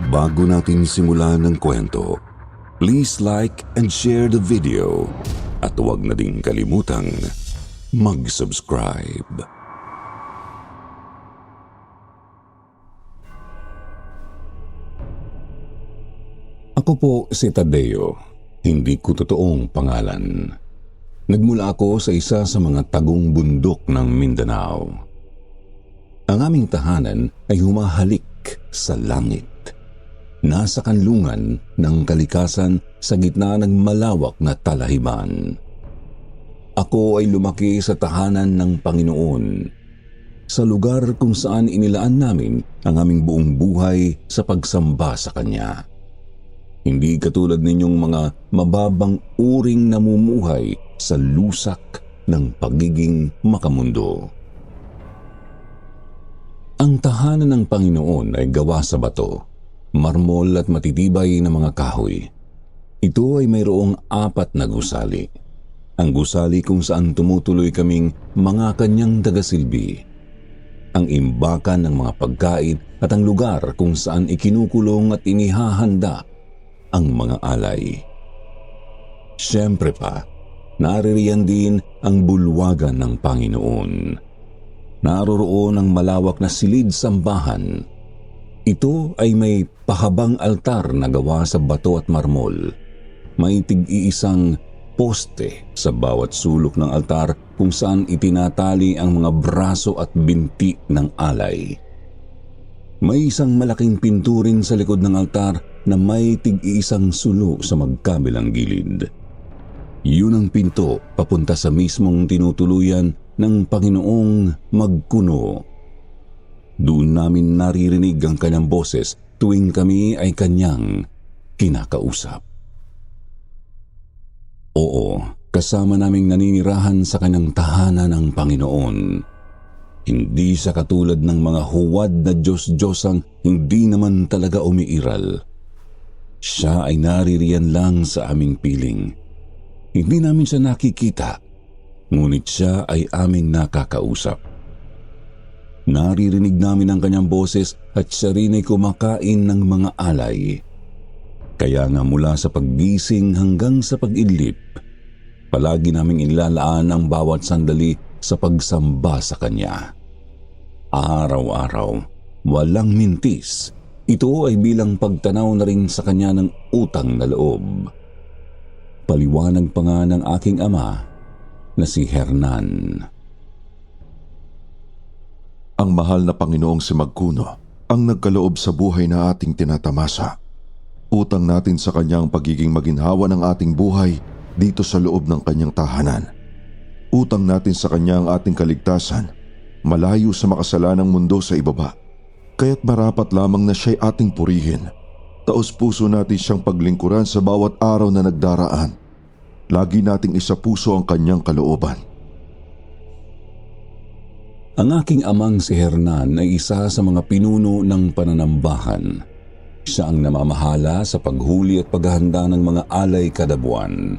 Bago natin simulan ang kwento, please like and share the video at huwag na ding kalimutang mag-subscribe. Ako po si Tadeo, hindi ko totoong pangalan. Nagmula ako sa isa sa mga tagong bundok ng Mindanao. Ang aming tahanan ay humahalik sa langit. Nasa kanlungan ng kalikasan sa gitna ng malawak na talahiban. Ako ay lumaki sa tahanan ng Panginoon, sa lugar kung saan inilaan namin ang aming buong buhay sa pagsamba sa Kanya. Hindi katulad ninyong mga mababang uring namumuhay sa lusak ng pagiging makamundo. Ang tahanan ng Panginoon ay gawa sa bato, marmol at matitibay na mga kahoy. Ito ay mayroong 4 na gusali. Ang gusali kung saan tumutuloy kaming mga kanyang tagasilbi. Ang imbakan ng mga pagkain at ang lugar kung saan ikinukulong at inihahanda ang mga alay. Siyempre pa, naririyan din ang bulwagan ng Panginoon. Naroroon ang malawak na silid-sambahan. Ito ay may pahabang altar na gawa sa bato at marmol. May tig-iisang poste sa bawat sulok ng altar kung saan itinatali ang mga braso at binti ng alay. May isang malaking pinto rin sa likod ng altar na may tig-iisang sulo sa magkabilang gilid. Yun ang pinto papunta sa mismong tinutuluyan ng Panginoong magkuno. Doon namin naririnig ang kanyang boses tuwing kami ay kanyang kinakausap. Oo, kasama naming naninirahan sa kanyang tahanan ng Panginoon. Hindi siya katulad ng mga huwad na Diyos-Diyosang hindi naman talaga umiiral. Siya ay naririyan lang sa aming piling. Hindi namin siya nakikita, ngunit siya ay aming nakakausap. Naririnig namin ang kanyang boses at siya rin ay kumakain ng mga alay. Kaya nga mula sa paggising hanggang sa pag-idlip, palagi naming inilalaan ang bawat sandali sa pagsamba sa Kanya. Araw-araw, walang mintis. Ito ay bilang pagtanaw na rin sa Kanya ng utang na loob. Paliwanag pa nga ng aking ama na si Hernan. Ang mahal na Panginoong si Magkuno ang nagkaloob sa buhay na ating tinatamasa. Utang natin sa Kanya ang pagiging maginhawa ng ating buhay dito sa loob ng Kanyang tahanan. Utang natin sa Kanya ang ating kaligtasan, malayo sa makasalanang mundo sa ibaba. Kaya't marapat lamang na siya'y ating purihin. Taos-puso natin siyang paglingkuran sa bawat araw na nagdaraan. Lagi nating isapuso ang Kanyang kalooban. Ang aking amang si Hernan ay isa sa mga pinuno ng pananambahan. Siya ang namamahala sa paghuli at paghahanda ng mga alay kada buwan.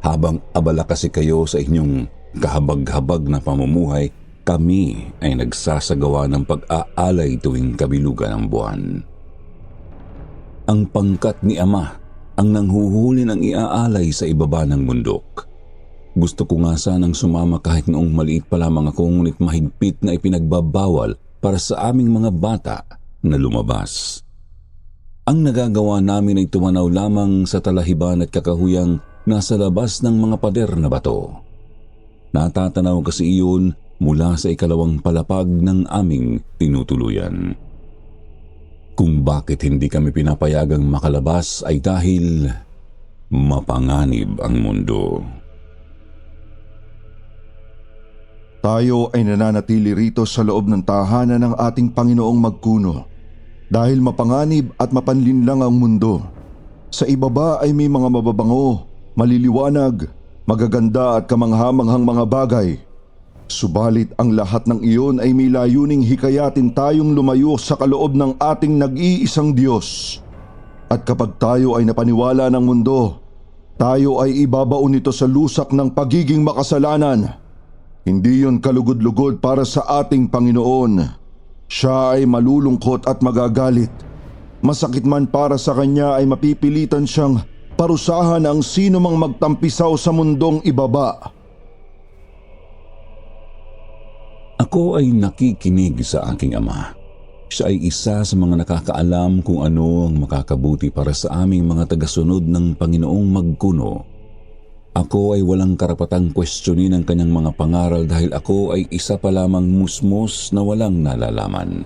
Habang abala kasi kayo sa inyong kahabag-habag na pamumuhay, kami ay nagsasagawa ng pag-aalay tuwing kabilugan ng buwan. Ang pangkat ni Ama ang nanghuhuli ng iaalay sa ibaba ng bundok. Gusto ko nga sanang sumama kahit noong maliit pa lamang ako, ngunit mahigpit na ipinagbabawal para sa aming mga bata na lumabas. Ang nagagawa namin ay tumanaw lamang sa talahiban at kakahuyang nasa labas ng mga pader na bato. Natatanaw kasi iyon mula sa 2nd palapag ng aming tinutuluyan. Kung bakit hindi kami pinapayagang makalabas ay dahil mapanganib ang mundo. Tayo ay nananatili rito sa loob ng tahanan ng ating Panginoong Magkuno dahil mapanganib at mapanlinlang ang mundo. Sa ibaba ay may mga mababango, maliliwanag, magaganda at kamanghamanghang mga bagay. Subalit ang lahat ng iyon ay may layuning hikayatin tayong lumayo sa kaloob ng ating nag-iisang Diyos. At kapag tayo ay napaniwala ng mundo, tayo ay ibabaon nito sa lusak ng pagiging makasalanan. Hindi yon kalugod-lugod para sa ating Panginoon. Siya ay malulungkot at magagalit. Masakit man para sa kanya ay mapipilitan siyang parusahan ang sino mang magtampisaw sa mundong ibaba. Ako ay nakikinig sa aking ama. Siya ay isa sa mga nakakaalam kung ano ang makakabuti para sa aming mga tagasunod ng Panginoong Magkuno. Ako ay walang karapatang questionin ang kanyang mga pangaral dahil ako ay isa pa lamang musmos na walang nalalaman.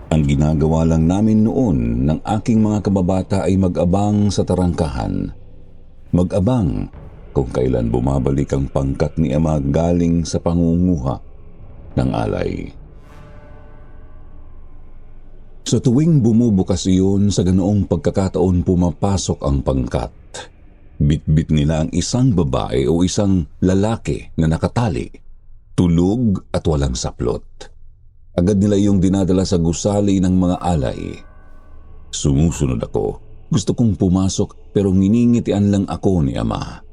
Ang ginagawa lang namin noon ng aking mga kababata ay mag-abang sa tarangkahan. Mag-abang kung kailan bumabalik ang pangkat ni Ama galing sa pangunguha ng alay. Sa tuwing bumubukas iyon, sa ganoong pagkakataon pumapasok ang pangkat. Bitbit nila ang isang babae o isang lalaki na nakatali, tulog at walang saplot. Agad nila yung dinadala sa gusali ng mga alay. Sumusunod ako. Gusto kong pumasok pero nginingitian lang ako ni Ama.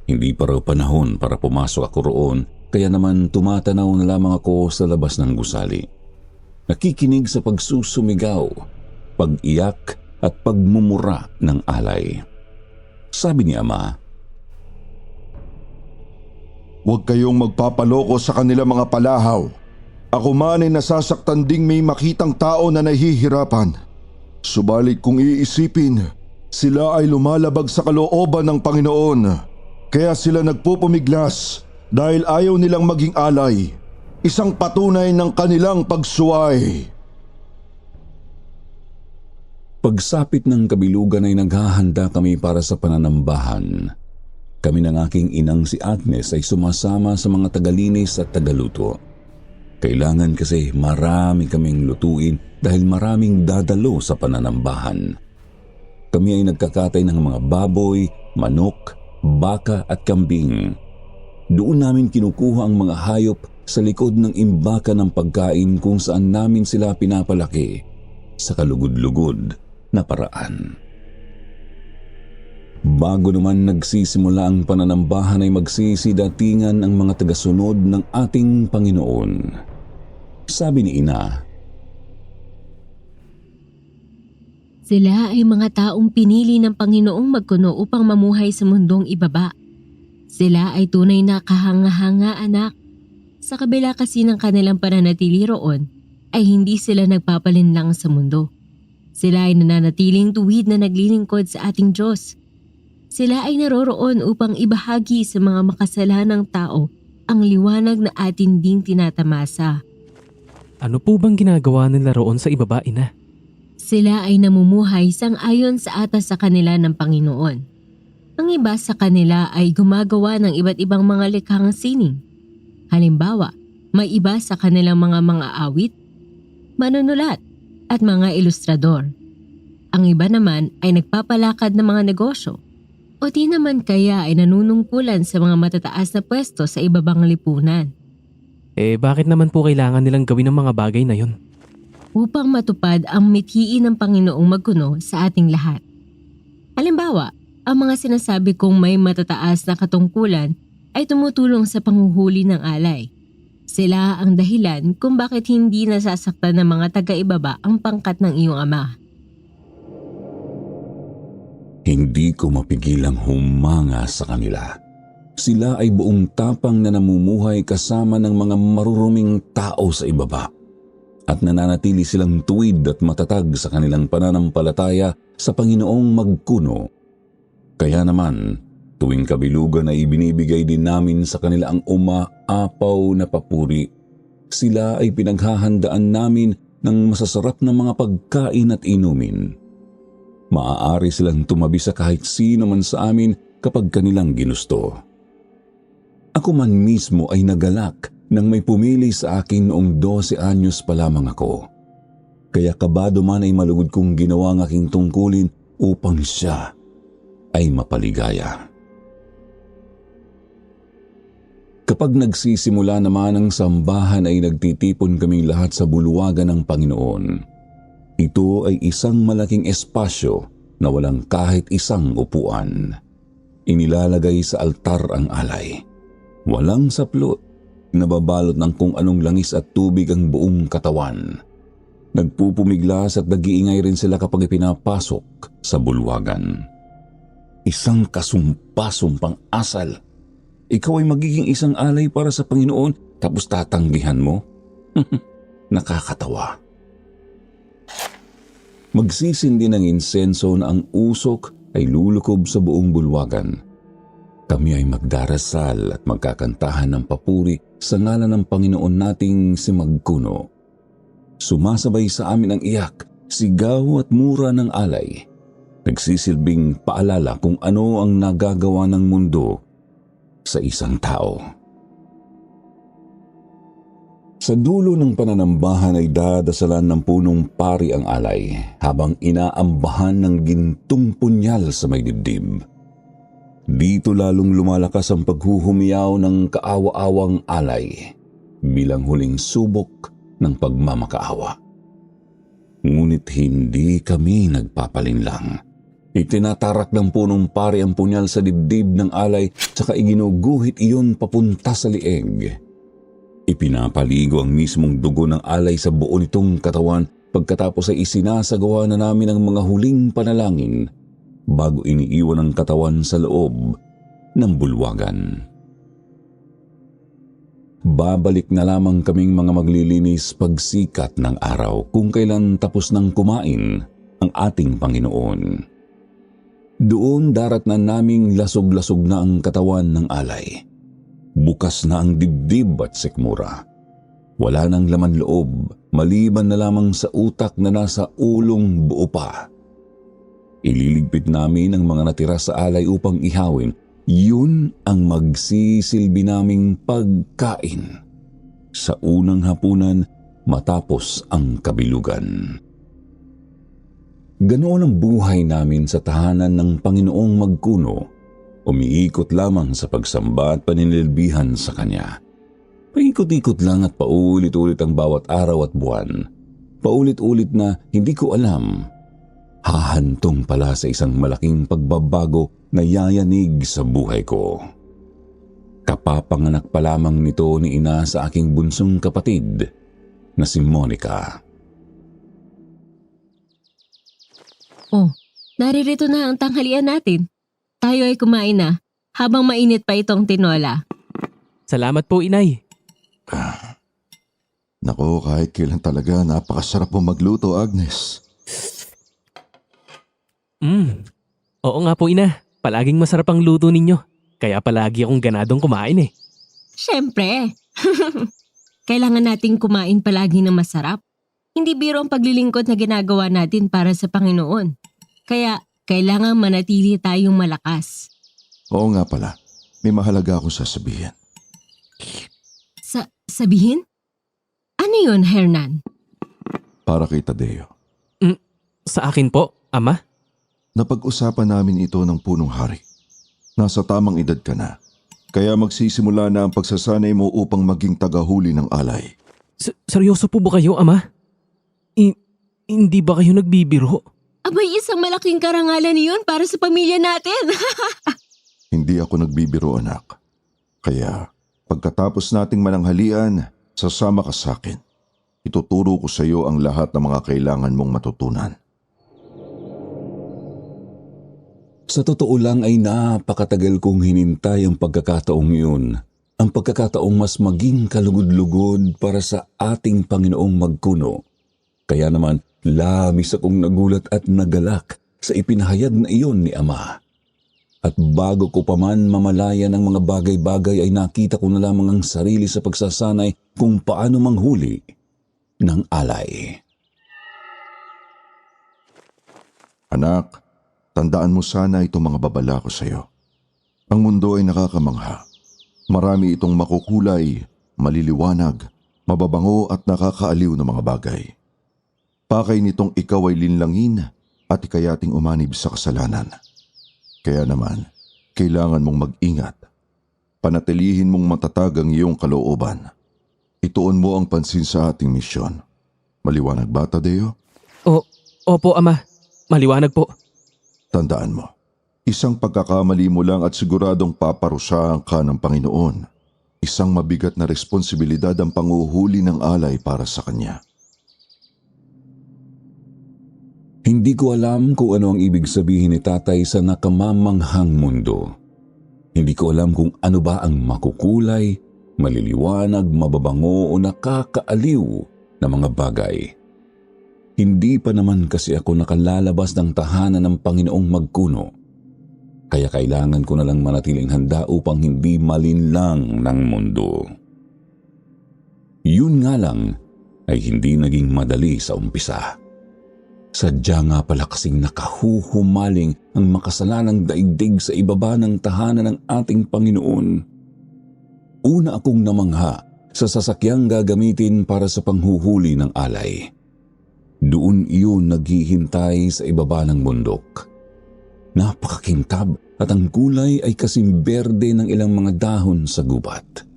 Hindi pa raw panahon para pumasok ako roon, kaya naman tumatanaw na lamang ako sa labas ng gusali. Nakikinig sa pagsusumigaw, pag-iyak at pagmumura ng alay. Sabi ni Ama, "Huwag kayong magpapaloko sa kanila mga palahaw. Ako man ay nasasaktan ding may makitang tao na nahihirapan. Subalit kung iisipin, sila ay lumalabag sa kalooban ng Panginoon. Kaya sila nagpupumiglas dahil ayaw nilang maging alay. Isang patunay ng kanilang pagsuway." pagsapit ng kabilugan ay naghahanda kami para sa pananambahan. Kami ng aking inang si Agnes ay sumasama sa mga tagalinis at tagaluto. Kailangan kasi marami kaming lutuin dahil maraming dadalo sa pananambahan. Kami ay nagkakatay ng mga baboy, manok, baka at kambing. Doon namin kinukuha ang mga hayop sa likod ng imbaka ng pagkain kung saan namin sila pinapalaki sa kalugod-lugod na paraan. Bago naman nagsisimula ang pananambahan ay magsisidatingan ang mga tagasunod ng ating Panginoon. Sabi ni Ina, sila ay mga taong pinili ng Panginoong Magkuno upang mamuhay sa mundong ibaba. Sila ay tunay na kahanga-hanga anak. Sa kabila kasi ng kanilang pananatili roon, ay hindi sila nagpapalinlang sa mundo. Sila ay nananatiling tuwid na naglilingkod sa ating Diyos. Sila ay naroroon upang ibahagi sa mga makasalanang tao ang liwanag na atin ding tinatamasa. Ano po bang ginagawa nila roon sa ibaba, Ina? Sila ay namumuhay sang-ayon sa atas sa kanila ng Panginoon. Ang iba sa kanila ay gumagawa ng iba't ibang mga likhang sining. Halimbawa, may iba sa kanilang mga awit, manunulat, at mga ilustrador. Ang iba naman ay nagpapalakad ng mga negosyo o di naman kaya ay nanunungkulan sa mga matataas na pwesto sa ibabang lipunan. Bakit naman po kailangan nilang gawin ang mga bagay na yun? Upang matupad ang mithiin ng Panginoong Magkuno sa ating lahat. Halimbawa, ang mga sinasabi kong may matataas na katungkulan ay tumutulong sa panghuhuli ng alay. Sila ang dahilan kung bakit hindi nasasaktan ng mga taga-ibaba ang pangkat ng iyong ama. hindi ko mapigilang humanga sa kanila. Sila ay buong tapang na namumuhay kasama ng mga maruruming tao sa ibaba. At nananatili silang tuwid at matatag sa kanilang pananampalataya sa Panginoong Magkuno. Kaya naman, tuwing kabilugan ay ibinibigay din namin sa kanila ang umaapaw na papuri. Sila ay pinaghahandaan namin ng masasarap na mga pagkain at inumin. Maaari silang tumabi sa kahit sino man sa amin kapag kanilang ginusto. Ako man mismo ay nagalak nang may pumili sa akin noong 12 anyos pa lamang ako. Kaya kabado man ay malugod kong ginawa ang aking tungkulin upang siya ay mapaligaya. Kapag nagsisimula naman ang sambahan ay nagtitipon kaming lahat sa bulwagan ng Panginoon. Ito ay isang malaking espasyo na walang kahit isang upuan. Inilalagay sa altar ang alay. Walang saplot, nababalot ng kung anong langis at tubig ang buong katawan. Nagpupumiglas at nag-iingay rin sila kapag ipinapasok sa bulwagan. Isang kasumpa-sumpang asal. Ikaw ay magiging isang alay para sa Panginoon tapos tatanggihan mo? Nakakatawa. Magsisindi ng insenso na ang usok ay lulukob sa buong bulwagan. Kami ay magdarasal at magkakantahan ng papuri sa ngalan ng Panginoon nating si Magkuno. Sumasabay sa amin ang iyak, sigaw at mura ng alay. Nagsisilbing paalala kung ano ang nagagawa ng mundo sa isang tao. Sa dulo ng pananambahan ay dadasalan ng punong pari ang alay habang inaambahan ng gintong punyal sa may dibdib. Dito lalong lumalakas ang paghuhumiyaw ng kaawa-awang alay bilang huling subok ng pagmamakaawa. Ngunit hindi kami nagpapalinlang. Itinatarak ng punong pari ang punyal sa dibdib ng alay tsaka iginuguhit iyon papunta sa lieg. Ipinapaligo ang mismong dugo ng alay sa buo nitong katawan pagkatapos ay isinasagawa na namin ang mga huling panalangin bago iniiwan ang katawan sa loob ng bulwagan. Babalik na lamang kaming mga maglilinis pagsikat ng araw kung kailan tapos nang kumain ang ating Panginoon. Doon darat na naming lasog-lasog na ang katawan ng alay. Bukas na ang dibdib at sikmura. Wala nang laman loob, maliban na lamang sa utak na nasa ulong buo pa. Ililigpit namin ang mga natira sa alay upang ihawin. Yun ang magsisilbi naming pagkain sa unang hapunan matapos ang kabilugan. Ganoon ang buhay namin sa tahanan ng Panginoong Magkuno, umiikot lamang sa pagsamba at paninilbihan sa Kanya. Paikot-ikot lang at paulit-ulit ang bawat araw at buwan. Paulit-ulit na hindi ko alam. Hahantong pala sa isang malaking pagbabago na yayanig sa buhay ko. Kapapanganak pa lamang nito ni ina sa aking bunsong kapatid na si Monica. Oh, naririto na ang tanghalian natin. Tayo ay kumain na habang mainit pa itong tinola. Salamat po, Inay. Nako, kahit kailan talaga napakasarap mo magluto, Agnes. Oo nga po, Ina. Palaging masarap ang luto ninyo. Kaya palagi akong ganadong kumain eh. Siyempre. Kailangan nating kumain palagi ng masarap. Hindi biro ang paglilingkod na ginagawa natin para sa Panginoon. Kaya kailangan manatili tayong malakas. Oo nga pala, may mahalaga akong sasabihin. Sabihin? Ano yun, Hernan? Para kay Tadeo. Sa akin po, Ama? Napag-usapan namin ito ng punong hari. Nasa tamang edad ka na. Kaya magsisimula na ang pagsasanay mo upang maging tagahuli ng alay. Seryoso po ba kayo, Ama? Hindi ba kayo nagbibiro? Abay, isang malaking karangalan yun para sa pamilya natin. Hindi ako nagbibiro, anak. Kaya pagkatapos nating mananghalian, sasama ka sa akin. Ituturo ko sa iyo ang lahat ng mga kailangan mong matutunan. Sa totoo lang ay napakatagal kong hinintay ang pagkakataong yun. Ang pagkakataong mas maging kalugod-lugod para sa ating Panginoong Magkuno. Kaya naman, labis akong nagulat at nagalak sa ipinahayag na iyon ni Ama. At bago ko pa man mamalaya ng mga bagay-bagay ay nakita ko na lamang ang sarili sa pagsasanay kung paano manghuli ng alay. Anak, tandaan mo sana itong mga babala ko sa iyo. Ang mundo ay nakakamangha. Marami itong makukulay, maliliwanag, mababango at nakakaaliw na mga bagay. Pakay nitong ikaw ay linlangin at ikayating umanib sa kasalanan. Kaya naman, kailangan mong mag-ingat. Panatilihin mong matatag ang iyong kalooban. Ituon mo ang pansin sa ating misyon. Maliwanag ba, Tadeo? Opo, Ama. Maliwanag po. Tandaan mo, isang pagkakamali mo lang at siguradong paparusahan ka ng Panginoon. Isang mabigat na responsibilidad ang panguhuli ng alay para sa Kanya. Hindi ko alam kung ano ang ibig sabihin ni tatay sa nakamamanghang mundo. Hindi ko alam kung ano ba ang makukulay, maliliwanag, mababango o nakakaaliw na mga bagay. Hindi pa naman kasi ako nakalalabas ng tahanan ng Panginoong Magkuno. Kaya kailangan ko na lang manatiling handa upang hindi malinlang ng mundo. Yun nga lang ay hindi naging madali sa umpisa. Sadya nga pala kasing nakahuhumaling ang makasalanang daigdig sa ibaba ng tahanan ng ating Panginoon. Una akong namangha sa sasakyang gagamitin para sa panghuhuli ng alay. Doon iyon naghihintay sa ibaba ng bundok. Napakakintab at ang kulay ay kasing berde ng ilang mga dahon sa gubat.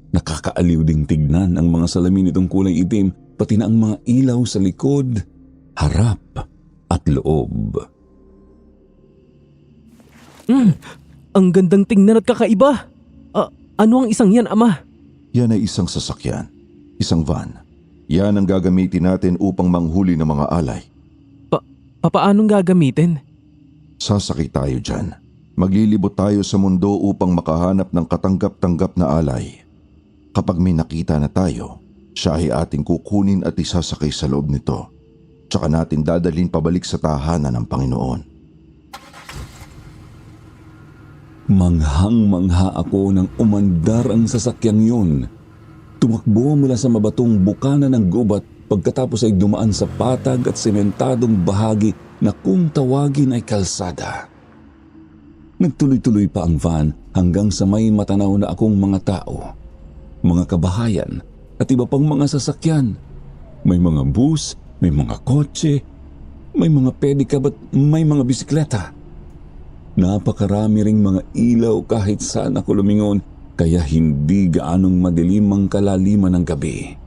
Nakakaaliw ding tignan ang mga salamin nitong kulay itim, pati na ang mga ilaw sa likod, harap at loob. Ang gandang tingnan at kakaiba. Ano ang isang yan, Ama? Yan ay isang sasakyan, isang van. Yan ang gagamitin natin upang manghuli ng mga alay. Papaanong gagamitin? Sasakay tayo dyan. Maglilibot tayo sa mundo upang makahanap ng katanggap-tanggap na alay. Kapag may nakita na tayo, siya ay ating kukunin at isasakay sa loob nito. Tsaka natin dadalhin pabalik sa tahanan ng Panginoon. Manghang-mangha ako nang umandar ang sasakyang yun. Tumakbo mula sa mabatong bukana ng gubat pagkatapos ay dumaan sa patag at sementadong bahagi na kung tawagin ay kalsada. Nagtuloy-tuloy pa ang van hanggang sa may matanaw na akong mga tao, mga kabahayan at iba pang mga sasakyan. May mga bus, may mga kotse, may mga pedicab at may mga bisikleta. Napakarami ring mga ilaw kahit saan ako lumingon, kaya hindi gaanong madilim ang kalaliman ng gabi.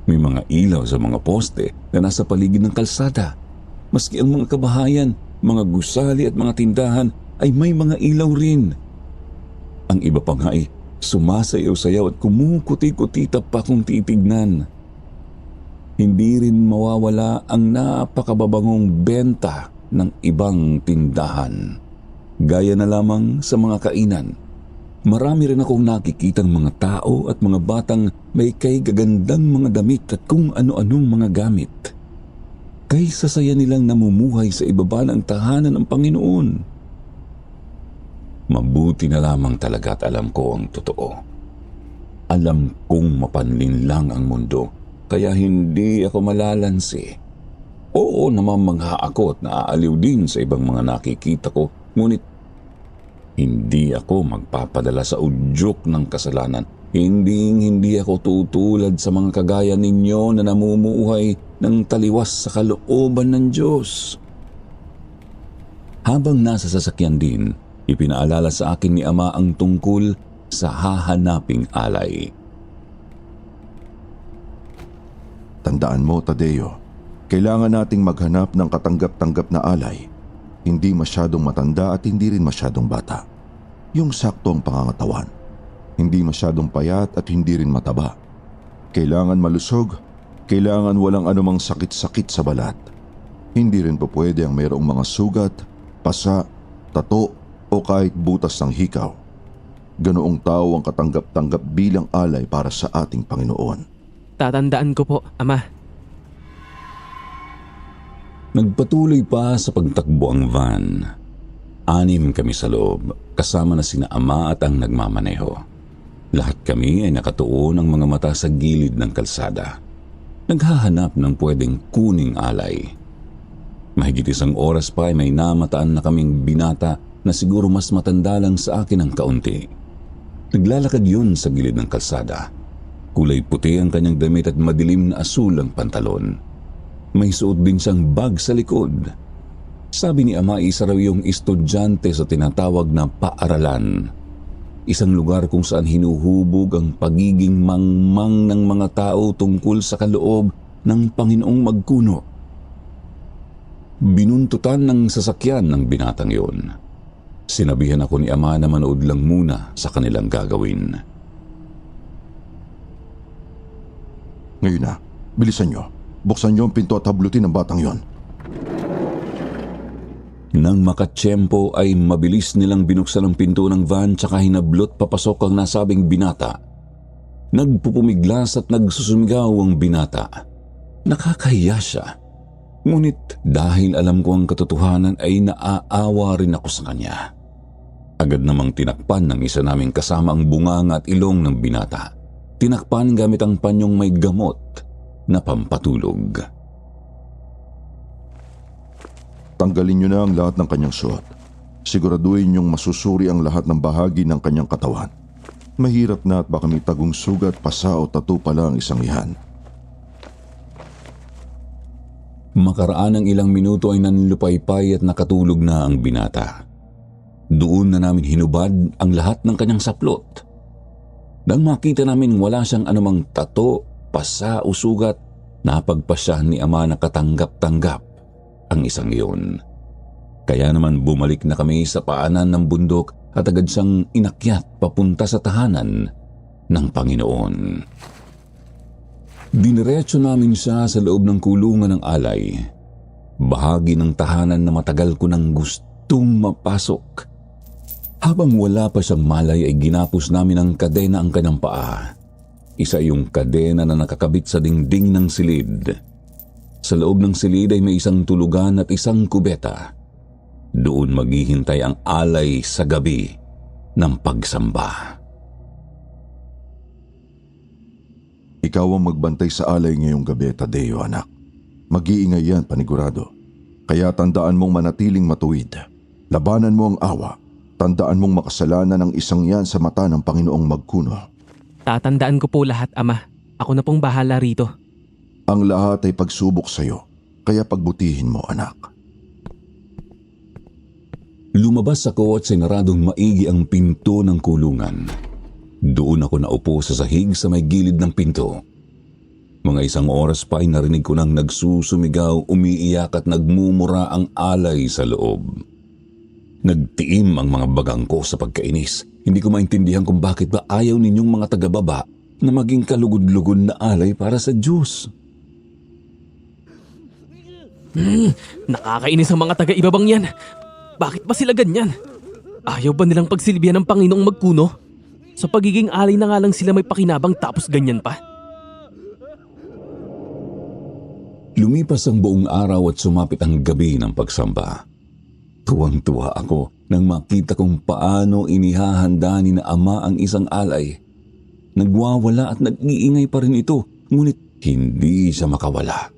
May mga ilaw sa mga poste na nasa paligid ng kalsada. Maski ang mga kabahayan, mga gusali at mga tindahan ay may mga ilaw rin. Ang iba pa nga ay sumasayaw-sayaw at kumukuti-kutita pa kung titignan. Hindi rin mawawala ang napakababangong benta ng ibang tindahan. Gaya na lamang sa mga kainan. Marami rin akong nakikitang mga tao at mga batang may kay gagandang mga damit at kung ano-anong mga gamit. Kaysa saya nilang namumuhay sa ibaba ng tahanan ng Panginoon. Mabuti na lamang talaga at alam ko ang totoo. Alam kong mapanlinlang ang mundo, kaya hindi ako malalansi. Oo, namamangha ako at naaaliw din sa ibang mga nakikita ko, ngunit hindi ako magpapadala sa udyok ng kasalanan. Hindi ako tutulad sa mga kagaya ninyo na namumuhay ng taliwas sa kalooban ng Diyos. Habang nasa sasakyan din, ipinaalala sa akin ni Ama ang tungkol sa hahanaping alay. Tandaan mo, Tadeo, kailangan nating maghanap ng katanggap-tanggap na alay. Hindi masyadong matanda at hindi rin masyadong bata. Yung sakto ang pangangatawan. Hindi masyadong payat at hindi rin mataba. Kailangan malusog. Kailangan walang anumang sakit-sakit sa balat. Hindi rin po pwede ang mayroong mga sugat, pasa, tato o kahit butas ng hikaw. Ganoong tao ang katanggap-tanggap bilang alay para sa ating Panginoon. Tatandaan ko po, Ama. Nagpatuloy pa sa pagtakbo ang van. 6 kami sa loob, kasama na sina Ama at ang nagmamaneho. Lahat kami ay nakatuon ng mga mata sa gilid ng kalsada. Naghahanap ng pwedeng kuning alay. Mahigit 1 oras pa ay may namataan na kaming binata na siguro mas matanda lang sa akin ng kaunti. Naglalakad yun sa gilid ng kalsada. Kulay puti ang kanyang damit at madilim na asul ang pantalon. May suot din siyang bag sa likod. Sabi ni Ama, isa raw yung estudyante sa tinatawag na paaralan. Isang lugar kung saan hinuhubog ang pagiging mangmang ng mga tao tungkol sa kaloob ng Panginoong Magkuno. Binuntutan ng sasakyan ng binatang yon. Sinabihan ako ni Ama na manood lang muna sa kanilang gagawin. Ngayon na, bilisan nyo. Buksan nyo ang pinto at hablutin ng batang yon. Nang makatsyempo ay mabilis nilang binuksan ang pinto ng van tsaka hinablot papasok ang nasabing binata. Nagpupumiglas at nagsusumigaw ang binata. Nakakahiya siya. Ngunit dahil alam ko ang katotohanan ay naaawa rin ako sa kanya. Agad namang tinakpan ng isa naming kasama ang bunganga at ilong ng binata. Tinakpan gamit ang panyong may gamot na pampatulog. Tanggalin niyo na ang lahat ng kanyang suot. Siguraduhin niyong masusuri ang lahat ng bahagi ng kanyang katawan. Mahirap na at baka may tagong sugat, pasa o tattoo pala ang isang iyan. Makaraan ng ilang minuto ay nanlupaypay at nakatulog na ang binata. Doon na namin hinubad ang lahat ng kanyang saplot. Nang makita namin wala siyang anumang tato, pasa o sugat, napagpasya ni ama na katanggap-tanggap ang isang iyon. Kaya naman bumalik na kami sa paanan ng bundok at agad siyang inakyat papunta sa tahanan ng Panginoon. Diniretso namin siya sa loob ng kulungan ng alay. Bahagi ng tahanan na matagal ko nang gustong mapasok. Habang wala pa siyang malay ay ginapos namin ang kadena ang kanyang paa. Isa yung kadena na nakakabit sa dingding ng silid. Sa loob ng silid ay may isang tulugan at isang kubeta. Doon maghihintay ang alay sa gabi ng pagsamba. Ikaw ang magbantay sa alay ngayong gabi, Tadeo, anak. Mag-iingay yan, panigurado. Kaya tandaan mong manatiling matuwid. Labanan mo ang awa. Tandaan mong makasalanan ang isang yan sa mata ng Panginoong Magkuno. Tatandaan ko po lahat, Ama. Ako na pong bahala rito. Ang lahat ay pagsubok sa'yo, kaya pagbutihin mo, anak. Lumabas ako at sinaradong maigi ang pinto ng kulungan. Doon ako naupo sa sahig sa may gilid ng pinto. Mga isang oras pa ay narinig ko nang nagsusumigaw, umiiyak at nagmumura ang alay sa loob. Nagtiim ang mga bagang ko sa pagkainis. Hindi ko maintindihan kung bakit ba ayaw ninyong mga taga-baba na maging kalugod-lugod na alay para sa Diyos. Nakakainis ang mga taga-ibabang yan. Bakit ba sila ganyan? Ayaw ba nilang pagsilbihan ng Panginoong Magkuno? Sa pagiging alay na nga lang sila may pakinabang tapos ganyan pa. Lumipas ang buong araw at sumapit ang gabi ng pagsamba. Tuwang-tuwa ako nang makita kung paano inihahanda ni na ama ang isang alay. Nagwawala at nag-iingay pa rin ito, ngunit hindi siya makawala.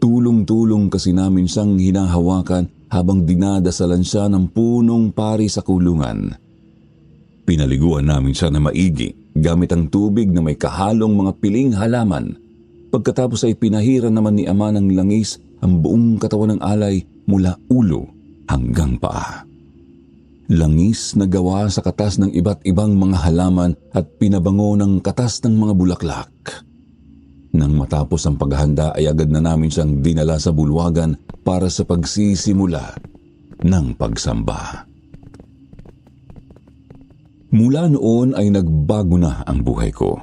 Tulong-tulong kasi namin siyang hinahawakan habang dinadasalan siya ng punong pari sa kulungan. Pinaliguan namin siya na maigi gamit ang tubig na may kahalong mga piling halaman. Pagkatapos ay pinahiran naman ni ama ng langis ang buong katawan ng alay mula ulo hanggang paa. Langis na gawa sa katas ng iba't ibang mga halaman at pinabango ng katas ng mga bulaklak. Nang matapos ang paghahanda ay agad na namin siyang dinala sa bulwagan para sa pagsisimula ng pagsamba. Mula noon ay nagbago na ang buhay ko.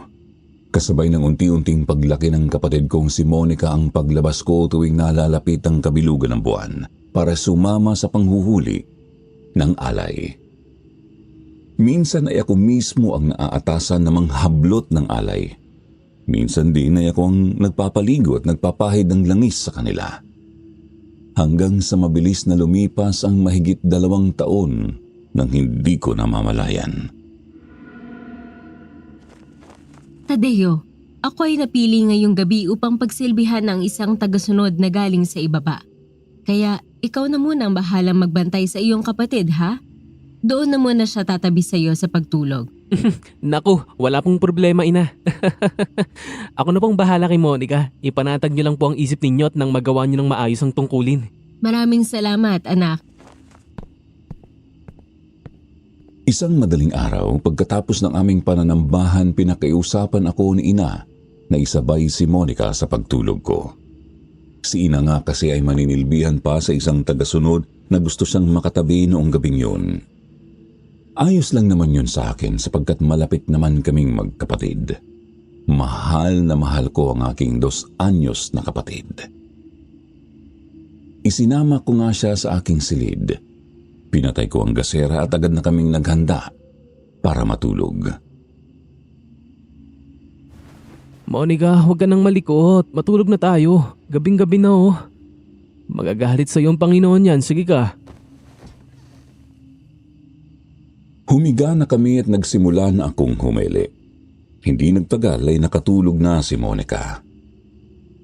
Kasabay ng unti-unting paglaki ng kapatid kong si Monica ang paglabas ko tuwing nalalapit ang kabilugan ng buwan para sumama sa panghuhuli ng alay. Minsan ay ako mismo ang naaatasan ng mga hablot ng alay. Minsan din ay ako ang nagpapaligo at nagpapahid ng langis sa kanila. Hanggang sa mabilis na lumipas ang mahigit 2 taon nang hindi ko namamalayan. Tadeo, ako ay napili ngayong gabi upang pagsilbihan ng isang tagasunod na galing sa ibaba. Kaya ikaw na muna ang bahalang magbantay sa iyong kapatid, ha? Doon na muna siya tatabi sa iyo sa pagtulog. Naku, wala pong problema, ina. Ako na pong bahala kay Monica. Ipanatag niyo lang po ang isip ninyo at nang magawa niyo ng maayos ang tungkulin. Maraming salamat, anak. Isang madaling araw, pagkatapos ng aming pananambahan, pinakiusapan ako ni ina na isabay si Monica sa pagtulog ko. Si ina nga kasi ay maninilbihan pa sa isang tagasunod na gusto siyang makatabi noong gabing yun. Ayos lang naman yun sa akin sapagkat malapit naman kaming magkapatid. Mahal na mahal ko ang aking 2 anyos na kapatid. Isinama ko nga siya sa aking silid. Pinatay ko ang gasera at agad na kaming naghanda para matulog. Monica, huwag ka nang malikot. Matulog na tayo. Gabing-gabi na oh. Magagalit sa iyong Panginoon yan. Sige ka. Humiga na kami at nagsimula na akong humili. Hindi nagtagal ay nakatulog na si Monica.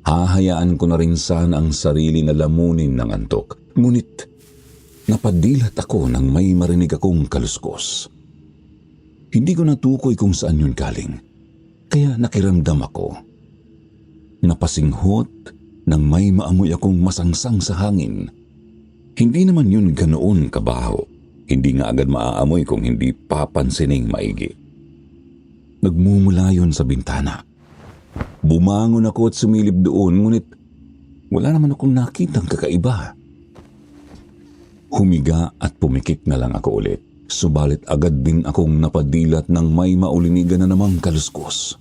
Hahayaan ko na rin sana ang sarili na lamunin ng antok. Ngunit napadilat ako nang may marinig akong kaluskos. Hindi ko natukoy kung saan yun galing, kaya nakiramdam ako. Napasinghot nang may maamoy akong masangsang sa hangin. Hindi naman yun ganoon kabaho. Hindi nga agad maaamoy kung hindi papansining maigi. Nagmumula yun sa bintana. Bumangon ako at sumilip doon, ngunit wala naman akong nakitang kakaiba. Humiga at pumikit na lang ako ulit. Subalit agad din akong napadilat ng may maulinigan na namang kaluskos.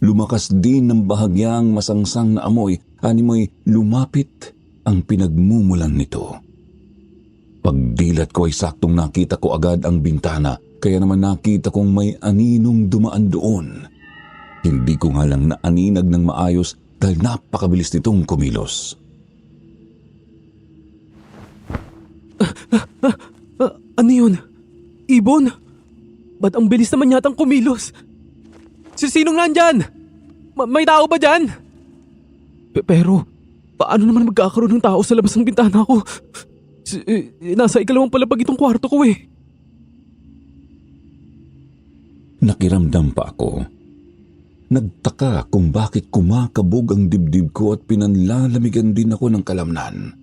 Lumakas din ng bahagyang masangsang na amoy, animoy lumapit ang pinagmumulan nito. Pagdilat ko ay saktong nakita ko agad ang bintana, kaya naman nakita kong may aninong dumaan doon. Hindi ko nga lang naaninag ng maayos dahil napakabilis nitong kumilos. Ano yun? Ibon? Ba't ang bilis naman yatang kumilos? Sinong nandyan? May tao ba dyan? Pero, paano naman magkakaroon ng tao sa labas ng bintana ko? Nasa ikalawang palapag itong kwarto ko eh. Nakiramdam pa ako. Nagtaka kung bakit kumakabog ang dibdib ko at pinanlalamigan din ako ng kalamnan.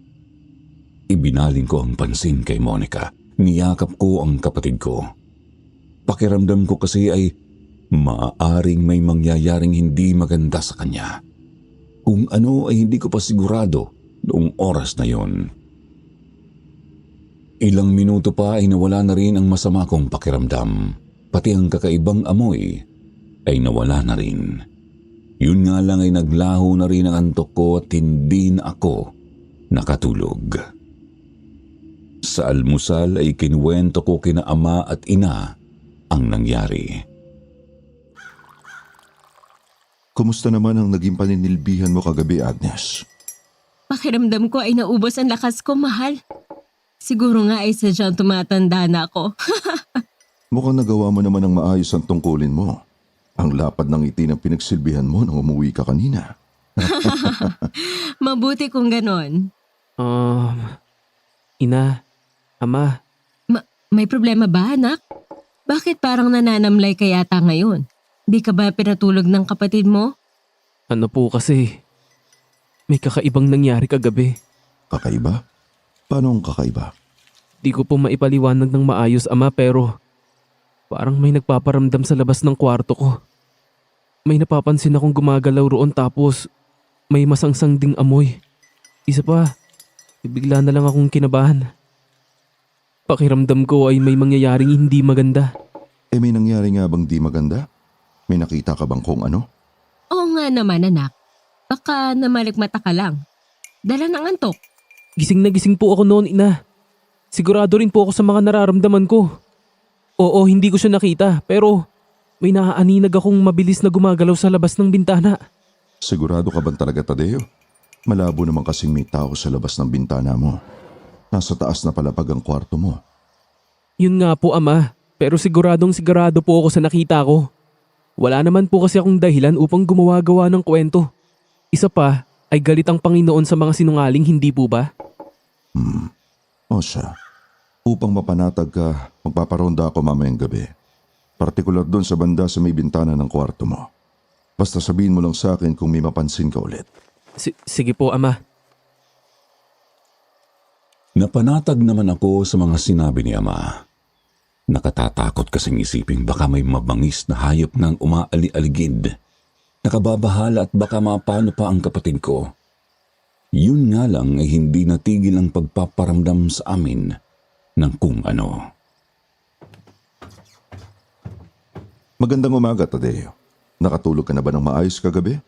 Ibinaling ko ang pansin kay Monica. Niyakap ko ang kapatid ko. Pakiramdam ko kasi ay maaaring may mangyayaring hindi maganda sa kanya. Kung ano ay hindi ko pa sigurado noong oras na yon. Ilang minuto pa ay nawala na rin ang masama kong pakiramdam. Pati ang kakaibang amoy ay nawala na rin. Yun nga lang ay naglaho na rin ang antok ko at hindi na ako nakatulog. Sa almusal ay kinuwento ko kina ama at ina ang nangyari. Kumusta naman ang naging paninilbihan mo kagabi, Agnes? Pakiramdam ko ay naubos ang lakas ko, mahal. Siguro nga ay sadyang tumatanda na ako. Mukhang nagawa mo naman ang maayos ang tungkulin mo. Ang lapad ng ngiti ng pinagsilbihan mo nang umuwi ka kanina. Mabuti kung ganon. Ina, ama. May problema ba, anak? Bakit parang nananamlay ka yata ngayon? Di ka ba pinatulog ng kapatid mo? Ano po kasi, may kakaibang nangyari kagabi. Kakaiba? Paano ang kakaiba? Di ko po maipaliwanag ng maayos, ama, pero parang may nagpaparamdam sa labas ng kwarto ko. May napapansin akong gumagalaw roon tapos may masangsang ding amoy. Isa pa, bigla na lang akong kinabahan. Pakiramdam ko ay may mangyayaring hindi maganda. May nangyari nga bang di maganda? May nakita ka bang kung ano? Oo nga naman, anak. Baka namalikmata ka lang. Dala ng antok. Gising na gising po ako noon, ina. Sigurado rin po ako sa mga nararamdaman ko. Oo, hindi ko siya nakita, pero may naaaninag akong mabilis na gumagalaw sa labas ng bintana. Sigurado ka bang talaga, Tadeo? Malabo naman kasing may tao sa labas ng bintana mo. Nasa taas na palapag ang kwarto mo. Yun nga po, ama. Pero sigurado po ako sa nakita ko. Wala naman po kasi akong dahilan upang gumawa-gawa ng kwento. Isa pa, ay galit ang Panginoon sa mga sinungaling, hindi po ba? O siya, upang mapanatag ka, magpaparonda ako mamayang gabi. Partikular doon sa banda sa may bintana ng kwarto mo. Basta sabihin mo lang sa akin kung may mapansin ka ulit. Sige po, ama. Napanatag naman ako sa mga sinabi ni ama. Nakatatakot kasing isiping baka may mabangis na hayop nang umaali-aligid. Nakababahala at baka mapano pa ang kapatid ko. Yun nga lang ay hindi natigil ang pagpaparamdam sa amin ng kung ano. Magandang umaga, Tadeo. Nakatulog ka na ba ng maayos kagabi?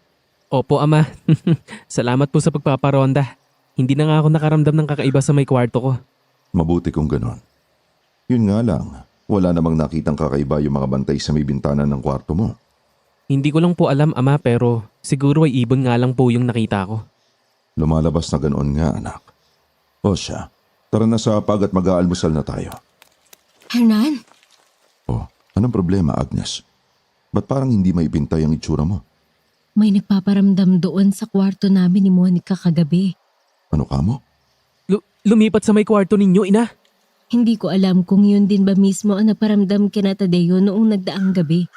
Opo, ama. Salamat po sa pagpaparonda. Hindi na nga ako nakaramdam ng kakaiba sa may kwarto ko. Mabuti kung ganon. Yun nga lang, wala namang nakitang kakaiba yung mga bantay sa may bintana ng kwarto mo. Hindi ko lang po alam, Ama, pero siguro ay ibon nga lang po yung nakita ko. Lumalabas na ganoon nga, anak. O siya, tara na sa pag at mag-aalmusal na tayo. Hernan, O, anong problema, Agnes? Ba't parang hindi maipintay ang itsura mo? may nagpaparamdam doon sa kwarto namin ni Monica kagabi. Ano ka mo? Lumipat sa may kwarto ninyo, Ina. Hindi ko alam kung yun din ba mismo ang nagparamdam kina Tadeo noong nagdaang gabi.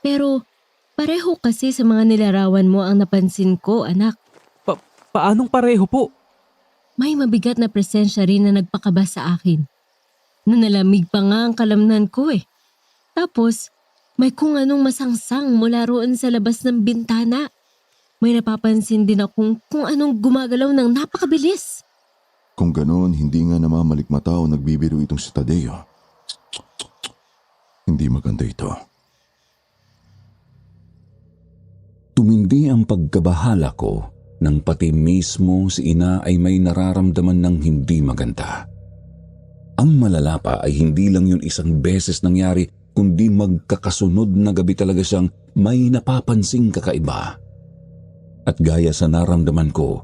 Pero pareho kasi sa mga nilarawan mo ang napansin ko, anak. Paanong pareho po? May mabigat na presensya rin na nagpakaba sa akin. Nanalamig pa nga ang kalamnan ko eh. Tapos, may kung anong masangsang mula roon sa labas ng bintana. May napapansin din akong kung anong gumagalaw ng napakabilis. Kung ganoon, hindi nga namamalikmata o nagbibiro itong si Tadeo. Hindi maganda ito. Tumindi ang pagkabahala ko nang pati mismo si ina ay may nararamdaman ng hindi maganda. Ang malala pa ay hindi lang yun isang beses nangyari, kundi magkakasunod na gabi talaga siyang may napapansing kakaiba. At gaya sa naramdaman ko,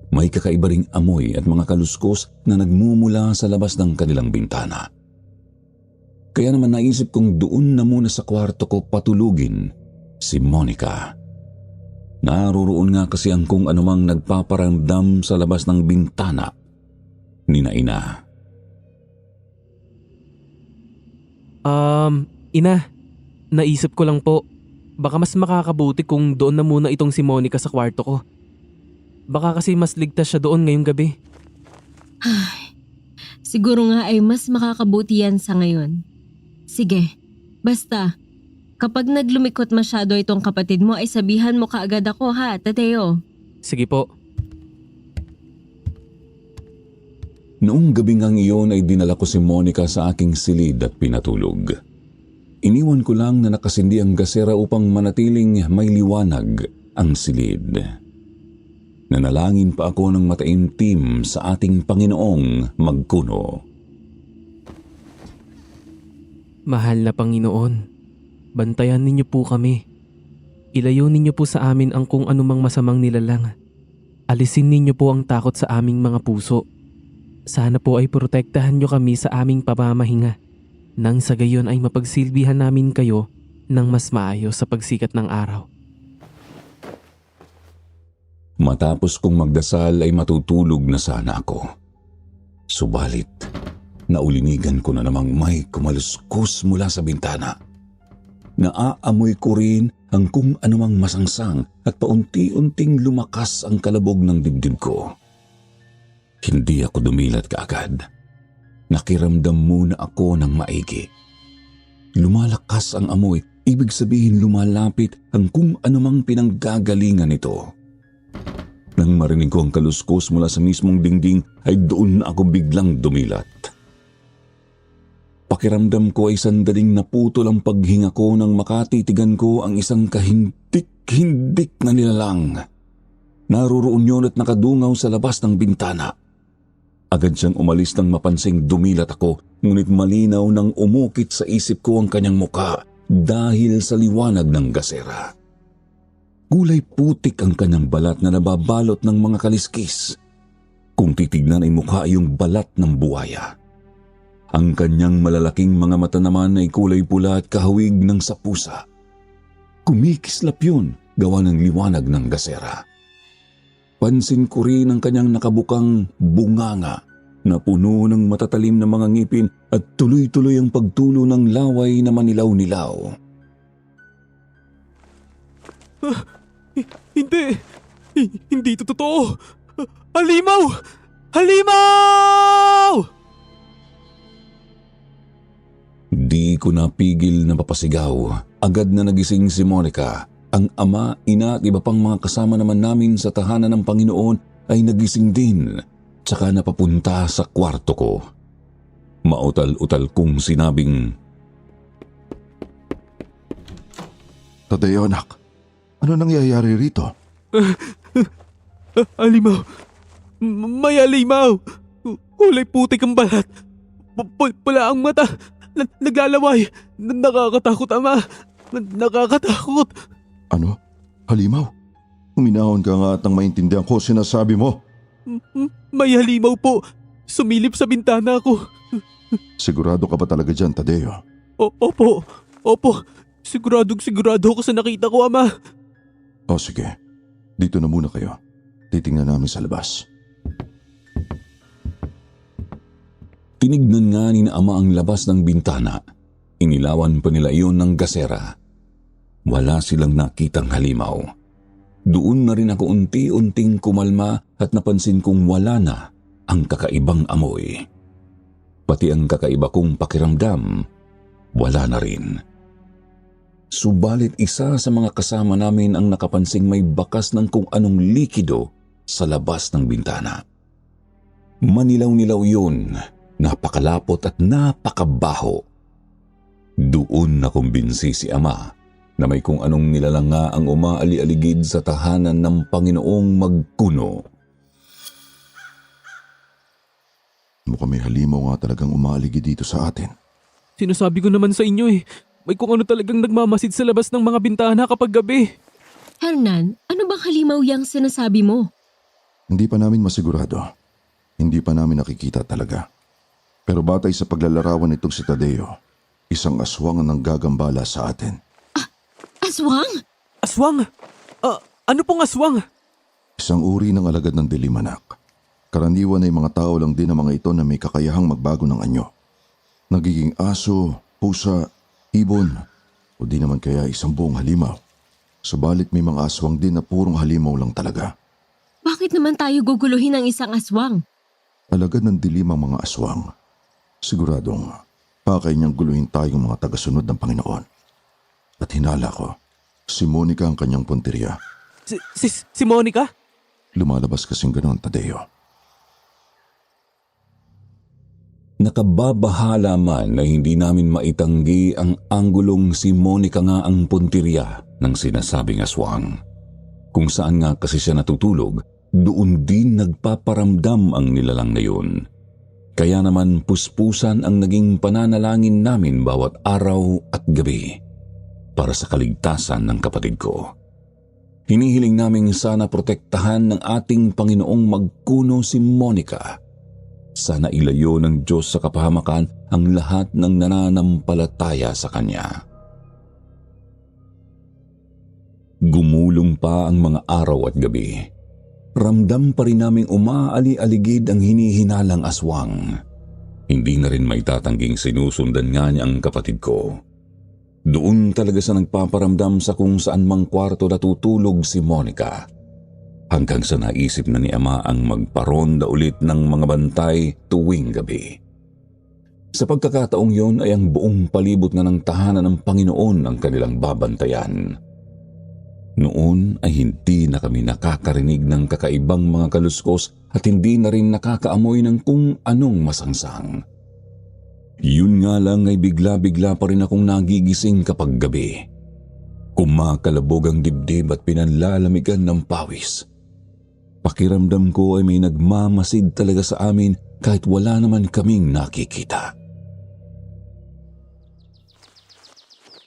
may kakaiba ring amoy at mga kaluskos na nagmumula sa labas ng kanilang bintana. Kaya naman naisip kong doon na muna sa kwarto ko patulugin si Monica. Naroroon nga kasi ang kung anumang nagpaparamdam sa labas ng bintana ni na ina. Ina, naisip ko lang po, baka mas makakabuti kung doon na muna itong si Monica sa kwarto ko. Baka kasi mas ligtas siya doon ngayong gabi. Siguro nga ay mas makakabuti yan sa ngayon. Sige, basta, kapag naglumikot masyado itong kapatid mo ay sabihan mo kaagad ako ha, Tadeo. Sige po. Noong gabi ngang iyon ay dinala ko si Monica sa aking silid at pinatulog. Iniwan ko lang na nakasindi ang gasera upang manatiling may liwanag ang silid. Nanalangin pa ako ng mataimtim sa ating Panginoong magkuno. Mahal na Panginoon, bantayan ninyo po kami. Ilayo ninyo po sa amin ang kung anumang masamang nilalang. Alisin ninyo po ang takot sa aming mga puso. Sana po ay protektahan nyo kami sa aming pamamahinga. Nang sa gayon ay mapagsilbihan namin kayo ng mas maayos sa pagsikat ng araw. Matapos kong magdasal ay matutulog na sana ako. Subalit, naulinigan ko na namang may kumaluskos mula sa bintana. Naaamoy ko rin ang kung anumang masangsang at paunti-unting lumakas ang kalabog ng dibdib ko. Hindi ako dumilat kaagad. Nakiramdam muna ako ng maigi. Lumalakas ang amoy, ibig sabihin lumalapit ang kung anumang pinanggagalingan nito. Nang marinig ko ang kaluskos mula sa mismong dingding ay doon na ako biglang dumilat. Pakiramdam ko ay sandaling naputol ang paghinga ko nang makatitigan ko ang isang kahindik-hindik na nilalang. Naroroon yun at nakadungaw sa labas ng bintana. Agad siyang umalis nang mapansing dumilat ako, ngunit malinaw nang umukit sa isip ko ang kanyang muka dahil sa liwanag ng gasera. Kulay putik ang kanyang balat na nababalot ng mga kaliskis. Kung titignan ay mukha yung balat ng buwaya. Ang kanyang malalaking mga mata naman ay kulay pula at kahawig ng sapusa. Kumikislap yun gawa ng liwanag ng gasera. Pansin ko rin ang kanyang nakabukang bunganga na puno ng matatalim na mga ngipin at tuloy-tuloy ang pagtulo ng laway na manilaw-nilaw. Hindi ito totoo! Halimaw! Halimaw! Di ko napigil na papasigaw. Agad na nagising si Monica. Ang ama, ina at iba pang mga kasama naman namin sa tahanan ng Panginoon ay nagising din, tsaka napapunta sa kwarto ko. Mautal-utal kong sinabing, Tadeo, anak, ano nangyayari rito? Halimaw, May halimaw! Kulay putik ang balat. Pula ang mata. Naglalaway. Nakakatakot, Ama. Nakakatakot. Ano? Halimaw? Uminahon ka nga at nang maintindihan ko sinasabi mo. May halimaw po. Sumilip sa bintana ko. Sigurado ka ba talaga dyan, Tadeo? Opo. Sigurado ako sa nakita ko, Ama. O sige, dito na muna kayo. Titingnan namin sa labas. Tinignan nga ni na Ama ang labas ng bintana. Inilawan pa nila iyon ng gasera. Wala silang nakitang halimaw. Doon na rin ako unti-unting kumalma at napansin kong wala na ang kakaibang amoy. Pati ang kakaiba kong pakiramdam, wala na rin. Subalit isa sa mga kasama namin ang nakapansing may bakas ng kung anong likido sa labas ng bintana. Manilaw-nilaw yun, napakalapot at napakabaho. Doon nakumbinsi si Ama na may kung anong nilalang nga ang umaali-aligid sa tahanan ng Panginoong Magkuno. Mukhang may halimaw nga talagang umaaligid dito sa atin. Sinasabi ko naman sa inyo eh. May kung ano talagang nagmamasid sa labas ng mga bintana kapag gabi. Hernan, ano bang halimaw yang sinasabi mo? Hindi pa namin masigurado. Hindi pa namin nakikita talaga. Pero batay sa paglalarawan nitong si Tadeo, isang aswang ang nanggagambala sa atin. Aswang? Aswang? Ano pong aswang? Isang uri ng alagad ng dilim, anak. Karaniwan ay mga tao lang din ang mga ito na may kakayahang magbago ng anyo. Nagiging aso, pusa, ibon, o di naman kaya isang buong halimaw. Subalit may mga aswang din na purong halimaw lang talaga. Bakit naman tayo guguluhin ng isang aswang? Alagad ng dilim ang mga aswang. Siguradong pakay niyang guluhin tayong mga tagasunod ng Panginoon. At hinala ko, si Monica ang kanyang punteriya. Si Monica? Lumalabas kasing ganoon, Tadeo. Nakababahala man na hindi namin maitanggi ang anggulong si Monica nga ang puntirya ng sinasabing aswang. Kung saan nga kasi siya natutulog, doon din nagpaparamdam ang nilalang na yun. Kaya naman puspusan ang naging pananalangin namin bawat araw at gabi para sa kaligtasan ng kapatid ko. Hinihiling naming sana protektahan ng ating Panginoong Magkuno si Monica. Sana ilayo ng Diyos sa kapahamakan ang lahat ng nananampalataya sa Kanya. Gumulong pa ang mga araw at gabi. Ramdam pa rin naming umaali-aligid ang hinihinalang aswang. Hindi na rin maitatangging sinusundan nga niya ang kapatid ko. Doon talaga sa nagpaparamdam sa kung saan mang kwarto natutulog si Monica. Hanggang sa naisip na ni Ama ang magparonda ulit ng mga bantay tuwing gabi. Sa pagkakataong yon ay ang buong palibot na ng tahanan ng Panginoon ang kanilang babantayan. Noon ay hindi na kami nakakarinig ng kakaibang mga kaluskos at hindi na rin nakakaamoy ng kung anong masangsang. Yun nga lang ay bigla-bigla pa rin akong nagigising kapag gabi. Kumakalabog ang dibdib at pinanlalamigan ng pawis. Pakiramdam ko ay may nagmamasid talaga sa amin kahit wala naman kaming nakikita.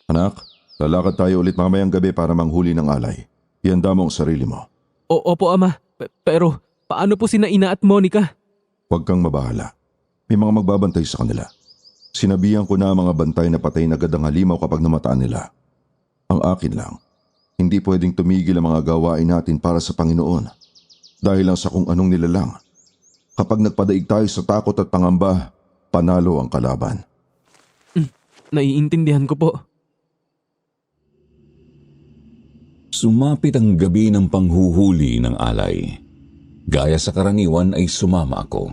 Anak, lalakad tayo ulit mamayang gabi para manghuli ng alay. Ihanda mo ang sarili mo. Opo, Ama. Pero paano po sina Ina at Monica? Huwag kang mabahala. May mga magbabantay sa kanila. Sinabihan ko na ang mga bantay na patay na agad ang halimaw kapag namataan nila. Ang akin lang, hindi pwedeng tumigil ang mga gawain natin para sa Panginoon. Dahil lang sa kung anong nilalang. Kapag nagpadaig tayo sa takot at pangamba, panalo ang kalaban. Naiintindihan ko po. Sumapit ang gabi ng panghuhuli ng alay. Gaya sa karaniwan ay sumama ako.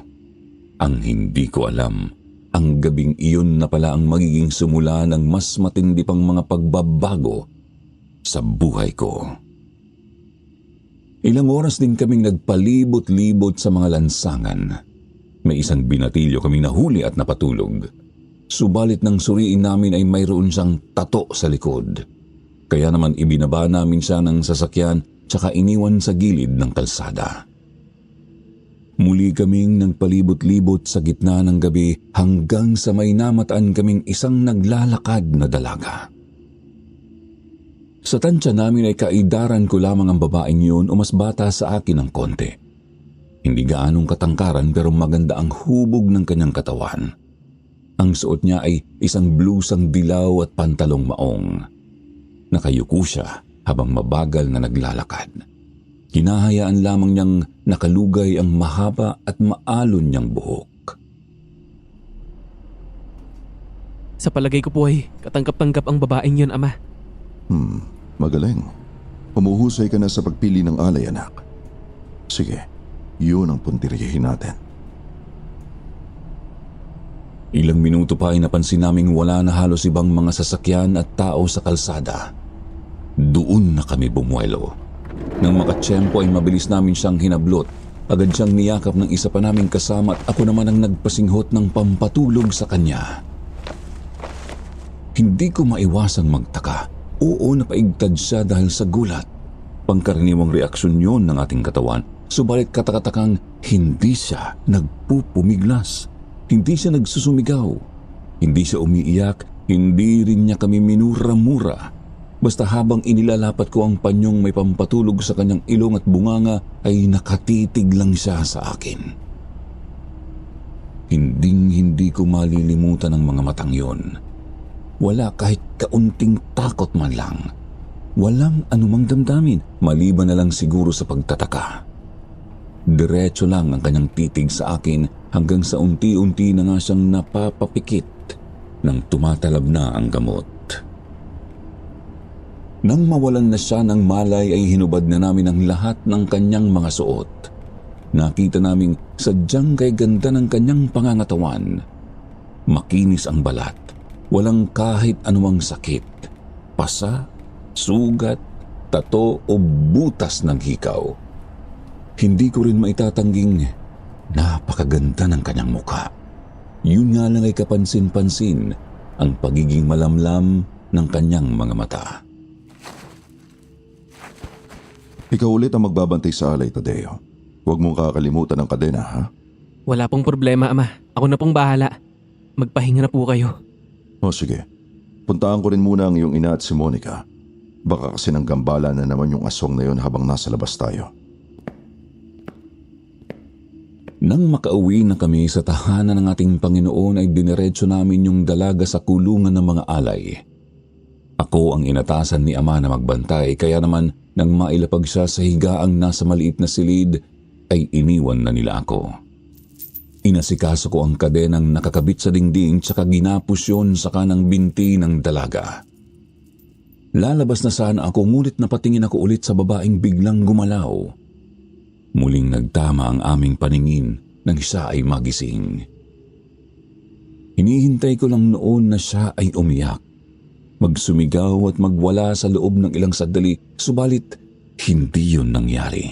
Ang hindi ko alam, ang gabing iyon na pala ang magiging simula ng mas matindi pang mga pagbabago sa buhay ko. Ilang oras din kaming nagpalibot-libot sa mga lansangan. May isang binatilyo kaming nahuli at napatulog. Subalit nang suriin namin ay mayroon siyang tato sa likod. Kaya naman ibinaba namin siya ng sasakyan tsaka iniwan sa gilid ng kalsada. Muli kaming nagpalibot-libot sa gitna ng gabi hanggang sa may namataan kaming isang naglalakad na dalaga. Sa tansya namin ay kaidaran ko lamang ang babaeng yun o mas bata sa akin ng konti. Hindi gaanong katangkaran pero maganda ang hubog ng kanyang katawan. Ang suot niya ay isang blusang dilaw at pantalong maong. Nakayuko siya habang mabagal na naglalakad. Hinahayaan lamang niyang nakalugay ang mahaba at maalon niyang buhok. Sa palagay ko po ay katanggap-tanggap ang babaeng yun, Ama. Magaling. Humuhusay ka na sa pagpili ng alay, anak. Sige, yun ang puntiryahin natin. Ilang minuto pa ay napansin naming wala na halos ibang mga sasakyan at tao sa kalsada. Doon na kami bumuelo. Nang makatsyempo ay mabilis namin siyang hinablot. Agad siyang niyakap ng isa pa naming kasama at ako naman ang nagpasinghot ng pampatulog sa kanya. Hindi ko maiwasang magtaka. Oo, napaigtad siya dahil sa gulat. Pangkaraniwang reaksyon yon ng ating katawan. Subalit katakatakang hindi siya nagpupumiglas. Hindi siya nagsusumigaw. Hindi siya umiiyak. Hindi rin niya kami minura-mura. Basta habang inilalapat ko ang panyong may pampatulog sa kanyang ilong at bunganga ay nakatitig lang siya sa akin. Hinding-hindi ko malilimutan ang mga matang yon. Wala kahit kaunting takot man lang. Walang anumang damdamin, maliban na lang siguro sa pagtataka. Diretso lang ang kanyang titig sa akin hanggang sa unti-unti na nga siyang napapapikit nang tumatalab na ang gamot. Nang mawalan na siya ng malay ay hinubad na namin ang lahat ng kanyang mga suot. Nakita naming sadyang kay ganda ng kanyang pangangatawan. Makinis ang balat, walang kahit anumang sakit, pasa, sugat, tato o butas ng hikaw. Hindi ko rin maitatangging napakaganda ng kanyang mukha. Yun nga lang ay kapansin-pansin ang pagiging malamlam ng kanyang mga mata. Ikaw ulit ang magbabantay sa alay, Tadeo. Huwag mong kakalimutan ang kadena, ha? Wala pong problema, Ama. Ako na pong bahala. Magpahinga na po kayo. O sige, puntaan ko rin muna ang iyong ina at si Monica. Baka kasi nang gambala na naman yung aswang na yon habang nasa labas tayo. Nang makauwi na kami sa tahanan ng ating Panginoon ay diniretso namin yung dalaga sa kulungan ng mga alay. Ako ang inatasan ni Ama na magbantay kaya naman nang mailapag siya sa higaang nasa maliit na silid ay iniwan na nila ako. Inasikaso ko ang kadenang nakakabit sa dingding tsaka ginapos yun sa kanang binti ng dalaga. Lalabas na sana ako ngunit napatingin ako ulit sa babaeng biglang gumalaw. Muling nagtama ang aming paningin nang siya ay magising. Hinihintay ko lang noon na siya ay umiyak, magsumigaw at magwala sa loob ng ilang sandali, subalit hindi yun nangyari.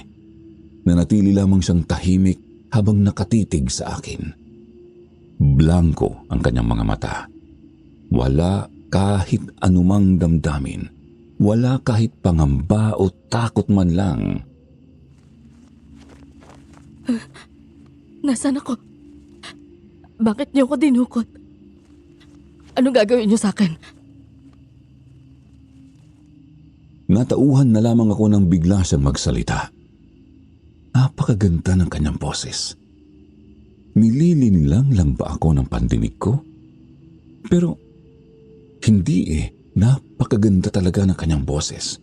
Nanatili lamang siyang tahimik habang nakatitig sa akin. Blanko ang kanyang mga mata. Wala kahit anumang damdamin. Wala kahit pangamba o takot man lang. Nasaan ako? Bakit niyo ako dinukot? Anong gagawin niyo sa akin? Natauhan na lamang ako nang bigla siyang magsalita. Napakaganda ng kanyang boses. Nililinlang lang ba ako ng pandinig ko? Pero hindi napakaganda talaga ng kanyang boses.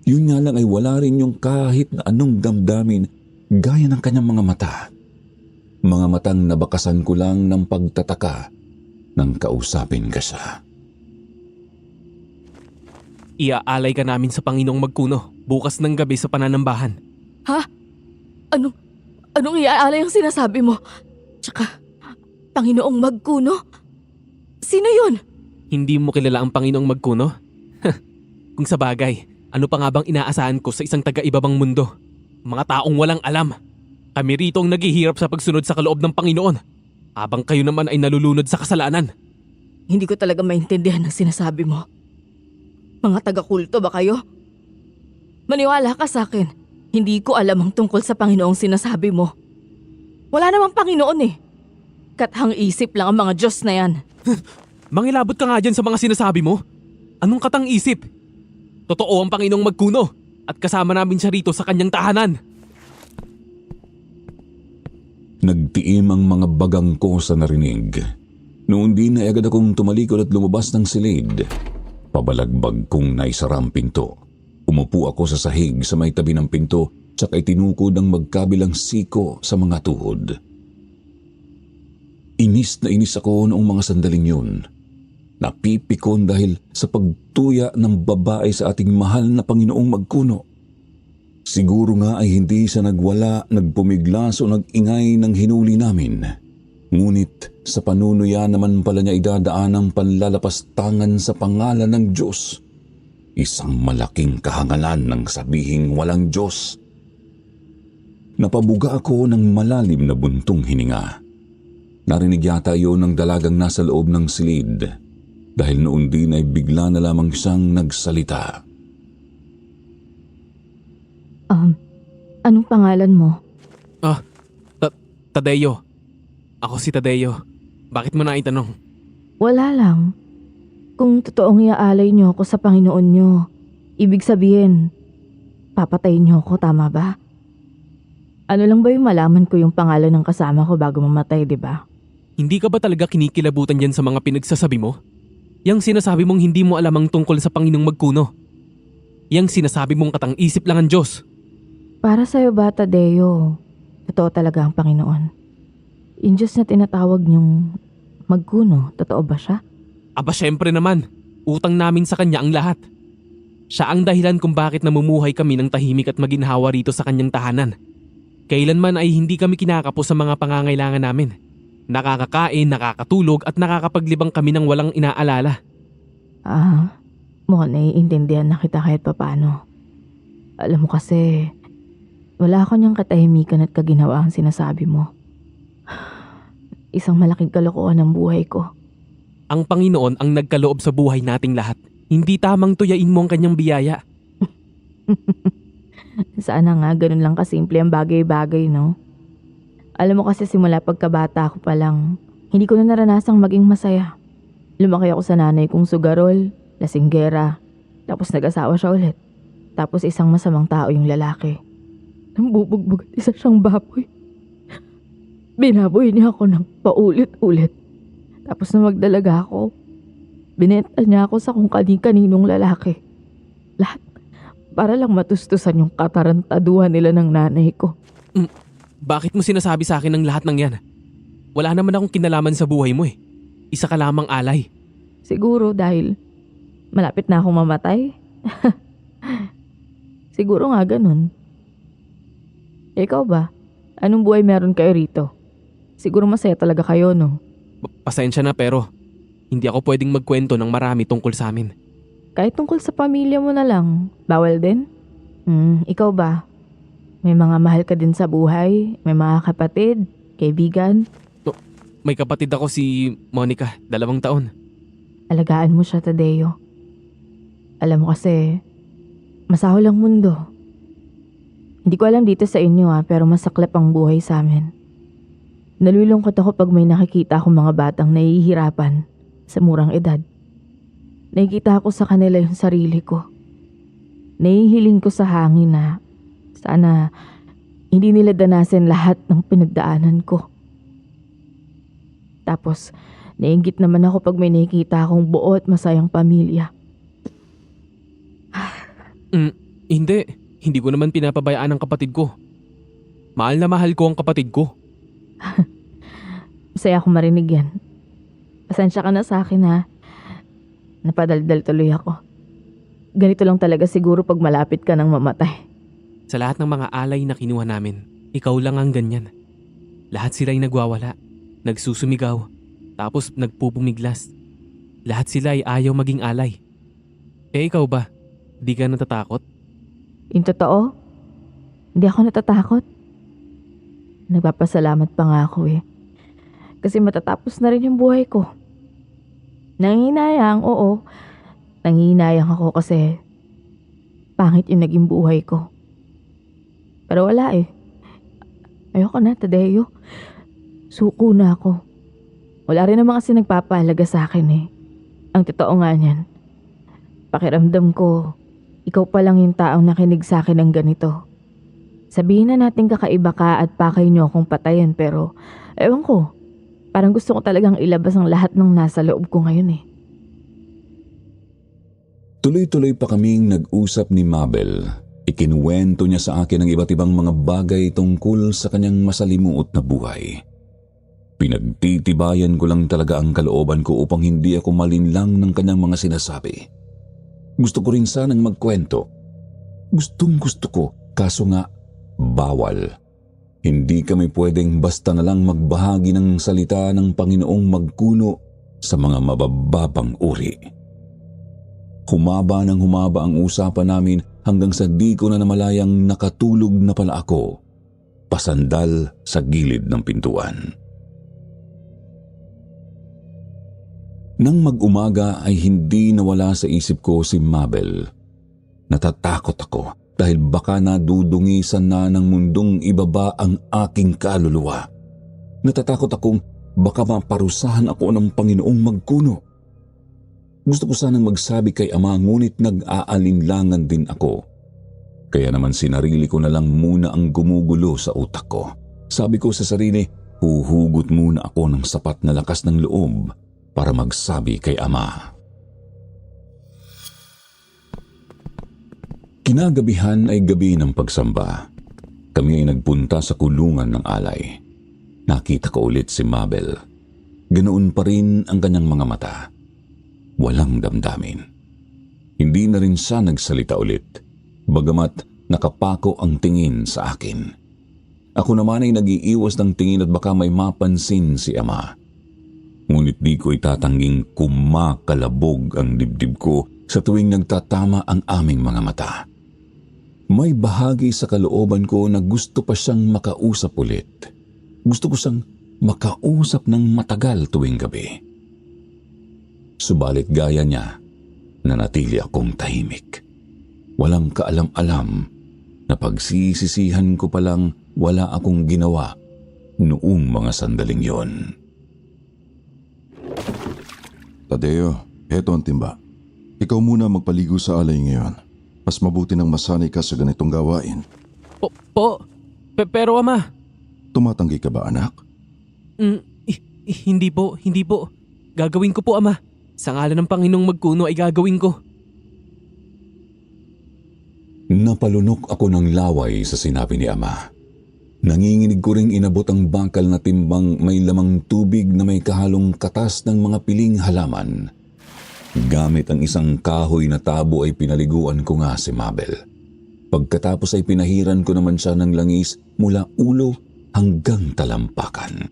Yun nga lang ay wala rin yung kahit na anong damdamin gaya ng kanyang mga mata. Mga matang nabakasan ko lang ng pagtataka nang kausapin ka siya. Iaalay ka namin sa Panginoong Magkuno bukas ng gabi sa pananambahan. Ha? Anong iaalay ang sinasabi mo? Tsaka, Panginoong Magkuno? Sino yun? Hindi mo kilala ang Panginoong Magkuno? Kung sa bagay, ano pa nga bang inaasahan ko sa isang taga-ibabang mundo? Mga taong walang alam. Kami rito ang naghihirap sa pagsunod sa kaloob ng Panginoon, habang kayo naman ay nalulunod sa kasalanan. Hindi ko talaga maintindihan ang sinasabi mo. Mga taga-kulto ba kayo? Maniwala ka sa akin. Hindi ko alam ang tungkol sa Panginoong sinasabi mo. Wala namang Panginoon eh. Kathang isip lang ang mga Diyos na yan. Mangilabot ka nga dyan sa mga sinasabi mo. Anong katang isip? Totoo ang Panginoong Magkuno at kasama namin siya rito sa kanyang tahanan. Nagtiim ang mga bagang ko sa narinig. Noon din ay agad akong tumalikod at lumabas ng silid. Pabalagbag kong naisara ang pinto. Umupo ako sa sahig sa may tabi ng pinto tsaka itinukod ang magkabilang siko sa mga tuhod. Inis na inis ako noong mga sandaling yun. Napipikon dahil sa pagtuya ng babae sa ating mahal na Panginoong Magkuno. Siguro nga ay hindi siya nagwala, nagpumiglas o nag-ingay ng hinuli namin. Ngunit sa panunuya naman pala niya idadaan ang panlalapastangan sa pangalan ng Diyos. Isang malaking kahangalan ng sabihing walang Diyos. Napabuga ako ng malalim na buntong hininga. Narinig yata iyon ng dalagang nasa loob ng silid dahil noon din ay bigla na lamang siyang nagsalita. Anong pangalan mo? Tadeo. Ako si Tadeo. Bakit mo na itanong? Wala lang. Kung totoong iaalay niyo ako sa Panginoon niyo, ibig sabihin, papatayin niyo ako, tama ba? Ano lang ba yung malaman ko yung pangalan ng kasama ko bago mamatay, di ba? Hindi ka ba talaga kinikilabutan dyan sa mga pinagsasabi mo? Yang sinasabi mong hindi mo alam ang tungkol sa Panginoong Magkuno. Yang sinasabi mong katang isip lang ang Diyos. Para sa'yo ba, Tadeo, totoo talaga ang Panginoon? Yung Diyos na tinatawag niyong Magkuno, totoo ba siya? Aba syempre naman, utang namin sa kanya ang lahat. Siya ang dahilan kung bakit namumuhay kami ng tahimik at maginhawa rito sa kanyang tahanan. Kailanman ay hindi kami kinakapos sa mga pangangailangan namin. Nakakakain, nakakatulog at nakakapaglibang kami ng walang inaalala. Mukhang naiintindihan na kita kahit papano. Alam mo kasi, wala ako niyang katahimikan at kaginawa ang sinasabi mo. Isang malaking kalokohan ng buhay ko. Ang Panginoon ang nagkaloob sa buhay nating lahat. Hindi tamang tuyain mo ang kanyang biyaya. Sana nga ganun lang kasimple ang bagay-bagay, no? Alam mo kasi simula pagkabata ko pa lang, hindi ko na naranasang maging masaya. Lumaki ako sa nanay kong sugarol, lasinggera, tapos nag-asawa siya ulit. Tapos isang masamang tao yung lalaki. Nambubugbog at isa siyang baboy. Binaboy niya ako ng paulit-ulit. Tapos na magdalaga ako, binenta niya ako sa kung kaninong lalaki. Lahat para lang matustusan yung katarantaduhan nila ng nanay ko. Bakit mo sinasabi sa akin ang lahat ng yan? Wala naman akong kinalaman sa buhay mo eh. Isa ka lamang alay. Siguro dahil malapit na akong mamatay. Siguro nga ganun. Ikaw ba? Anong buhay meron kayo rito? Siguro masaya talaga kayo, no? Pasensya na pero hindi ako pwedeng magkwento ng marami tungkol sa amin. Kahit tungkol sa pamilya mo na lang, bawal din? Ikaw ba? May mga mahal ka din sa buhay? May mga kapatid? Kaibigan? May kapatid ako si Monica, 2 taon. Alagaan mo siya, Tadeo. Alam mo kasi, masahol ang mundo. Hindi ko alam dito sa inyo pero masaklap ang buhay sa amin. Nalulungkot ako pag may nakikita akong mga batang nahihirapan sa murang edad. Nakikita ko sa kanila yung sarili ko. Nahihiling ko sa hangin na sana hindi nila danasin lahat ng pinagdaanan ko. Tapos, naiinggit naman ako pag may nakikita akong buo at masayang pamilya. Hindi ko naman pinapabayaan ang kapatid ko. Mahal na mahal ko ang kapatid ko. Masaya akong marinig yan. Pasensya ka na sa akin ha. Napadaldal tuloy ako. Ganito lang talaga siguro pag malapit ka ng mamatay. Sa lahat ng mga alay na kinuha namin, ikaw lang ang ganyan. Lahat sila'y nagwawala, nagsusumigaw, tapos nagpupumiglas. Lahat sila ay ayaw maging alay. Eh ikaw ba? Di ka natatakot? Yung totoo, hindi ako natatakot. Nagpapasalamat pa nga ako eh. Kasi matatapos na rin yung buhay ko. Nanginayang, oo. Nanginayang ako kasi pangit yung naging buhay ko. Pero wala eh. Ayoko na, Tadeo. Suko na ako. Wala rin naman kasi nagpapahalaga sa akin eh. Ang totoo nga niyan. Pakiramdam ko, ikaw pa lang yung taong nakinig sa akin ng ganito. Sabihin na natin kakaiba ka at pakay niyo akong patayan pero ewan ko, parang gusto ko talagang ilabas ang lahat ng nasa loob ko ngayon eh. Tuloy-tuloy pa kaming nag-usap ni Mabel. Ikinuwento niya sa akin ang iba't ibang mga bagay tungkol sa kanyang masalimuot na buhay. Pinagtitibayan ko lang talaga ang kalooban ko upang hindi ako malinlang ng kanyang mga sinasabi. Gusto ko rin sanang magkwento. Gustong-gusto ko, kaso nga, bawal. Hindi kami pwedeng basta na lang magbahagi ng salita ng Panginoong magkuno sa mga mabababang uri. Humaba ng humaba ang usapan namin hanggang sa di ko na namalayang nakatulog na pala ako, pasandal sa gilid ng pintuan. Nang mag-umaga ay hindi nawala sa isip ko si Mabel. Natatakot ako dahil baka nadudungisan na ng mundong ibaba ang aking kaluluwa. Natatakot akong baka maparusahan ako ng Panginoong magkuno. Gusto ko sanang magsabi kay Ama ngunit nag-aalinlangan din ako. Kaya naman sinarili ko na lang muna ang gumugulo sa utak ko. Sabi ko sa sarili, huhugot muna ako ng sapat na lakas ng loob para magsabi kay Ama. Kinagabihan ay gabi ng pagsamba. Kami ay nagpunta sa kulungan ng alay. Nakita ko ulit si Mabel. Ganoon pa rin ang kanyang mga mata. Walang damdamin. Hindi na rin siya nagsalita ulit, bagamat nakapako ang tingin sa akin. Ako naman ay nag-iiwas ng tingin at baka may mapansin si Ama. Ngunit di ko itatangging kumakalabog ang dibdib ko sa tuwing nagtatama ang aming mga mata. May bahagi sa kalooban ko na gusto pa siyang makausap ulit. Gusto ko siyang makausap ng matagal tuwing gabi. Subalit gaya niya, nanatili akong tahimik. Walang kaalam-alam na pagsisisihan ko palang wala akong ginawa noong mga sandaling yon. Tadeo, eto ang timba. Ikaw muna magpaligo sa alay ngayon. Mas mabuti nang masanay ka sa ganitong gawain. Pero Ama. Tumatanggi ka ba, anak? Hindi po. Gagawin ko po, Ama. Sa ngalan ng Panginoong magkuno ay gagawin ko. Napalunok ako ng laway sa sinabi ni Ama. Nanginginig ko ring inabot ang bakal na timbang may lamang tubig na may kahalong katas ng mga piling halaman. Gamit ang isang kahoy na tabo ay pinaliguan ko nga si Mabel. Pagkatapos ay pinahiran ko naman siya ng langis mula ulo hanggang talampakan.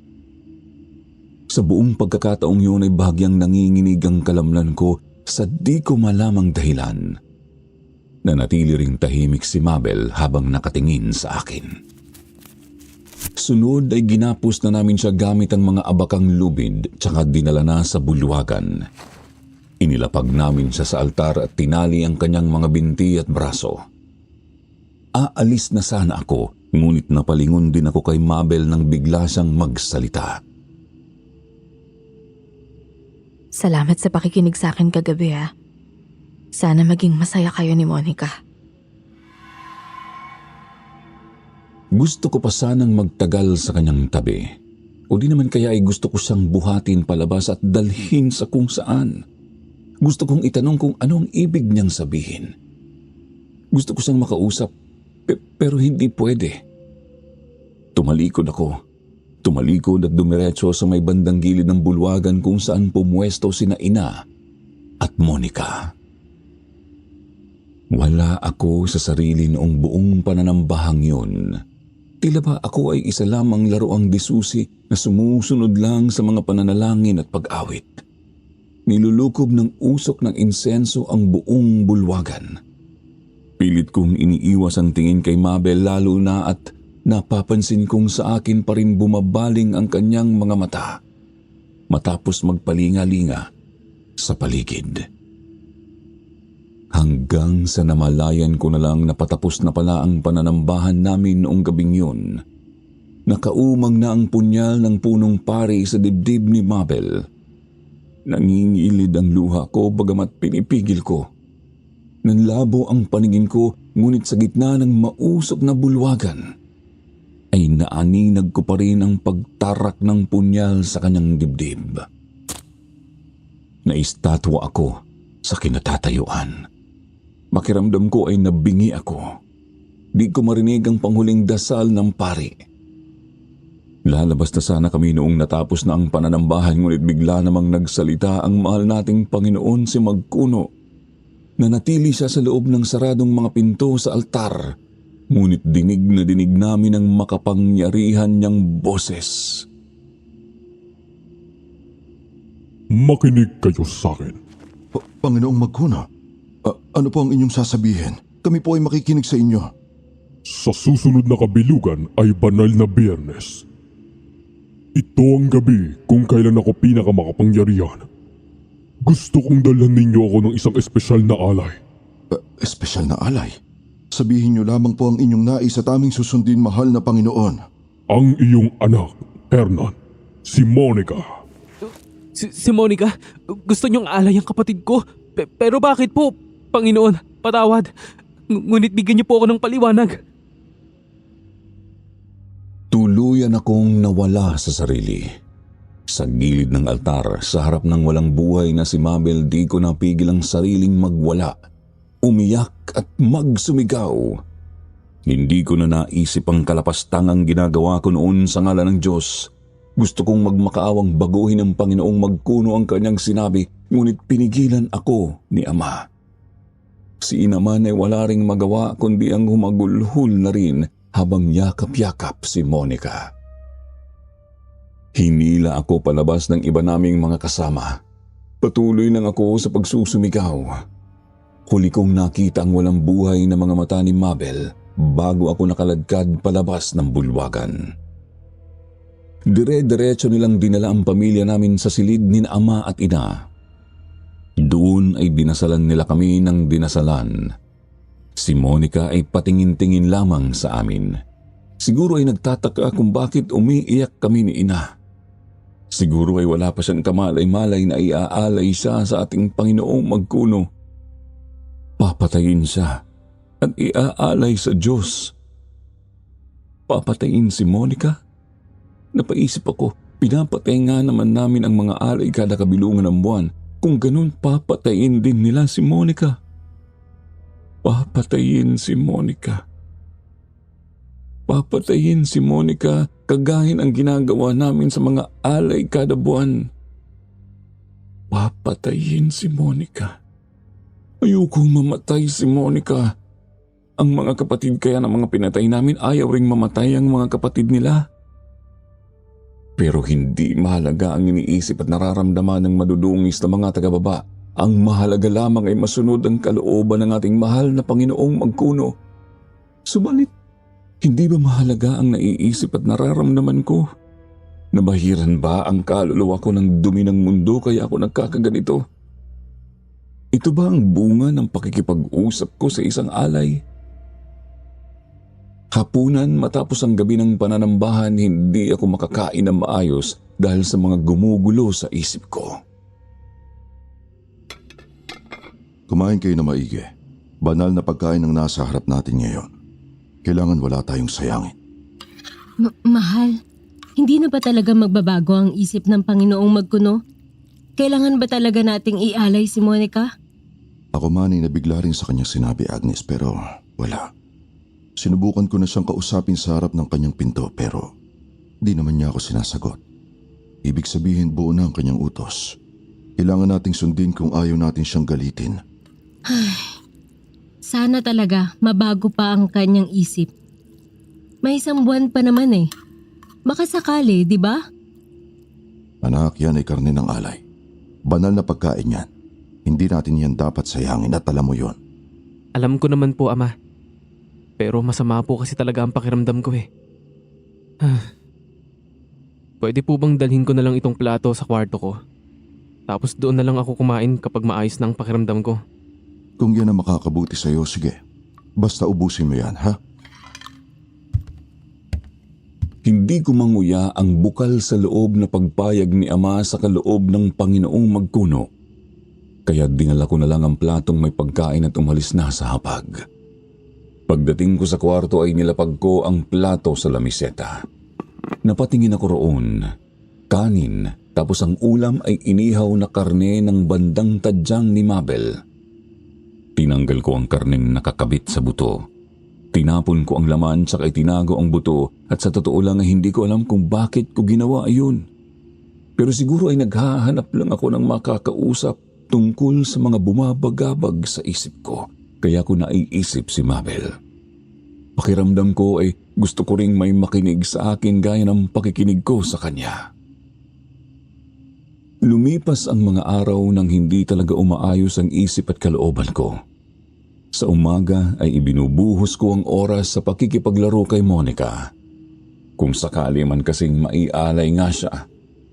Sa buong pagkakataong yun ay bahagyang nanginginig ang kalamnan ko sa di ko malamang dahilan. Nanatili ring tahimik si Mabel habang nakatingin sa akin. Sunod ay ginapos na namin siya gamit ang mga abakang lubid tsaka dinala na sa bulwagan. Inilapag namin siya sa altar at tinali ang kanyang mga binti at braso. Aalis na sana ako, ngunit napalingon din ako kay Mabel nang bigla siyang magsalita. Salamat sa pakikinig sa akin kagabi ha. Sana maging masaya kayo ni Monica. Gusto ko pa sanang magtagal sa kanyang tabi. O di naman kaya ay gusto ko siyang buhatin palabas at dalhin sa kung saan. Gusto kong itanong kung ano ang ibig niyang sabihin. Gusto ko siyang makausap, pero hindi pwede. Tumalikod ako. Tumalikod at dumiretso sa may bandang gilid ng bulwagan kung saan pumuwesto sina Ina at Monica. Wala ako sa sarili noong buong pananambahang yun. Tila ba ako ay isa lamang laruang disusi na sumusunod lang sa mga pananalangin at pag-awit. Nilulukob ng usok ng insenso ang buong bulwagan. Pilit kong iniiwas ang tingin kay Mabel lalo na at napapansin kong sa akin pa rin bumabaling ang kanyang mga mata matapos magpalinga-linga sa paligid. Hanggang sa namalayan ko na lang na patapos na pala ang pananambahan namin noong gabing yun Nakaumang na ang punyal ng punong pari sa dibdib ni Mabel. Nangingilid ang luha ko bagamat pinipigil ko. Nanlabo ang paningin ko ngunit sa gitna ng mausok na bulwagan ay naaninag ko pa rin ang pagtarak ng punyal sa kanyang dibdib. Naistatwa ako sa kinatatayuan. Makiramdam ko ay nabingi ako. Di ko marinig ang panghuling dasal ng pari. Lalabas na sana kami noong natapos na ang pananambahan ngunit bigla namang nagsalita ang mahal nating Panginoon si Magkuno. Nanatili siya sa loob ng saradong mga pinto sa altar. Ngunit dinig na dinig namin ang makapangyarihan niyang boses. Makinig kayo sa akin. Panginoong Magkuno, ano po ang inyong sasabihin? Kami po ay makikinig sa inyo. Sa susunod na kabilugan ay banal na Biyernes. Ito ang gabi kung kailan ako pinakamakapangyarihan. Gusto kong dalhan ninyo ako ng isang espesyal na alay. Espesyal na alay? Sabihin niyo lamang po ang inyong nais at aming susundin, mahal na Panginoon. Ang iyong anak, Hernan, si Monica. Si Monica, gusto niyong alay ang kapatid ko. Pero bakit po? Panginoon, patawad. Ngunit bigyan niyo po ako ng paliwanag. Tuluyan akong nawala sa sarili. Sa gilid ng altar, sa harap ng walang buhay na si Mabel, di ko napigil ang sariling magwala. Umiyak at magsumigaw. Hindi ko na naisip ang kalapastangang ginagawa ko noon sa ngalan ng Diyos. Gusto kong magmakaawang baguhin ng Panginoong Magkuno ang kanyang sinabi, ngunit pinigilan ako ni Ama. Si Ina man ay wala ring magawa kundi ang humagulhol na rin habang yakap-yakap si Monica. Hinila ako palabas ng iba naming mga kasama. Patuloy lang ako sa pagsusumigaw. Huli kong nakita ang walang buhay na mga mata ni Mabel bago ako nakaladkad palabas ng bulwagan. Dire-diretso nilang dinala ang pamilya namin sa silid ni Ama at Ina. Doon ay dinasalan nila kami ng dinasalan. Si Monica ay patingin-tingin lamang sa amin. Siguro ay nagtataka kung bakit umiiyak kami ni Ina. Siguro ay wala pa siyang kamalay-malay na iaalay siya sa ating Panginoong Magkuno. Papatayin siya at iaalay sa Diyos. Papatayin si Monica? Napaisip ako, pinapatay nga naman namin ang mga alay kada kabilungan ng buwan. Kung ganun, papatayin din nila si Monica. Papatayin si Monica. Papatayin si Monica kagahin ang ginagawa namin sa mga alay kada buwan. Papatayin si Monica. Ayokong mamatay si Monica. Ang mga kapatid kaya ng mga pinatay namin ayaw ring mamatay ang mga kapatid nila. Pero hindi mahalaga ang iniisip at nararamdaman ng madudungis na mga tagababa. Ang mahalaga lamang ay masunod ang kalooban ng ating mahal na Panginoong Magkuno. Subalit, hindi ba mahalaga ang naiisip at nararamdaman ko? Nabahiran ba ang kaluluwa ko ng dumi ng mundo kaya ako nagkakaganito? Ito ba ang bunga ng pakikipag-usap ko sa isang alay? Hapunan matapos ang gabi ng pananambahan, hindi ako makakain ng maayos dahil sa mga gumugulo sa isip ko. Kumain kayo na maigi. Banal na pagkain ang nasa harap natin ngayon. Kailangan wala tayong sayangin. Mahal, hindi na ba talaga magbabago ang isip ng Panginoong Magkuno? Kailangan ba talaga nating ialay si Monica? Ako man ay nabigla rin sa kanyang sinabi, Agnes, pero wala. Sinubukan ko na siyang kausapin sa harap ng kanyang pinto pero di naman niya ako sinasagot. Ibig sabihin buo na ang kanyang utos. Kailangan nating sundin kung ayaw natin siyang galitin. Sana talaga mabago pa ang kanyang isip. May isang buwan pa naman eh. Baka sakali, di ba? Anak, yan ay karne ng alay. Banal na pagkain yan. Hindi natin yan dapat sayangin at alam mo yon. Alam ko naman po, Ama. Pero masama po kasi talaga ang pakiramdam ko eh. Pwede po bang dalhin ko na lang itong plato sa kwarto ko? Tapos doon na lang ako kumain kapag maayos na ang pakiramdam ko. Kung yan ang makakabuti sa'yo, sige. Basta ubusin mo yan, ha? Hindi ko manguya ang bukal sa loob na pagpayag ni Ama sa kaloob ng Panginoong magkuno. Kaya dinala ko na lang ang platong may pagkain at umalis na sa hapag. Pagdating ko sa kwarto ay nilapag ko ang plato sa lamiseta. Napatingin ako roon. Kanin, tapos ang ulam ay inihaw na karne ng bandang tadyang ni Mabel. Tinanggal ko ang karneng nakakabit sa buto. Tinapon ko ang laman tsaka itinago ang buto at sa totoo lang ay hindi ko alam kung bakit ko ginawa iyon. Pero siguro ay naghahanap lang ako ng makakausap tungkol sa mga bumabagabag sa isip ko. Kaya ko naiisip si Mabel. Pakiramdam ko ay gusto ko ring may makinig sa akin gaya ng pakikinig ko sa kanya. Lumipas ang mga araw nang hindi talaga umaayos ang isip at kalooban ko. Sa umaga ay ibinubuhos ko ang oras sa pakikipaglaro kay Monica. Kung sakali man kasing maialay nga siya,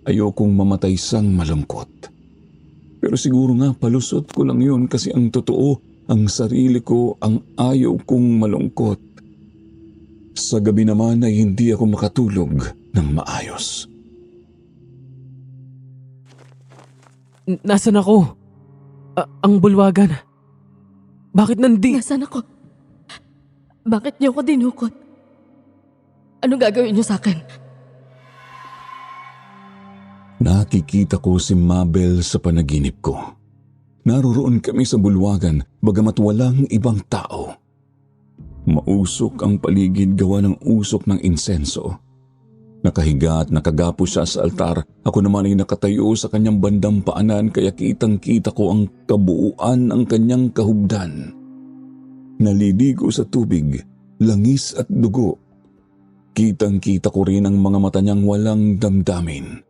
ayokong mamatay sang malungkot. Pero siguro nga palusot ko lang yun kasi ang totoo, ang sarili ko ang ayaw kong malungkot. Sa gabi naman ay hindi ako makatulog ng maayos. Nasaan ako? Ang bulwagan. Bakit Nasaan ako? Bakit niyo ako dinukot? Ano gagawin niyo sa akin? Nakikita ko si Mabel sa panaginip ko. Naroroon kami sa bulwagan bagamat walang ibang tao. Mausok ang paligid gawa ng usok ng insenso. Nakahiga at nakagapo siya sa altar. Ako naman ay nakatayo sa kanyang bandang paanan kaya kitang-kita ko ang kabuuan ng kanyang kahubdan. Naliligo sa tubig, langis at dugo. Kitang-kita ko rin ang mga mata niyang walang damdamin.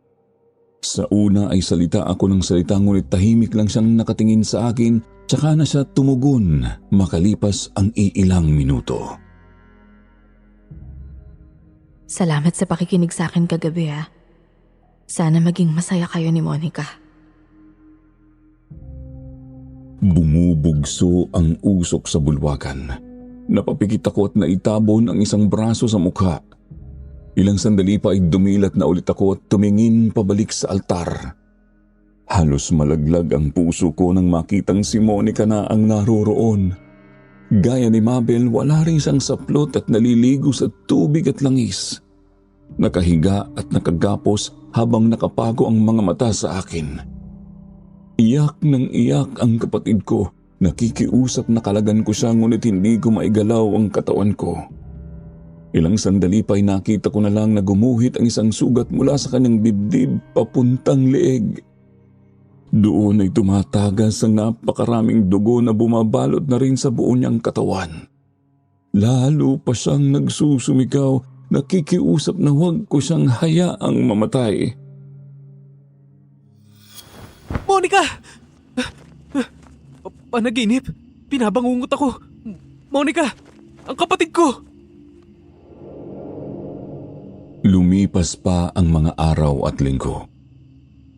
Sa una ay salita ako ng salita ngunit tahimik lang siyang nakatingin sa akin tsaka na siya tumugon makalipas ang iilang minuto. Salamat sa pakikinig sa akin kagabi ha. Sana maging masaya kayo ni Monica. Bumubugso ang usok sa bulwagan. Napapikit ako at naitabon ang isang braso sa mukha. Ilang sandali pa ay dumilat na ulit ako at tumingin pabalik sa altar. Halos malaglag ang puso ko nang makitang si Monica na ang naroroon. Gaya ni Mabel, wala rin siyang saplot at naliligo sa tubig at langis. Nakahiga at nakagapos habang nakapago ang mga mata sa akin. Iyak ng iyak ang kapatid ko. Nakikiusap na kalagan ko siya ngunit hindi ko maigalaw ang katawan ko. Ilang sandali pa ay nakita ko na lang na gumuhit ang isang sugat mula sa kanyang dibdib papuntang leeg. Doon ay tumatagas ang napakaraming dugo na bumabalot na rin sa buo niyang katawan. Lalo pa siyang nagsusumigaw, nakikiusap na huwag ko siyang hayaang mamatay. Monica! Panaginip? Pinabangungot ako. Monica! Ang kapatid ko! Lumipas pa ang mga araw at linggo.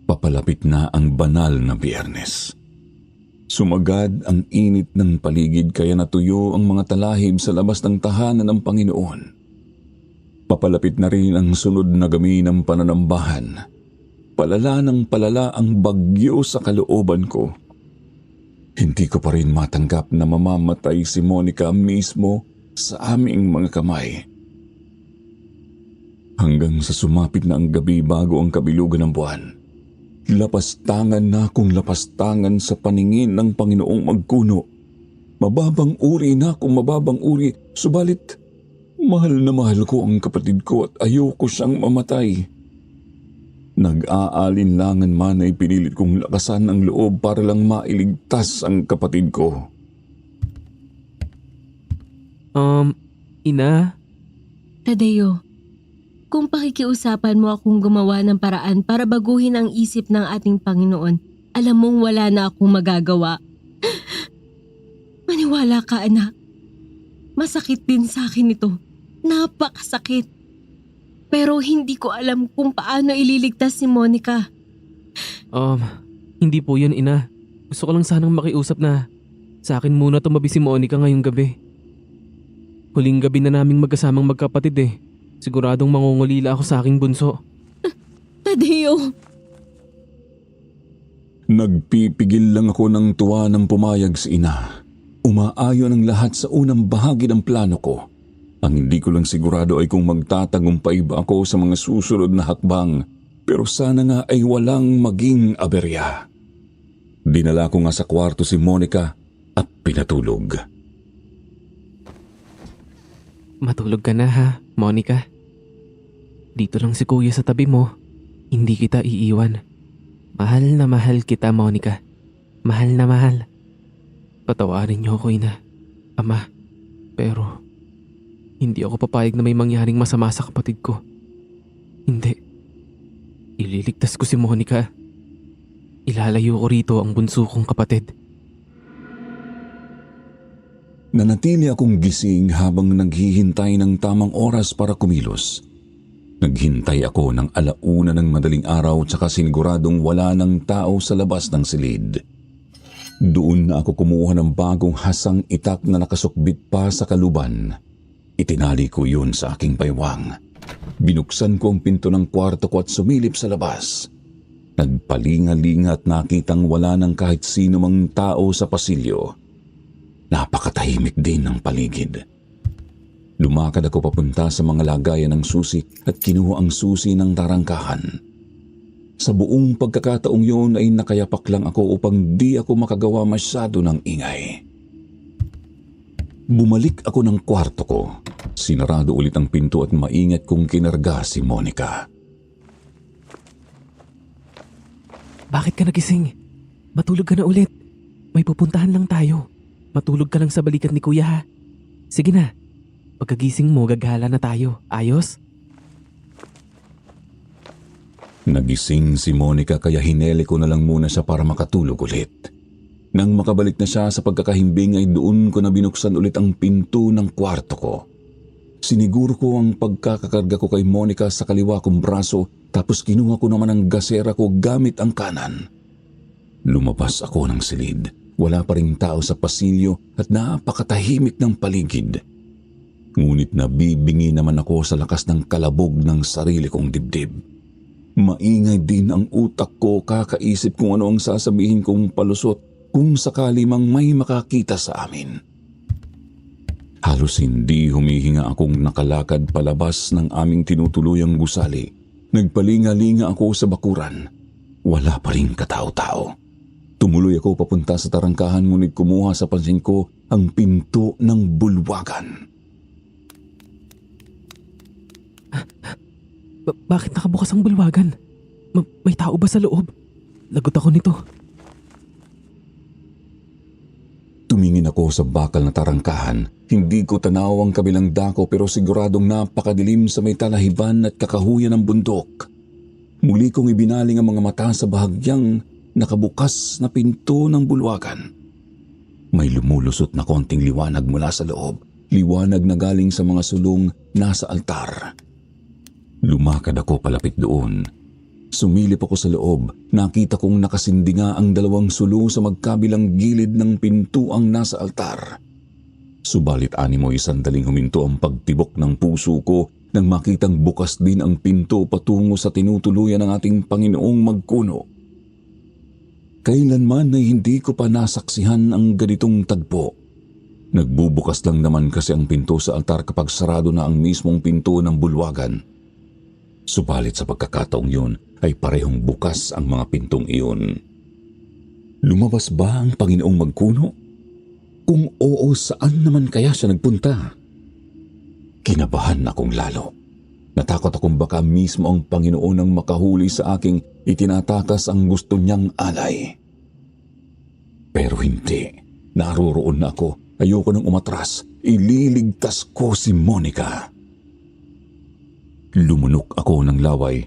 Papalapit na ang banal na Biyernes. Sumagad ang init ng paligid kaya natuyo ang mga talahib sa labas ng tahanan ng Panginoon. Papalapit na rin ang sunod na gabi ng pananambahan. Palala ng palala ang bagyo sa kalooban ko. Hindi ko pa rin matanggap na mamamatay si Monica mismo sa aming mga kamay. Hanggang sa sumapit na ang gabi bago ang kabilugan ng buwan. Lapastangan na akong lapastangan sa paningin ng Panginoong magkuno. Mababang uri na akong mababang uri, subalit mahal na mahal ko ang kapatid ko at ayoko siyang mamatay. Nag-aalinlangan man ay pinilit kong lakasan ang loob para lang mailigtas ang kapatid ko. Ina? Tadeo, kung pakikiusapan mo akong gumawa ng paraan para baguhin ang isip ng ating Panginoon, alam mong wala na akong magagawa. Maniwala ka, anak. Masakit din sa akin ito. Napakasakit. Pero hindi ko alam kung paano ililigtas si Monica. Hindi po yun, Ina. Gusto ko lang sanang makiusap na sa akin muna tumabi si Monica ngayong gabi. Huling gabi na naming magkasamang magkapatid eh. Siguradong mangungulila ako sa aking bunso. Tadeo! Nagpipigil lang ako ng tuwa nang pumayag si ina. Umaayon ang lahat sa unang bahagi ng plano ko. Ang hindi ko lang sigurado ay kung magtatagumpay ba ako sa mga susunod na hakbang, pero sana nga ay walang maging aberya. Dinala ko nga sa kwarto si Monica at pinatulog. Matulog ka na ha, Monica. Dito lang si kuya sa tabi mo. Hindi kita iiwan. Mahal na mahal kita, Monica. Mahal na mahal. Patawarin niyo ako, ina. Ama. Pero, hindi ako papayag na may mangyaring masama sa kapatid ko. Hindi. Ililigtas ko si Monica. Ilalayo ko rito ang bunso kong kapatid. Nanatili akong gising habang naghihintay ng tamang oras para kumilos. Naghintay ako ng 1:00 ng madaling araw tsaka siniguradong wala ng tao sa labas ng silid. Doon na ako kumuha ng bagong hasang itak na nakasukbit pa sa kaluban. Itinali ko yun sa aking baywang. Binuksan ko ang pinto ng kwarto ko at sumilip sa labas. Nagpalinga-linga at nakitang wala ng kahit sino mang tao sa pasilyo. Napakatahimik din ng paligid. Lumakad ako papunta sa mga lagayan ng susi at kinuha ang susi ng tarangkahan. Sa buong pagkakataong yun ay nakayapak lang ako upang di ako makagawa masyado ng ingay. Bumalik ako ng kwarto ko. Sinarado ulit ang pinto at maingat kong kinarga si Monica. Bakit ka nagising? Matulog ka na ulit. May pupuntahan lang tayo. Matulog ka lang sa balikat ni kuya ha. Sige na. Pagkagising mo, gagala na tayo. Ayos? Nagising si Monica kaya hinele ko na lang muna siya para makatulog ulit. Nang makabalik na siya sa pagkakahimbing ay doon ko na binuksan ulit ang pinto ng kwarto ko. Siniguro ko ang pagkakakarga ko kay Monica sa kaliwa kong braso tapos kinuha ko naman ang gasera ko gamit ang kanan. Lumabas ako ng silid. Wala pa ring tao sa pasilyo at napakatahimik ng paligid. Ngunit nabibingi naman ako sa lakas ng kalabog ng sarili kong dibdib. Maingay din ang utak ko kakaisip kung ano ang sasabihin kong palusot kung sakali mang may makakita sa amin. Halos hindi humihinga akong nakalakad palabas ng aming tinutuluyang gusali. Nagpalinga-linga ako sa bakuran. Wala pa ring katao-tao. Tumuloy ako papunta sa tarangkahan ngunit kumuha sa pansin ko ang pinto ng bulwagan. Bakit nakabukas ang bulwagan? May tao ba sa loob? Lagot ako nito. Tumingin ako sa bakal na tarangkahan. Hindi ko tanaw ang kabilang dako pero siguradong napakadilim sa may talahiban at kakahuyan ng bundok. Muli kong ibinaling ang mga mata sa bahagyang nakabukas na pinto ng bulwagan. May lumulusot na konting liwanag mula sa loob. Liwanag na galing sa mga sulong nasa altar. Lumakad ako palapit doon. Sumilip ako sa loob. Nakita kong nakasindinga ang 2 sulong sa magkabilang gilid ng pintuang nasa altar. Subalit animo'y sandaling huminto ang pagtibok ng puso ko nang makitang bukas din ang pinto patungo sa tinutuluyan ng ating Panginoong magkuno. Kailanman ay hindi ko pa nasaksihan ang ganitong tagpo. Nagbubukas lang naman kasi ang pinto sa altar kapag sarado na ang mismong pinto ng bulwagan. Subalit sa pagkakataong yun ay parehong bukas ang mga pintong iyon. Lumabas ba ang Panginoong magkuno? Kung oo, saan naman kaya siya nagpunta? Kinabahan akong lalo. Natakot akong baka mismo ang Panginoon ang makahuli sa aking itinatakas ang gusto niyang alay. Pero hindi. Naroroon na ako. Ayoko nang umatras. Ililigtas ko si Monica. Lumunok ako ng laway.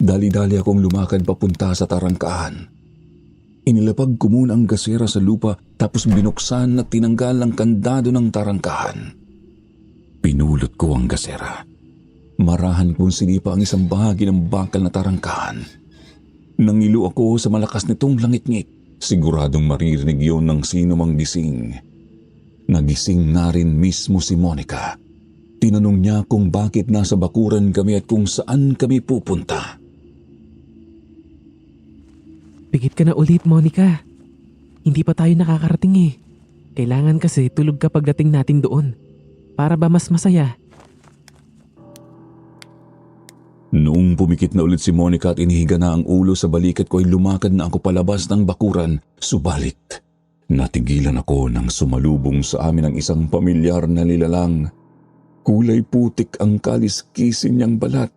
Dali-dali akong lumakad papunta sa tarangkahan. Inilapag ko muna ang gasera sa lupa tapos binuksan at tinanggal ang kandado ng tarangkahan. Pinulot ko ang gasera. Marahan kong sinipa ang isang bahagi ng bakal na tarangkahan. Nangilo ako sa malakas nitong langit-ngit. Siguradong maririnig yon ng sino mang gising. Nagising na rin mismo si Monica. Tinanong niya kung bakit nasa bakuran kami at kung saan kami pupunta. Pigit ka na ulit, Monica. Hindi pa tayo nakakarating eh. Kailangan kasi tulog ka pagdating natin doon. Para ba mas masaya? Noong pumikit na ulit si Monica at inihiga na ang ulo sa balikat ko ay lumakad na ako palabas ng bakuran. Subalit, natigilan ako nang sumalubong sa amin ang isang pamilyar na nilalang. Kulay putik ang kaliskisin niyang balat.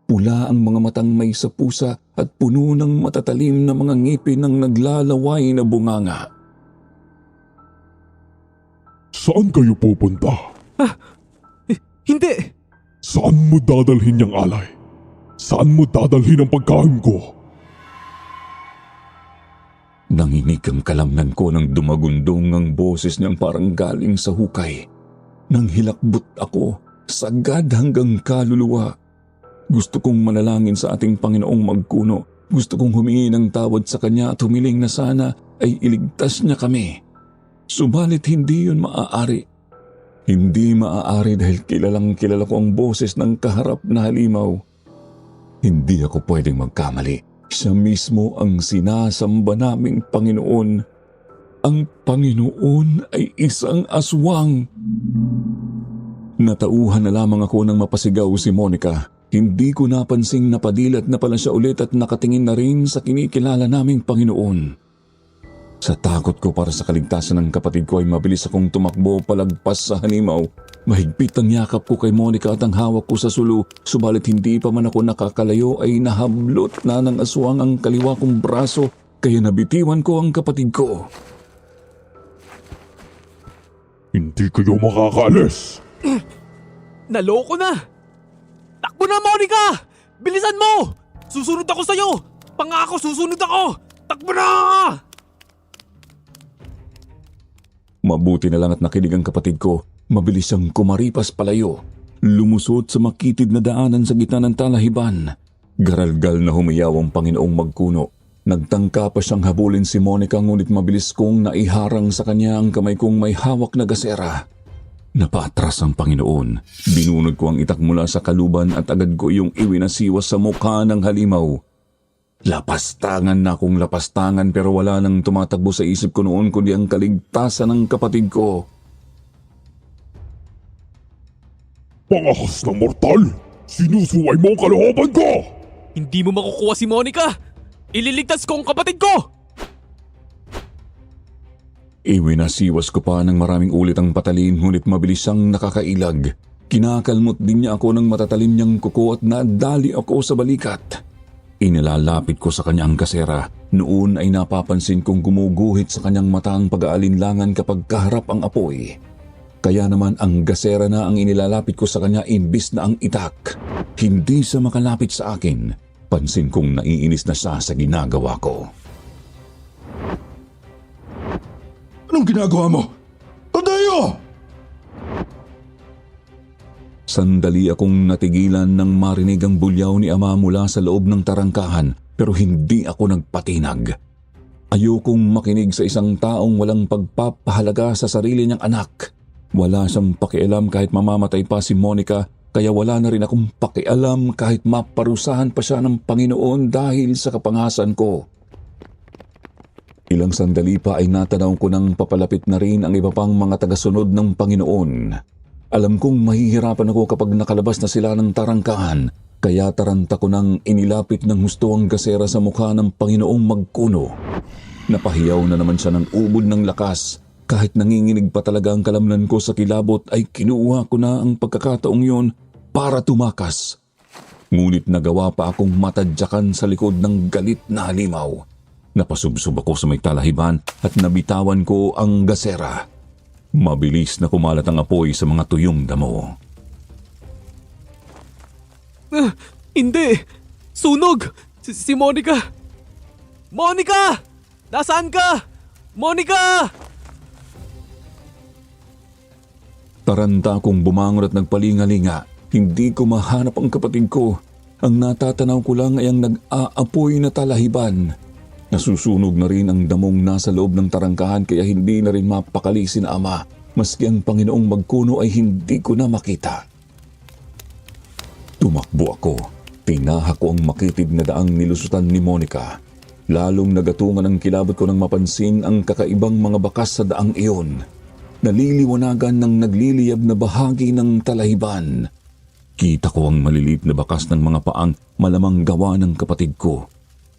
Pula ang mga matang may sapusa at puno ng matatalim na mga ngipin ng naglalaway na bunganga. Saan kayo pupunta? Hindi! Saan mo dadalhin yung alay? Saan mo dadalhin ang pagkain ko? Nanginig ang kalamnan ko nang dumagundong ang boses niyang parang galing sa hukay. Nang hilakbot ako, sagad hanggang kaluluwa. Gusto kong manalangin sa ating Panginoong magkuno. Gusto kong humingi ng tawad sa Kanya at humiling na sana ay iligtas niya kami. Subalit hindi yun maaari. Hindi maaari dahil kilalang kilala ko ang boses ng kaharap na halimaw. Hindi ako pwedeng magkamali. Siya mismo ang sinasamba naming Panginoon. Ang Panginoon ay isang aswang. Natauhan na lamang ako nang mapasigaw si Monica. Hindi ko napansing napadilat na pala siya ulit at nakatingin na rin sa kinikilala naming Panginoon. Sa takot ko para sa kaligtasan ng kapatid ko ay mabilis akong tumakbo palagpas sa halimaw. Mahigpit ang yakap ko kay Monica at ang hawak ko sa sulo. Subalit hindi pa man ako nakakalayo ay nahablot na ng aswang ang kaliwa kong braso kaya nabitiwan ko ang kapatid ko. Hindi kayo makakaalis. Naloko na! Takbo na, Monica! Bilisan mo! Susunod ako sa'yo! Pangako, susunod ako! Takbo na! Mabuti na lang at nakinig ang kapatid ko. Mabilis siyang kumaripas palayo. Lumusot sa makitid na daanan sa gitna ng talahiban. Garalgal na humiyaw ang Panginoong magkuno. Nagtangka pa siyang habulin si Monica ngunit mabilis kong naiharang sa kanya ang kamay kong may hawak na gasera. Napatras ang Panginoon. Binunod ko ang itak mula sa kaluban at agad ko iyong iwinasiwas sa mukha ng halimaw. Lapastangan na akong lapastangan pero wala nang tumatakbo sa isip ko noon kundi ang kaligtasan ng kapatid ko. Pangakas na mortal! Sinusuway mo ang kalooban ko! Hindi mo makukuha si Monica! Ililigtas ko ang kapatid ko! Iwinasiwas ko pa ng maraming ulit ang patalin ngunit mabilis siyang nakakailag. Kinakalmot din niya ako ng matatalim niyang kuko at nadali ako sa balikat. Inilalapit ko sa kanya ang kasera. Noon ay napapansin kong gumuguhit sa kanyang mata ang pag-aalinlangan kapag kaharap ang apoy. Kaya naman ang gasera na ang inilalapit ko sa kanya imbis na ang itak. Hindi siya makalapit sa akin. Pansin kong naiinis na siya sa ginagawa ko. Anong ginagawa mo? Tadayo! Sandali akong natigilan nang marinig ang bulyaw ni Ama mula sa loob ng tarangkahan pero hindi ako nagpatinag. Ayokong makinig sa isang taong walang pagpapahalaga sa sarili niyang anak. Wala siyang pakialam kahit mamamatay pa si Monica, kaya wala na rin akong pakialam kahit maparusahan pa siya ng Panginoon dahil sa kapangasan ko. Ilang sandali pa ay natanaw ko nang papalapit na rin ang iba pang mga tagasunod ng Panginoon. Alam kong mahihirapan ako kapag nakalabas na sila ng tarangkahan, kaya taranta ko nang inilapit ng husto ang gasera sa mukha ng Panginoong magkuno. Napahiyaw na naman siya ng ubod ng lakas. Kahit nanginginig pa talaga ang kalamnan ko sa kilabot ay kinuha ko na ang pagkakataong yon para tumakas. Ngunit nagawa pa akong matadyakan sa likod ng galit na halimaw. Napasubsob ako sa may talahiban at nabitawan ko ang gasera. Mabilis na kumalat ang apoy sa mga tuyong damo. Hindi! Sunog! Si Monica! Monica! Nasaan ka? Monica! Taranta akong bumangon at nagpalingalinga. Hindi ko mahanap ang kapatid ko. Ang natatanaw ko lang ay ang nag-aapoy na talahiban. Nasusunog na rin ang damong nasa loob ng tarangkahan kaya hindi na rin mapakali si Ama. Maski ang Panginoong magkuno ay hindi ko na makita. Tumakbo ako. Tinahak ko ang makitid na daang nilusutan ni Monica. Lalong nagatungan ang kilabot ko nang mapansin ang kakaibang mga bakas sa daang iyon. Naliliwanagan ng nagliliyab na bahagi ng talahiban. Kita ko ang maliliit na bakas ng mga paang malamang gawa ng kapatid ko.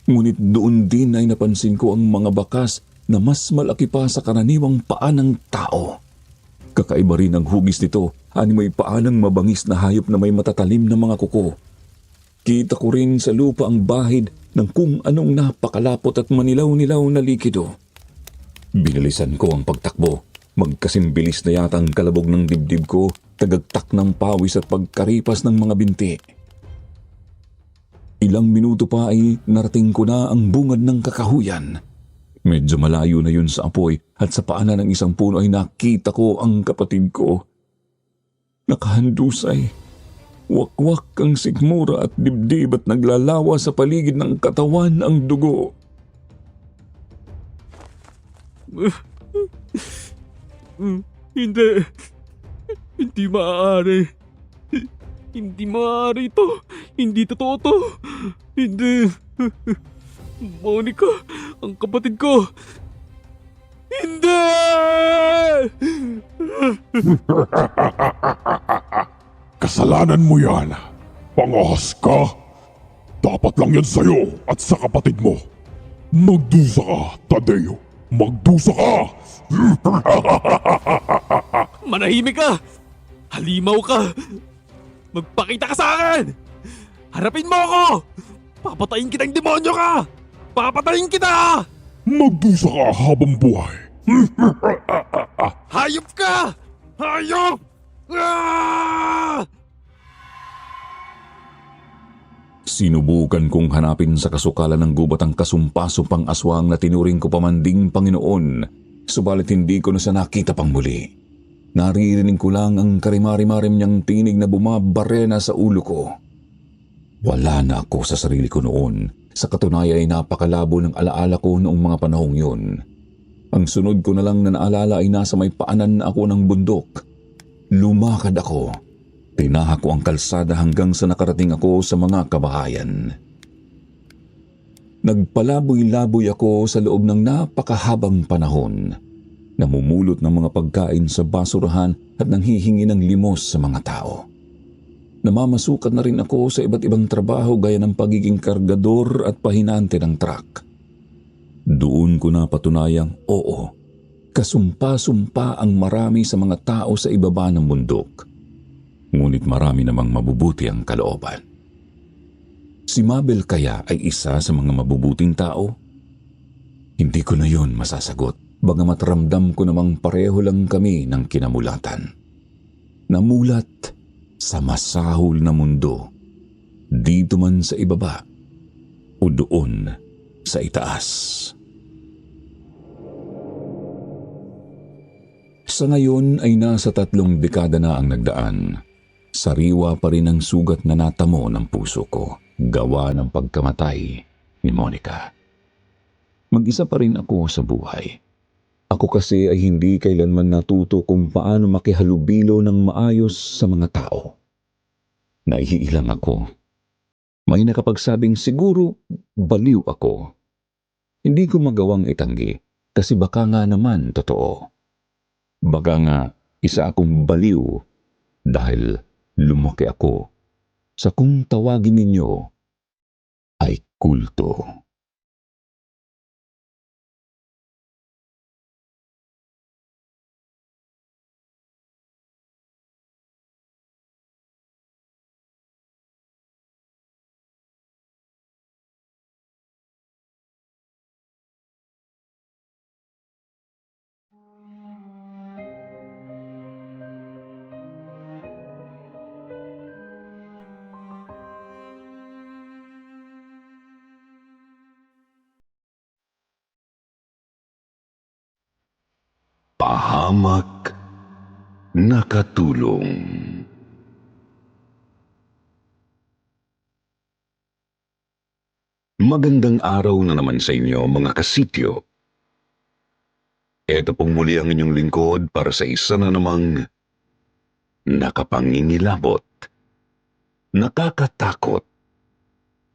Ngunit doon din ay napansin ko ang mga bakas na mas malaki pa sa karaniwang paa ng tao. Kakaiba rin ang hugis nito, may paa ng mabangis na hayop na may matatalim na mga kuko. Kita ko rin sa lupa ang bahid ng kung anong napakalapot at manilaw-nilaw na likido. Binalisan ko ang pagtakbo. Magkasimbilis na yata ang kalabog ng dibdib ko, tagagtak ng pawis at pagkaripas ng mga binti. Ilang minuto pa ay narating ko na ang bungad ng kakahuyan. Medyo malayo na yun sa apoy at sa paanan ng isang puno ay nakita ko ang kapatid ko. Nakahandusay. Wakwak ang sikmura at dibdib at naglalawa sa paligid ng katawan ang dugo. Hindi. Hindi maaari. Hindi maaari ito. Hindi totoo to. Hindi. Monica, ang kapatid ko. Hindi! Kasalanan mo yan. Pangahas ka. Dapat lang yan sa'yo at sa kapatid mo. Magdusa ka, Tadeo. Magdusa ka! Manahimik ka! Halimaw ka! Magpakita ka sa akin! Harapin mo ako! Papatayin kitang demonyo ka! Papatayin kita! Magdusa ka habang buhay. Hayop ka! Hayop! Ah! Sinubukan kong hanapin sa kasukalan ng gubat ang kasumpasumpang aswang na tinuring ko pamanding Panginoon, subalit hindi ko na siya nakita pang muli. Naririnig ko lang ang karimari-marim niyang tinig na bumabarena sa ulo ko. Wala na ako sa sarili ko noon. Sa katunayan ay napakalabo ng alaala ko noong mga panahong yun. Ang sunod ko na lang na naalala ay nasa may paanan na ako ng bundok. Lumakad ako. Tinahak ko ang kalsada hanggang sa nakarating ako sa mga kabahayan. Nagpalaboy-laboy ako sa loob ng napakahabang panahon. Namumulot ng mga pagkain sa basurahan at nanghihingi ng limos sa mga tao. Namamasukat na rin ako sa iba't ibang trabaho gaya ng pagiging kargador at pahinante ng truck. Doon ko napatunayang oo, kasumpa-sumpa ang marami sa mga tao sa ibaba ng bundok. Ngunit marami namang mabubuti ang kalooban. Si Mabel kaya ay isa sa mga mabubuting tao? Hindi ko na yun masasagot, bagamat ramdam ko namang pareho lang kami ng kinamulatan. Namulat sa masahol na mundo, dito man sa ibaba o doon sa itaas. Sa ngayon ay nasa 3 dekada na ang nagdaan. Sariwa pa rin ang sugat na natamo ng puso ko, gawa ng pagkamatay ni Monica. Mag-isa pa rin ako sa buhay. Ako kasi ay hindi kailanman natuto kung paano makihalubilo ng maayos sa mga tao. Naiilang ako. May nakapagsabing siguro baliw ako. Hindi ko magawang itanggi kasi baka nga naman totoo. Baka nga isa akong baliw dahil lumaki ako sa kung tawagin ninyo ay kulto. Pahamak na katulong. Magandang araw na naman sa inyo mga kasityo. Ito pong muli ang inyong lingkod para sa isa na namang nakapangingilabot. nakakatakot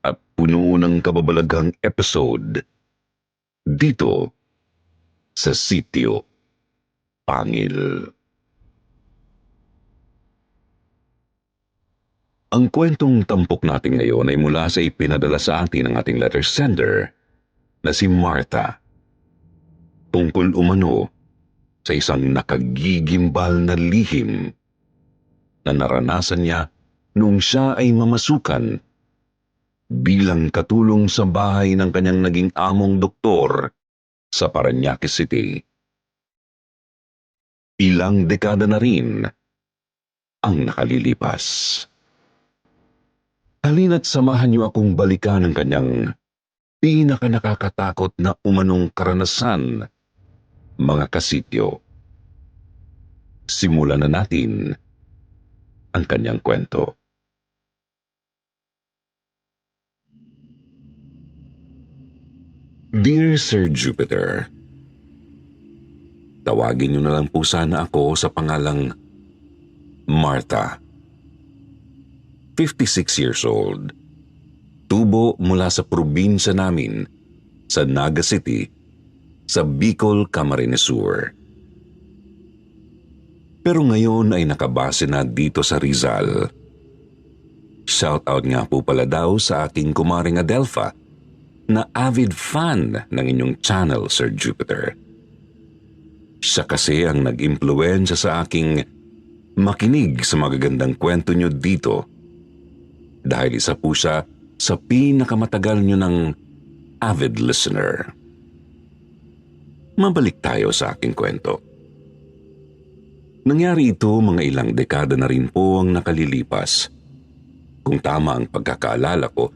at puno ng kababalaghang episode dito sa Sitio Pangil. Ang kwentong tampok natin ngayon ay mula sa ipinadala sa atin ng ating letter sender na si Martha. Tungkol umano sa isang nakagigimbal na lihim na naranasan niya nung siya ay mamasukan bilang katulong sa bahay ng kanyang naging among doktor sa Parañaque City. Ilang dekada na rin ang nakalilipas. Halina't samahan niyo akong balikan ang kanyang pinakanakakatakot na umanong karanasan, mga kasityo. Simulan na natin ang kanyang kwento. Dear Sir Jupiter, tawagin niyo na lang po sana ako sa pangalang Martha. 56 years old. Tubo mula sa probinsya namin sa Naga City sa Bicol, Camarines Sur. Pero ngayon ay nakabase na dito sa Rizal. Shoutout nga po pala daw sa aking kumaring Adelpha na avid fan ng inyong channel, Sir Jupiter. Siya kasi ang nag-impluwensya sa aking makinig sa magagandang kwento nyo dito dahil isa po siya sa pinakamatagal nyo ng avid listener. Mabalik tayo sa aking kwento. Nangyari ito mga ilang dekada na rin po ang nakalilipas. Kung tama ang pagkakaalala ko,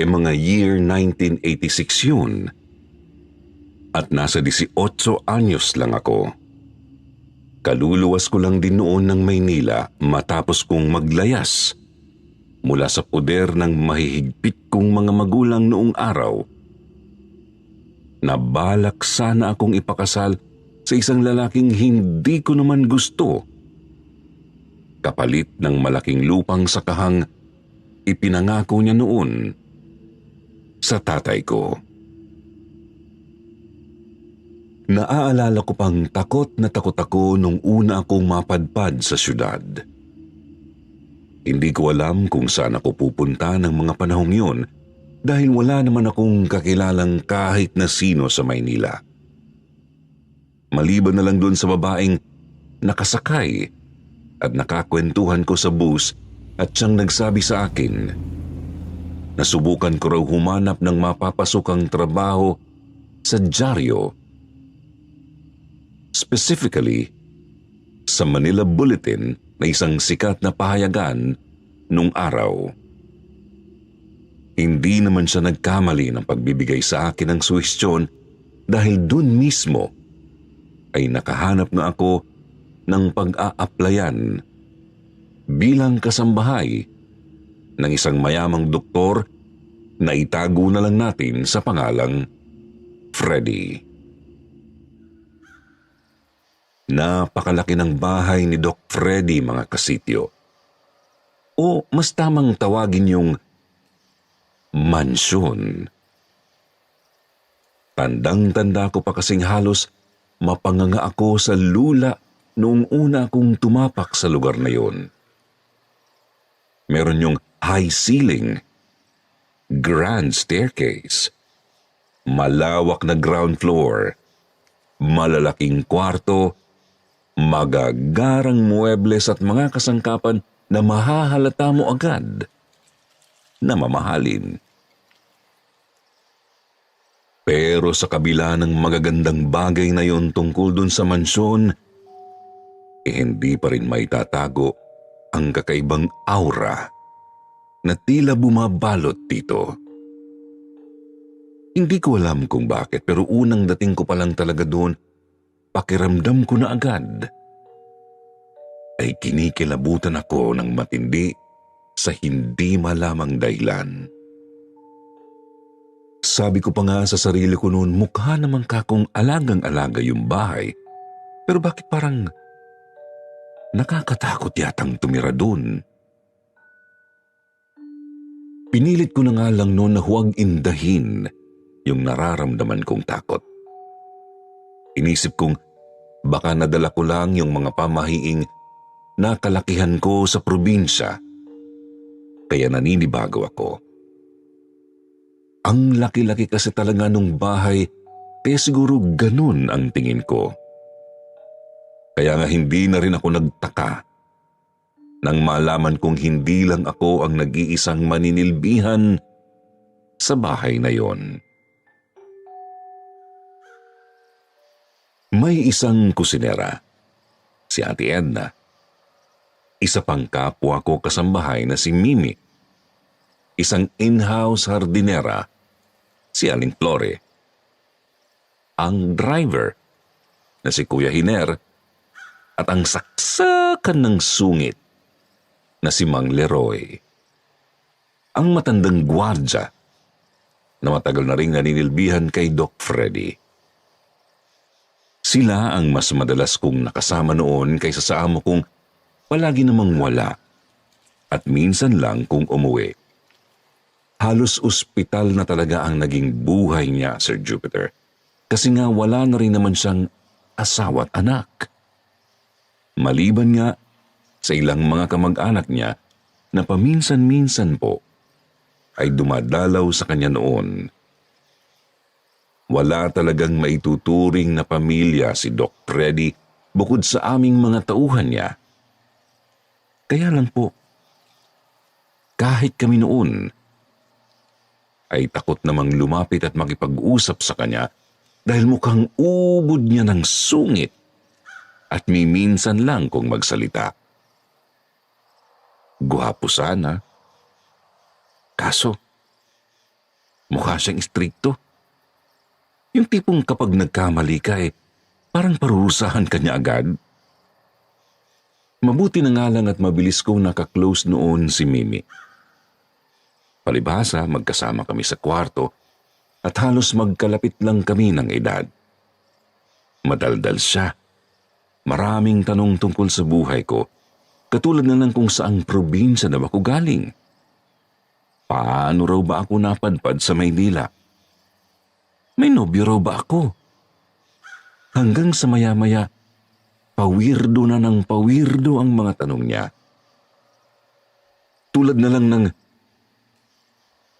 mga year 1986 yun. At nasa 18 anyos lang ako. Kaluluwas ko lang din noon ng Maynila matapos kong maglayas mula sa poder ng mahihigpit kong mga magulang noong araw. Nabalak sana akong ipakasal sa isang lalaking hindi ko naman gusto. Kapalit ng malaking lupang sakahang ipinangako niya noon sa tatay ko. Naaalala ko pang takot na takot ako nung una akong mapadpad sa syudad. Hindi ko alam kung saan ako pupunta ng mga panahong yun dahil wala naman akong kakilalang kahit na sino sa Maynila. Maliban na lang doon sa babaeng nakasakay at nakakwentuhan ko sa bus at siyang nagsabi sa akin na subukan ko raw humanap ng mapapasukang trabaho sa dyaryo. Specifically, sa Manila Bulletin na isang sikat na pahayagan nung araw. Hindi naman siya nagkamali ng pagbibigay sa akin ng suhestyon dahil dun mismo ay nakahanap na ako ng pag-a-applyan bilang kasambahay ng isang mayamang doktor na itago na lang natin sa pangalang Freddy. Napakalaki ng bahay ni Doc Freddy, mga kasityo. O mas tamang tawagin yung mansyon. Tandang-tanda ko pa kasing halos mapanganga ako sa lula noong una akong tumapak sa lugar na yon. Meron yung high ceiling, grand staircase, malawak na ground floor, malalaking kwarto, magagarang muebles at mga kasangkapan na mahahalata mo agad na mamahalin. Pero sa kabila ng magagandang bagay na yon tungkol dun sa mansyon, hindi pa rin maitatago ang kakaibang aura na tila bumabalot dito. Hindi ko alam kung bakit pero unang dating ko pa lang talaga doon, pakiramdam ko na agad ay kinikilabutan ako ng matindi sa hindi malamang dahilan. Sabi ko pa nga sa sarili ko noon, mukha naman kakong alagang-alaga yung bahay, pero bakit parang nakakatakot yatang tumira doon? Pinilit ko na nga lang noon na huwag indahin yung nararamdaman kong takot. Inisip kong baka nadala ko lang yung mga pamahiing nakalakihan ko sa probinsya, kaya naninibago ako. Ang laki-laki kasi talaga nung bahay, kaya siguro ganun ang tingin ko. Kaya nga hindi na rin ako nagtaka nang malaman kong hindi lang ako ang nag-iisang maninilbihan sa bahay na yon. May isang kusinera, si Ate Edna. Isa pang kapwa ko kasambahay na si Mimi. Isang in-house hardinera, si Aling Flore. Ang driver na si Kuya Hiner at ang saksakan ng sungit na si Mang Leroy. Ang matandang gwardya na matagal na ring naninilbihan kay Doc Freddy. Sila ang mas madalas kong nakasama noon kaysa sa amo kong palagi namang wala at minsan lang kung umuwi. Halos ospital na talaga ang naging buhay niya, Sir Jupiter. Kasi nga wala na rin naman siyang asawa at anak. Maliban nga sa ilang mga kamag-anak niya na paminsan-minsan po ay dumadalaw sa kanya noon. Wala talagang maituturing na pamilya si Doc Freddy bukod sa aming mga tauhan niya. Kaya lang po, kahit kami noon ay takot namang lumapit at makipag-usap sa kanya dahil mukhang ubod niya ng sungit at miminsan lang kung magsalita. Gwapo sana. Kaso, mukha siyang istrikto. Yung tipong kapag nagkamali ka parang parurusahan ka niya agad. Mabuti na nga lang at mabilis kong nakaklose noon si Mimi. Palibhasa, magkasama kami sa kwarto at halos magkalapit lang kami ng edad. Madaldal siya. Maraming tanong tungkol sa buhay ko, katulad na lang kung saang probinsya na ako galing. Paano raw ba ako napadpad sa Maynila? May nobyo raw ba ako? Hanggang sa maya-maya, pawirdo na ng pawirdo ang mga tanong niya. Tulad na lang ng,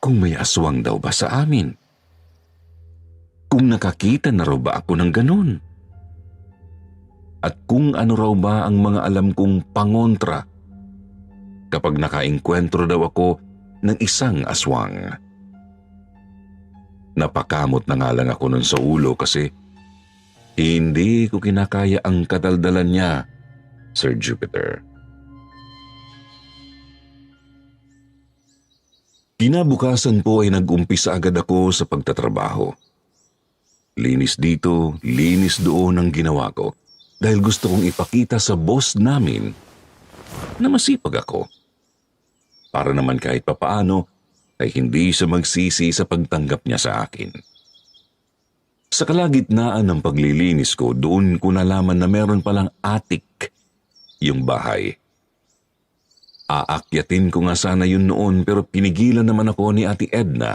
kung may aswang daw ba sa amin? Kung nakakita na raw ba ako ng ganun? At kung ano raw ba ang mga alam kong pangontra kapag nakaengkwentro daw ako ng isang aswang. Napakamot na nga lang ako nun sa ulo kasi hindi ko kinakaya ang kadaldalan niya, Sir Jupiter. Kinabukasan po ay nag-umpisa agad ako sa pagtatrabaho. Linis dito, linis doon ang ginawa ko dahil gusto kong ipakita sa boss namin na masipag ako. Para naman kahit papaano ay hindi siya magsisi sa pagtanggap niya sa akin. Sa kalagitnaan ng paglilinis ko, doon ko nalaman na meron palang attic yung bahay. Aakyatin ko nga sana yun noon pero pinigilan naman ako ni Ate Edna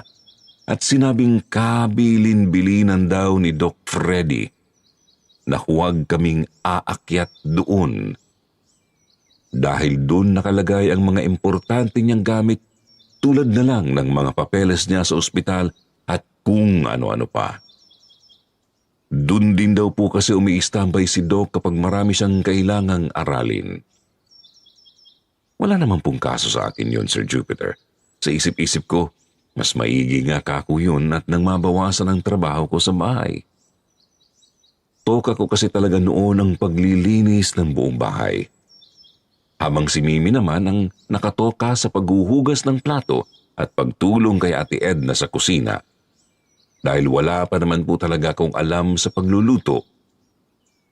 at sinabing kabilin-bilinan daw ni Doc Freddy na huwag kaming aakyat doon. Dahil doon nakalagay ang mga importante niyang gamit tulad na lang ng mga papeles niya sa ospital at kung ano-ano pa. Doon din daw po kasi umi-standby si Doc kapag marami siyang kailangang aralin. Wala naman pong kaso sa akin yun, Sir Jupiter. Sa isip-isip ko, mas maigi nga kako yun at nang mabawasan ang trabaho ko sa bahay. Toka ko kasi talaga noon ang paglilinis ng buong bahay. Habang si Mimi naman ang nakatoka sa paghuhugas ng plato at pagtulong kay Ate Edna sa kusina. Dahil wala pa naman po talaga akong alam sa pagluluto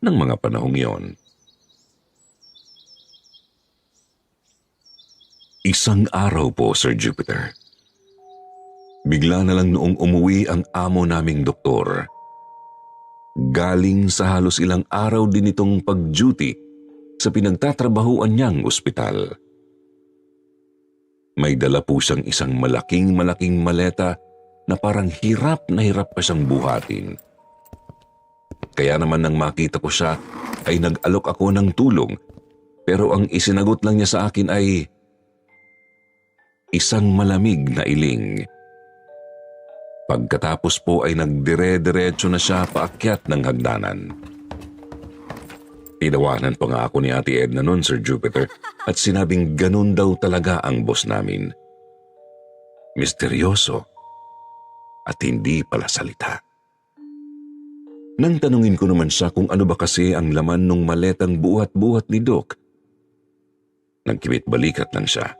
ng mga panahong yon. Isang araw po, Sir Jupiter. Bigla na lang noong umuwi ang amo naming doktor. Galing sa halos ilang araw din itong pag-duty sa pinagtatrabahuan niyang ospital. May dala po siyang isang malaking maleta na parang hirap na hirap pa siyang buhatin. Kaya naman nang makita ko siya ay nag-alok ako ng tulong, pero ang isinagot lang niya sa akin ay isang malamig na iling. Pagkatapos po ay nagdire-diretso na siya paakyat ng hagdanan. Tinawanan pa nga ako ni Ate Edna noon, Sir Jupiter, at sinabing ganun daw talaga ang boss namin. Misteryoso at hindi pala salita. Nang tanungin ko naman siya kung ano ba kasi ang laman ng maletang buhat-buhat ni Doc, nagkibit balikat lang siya.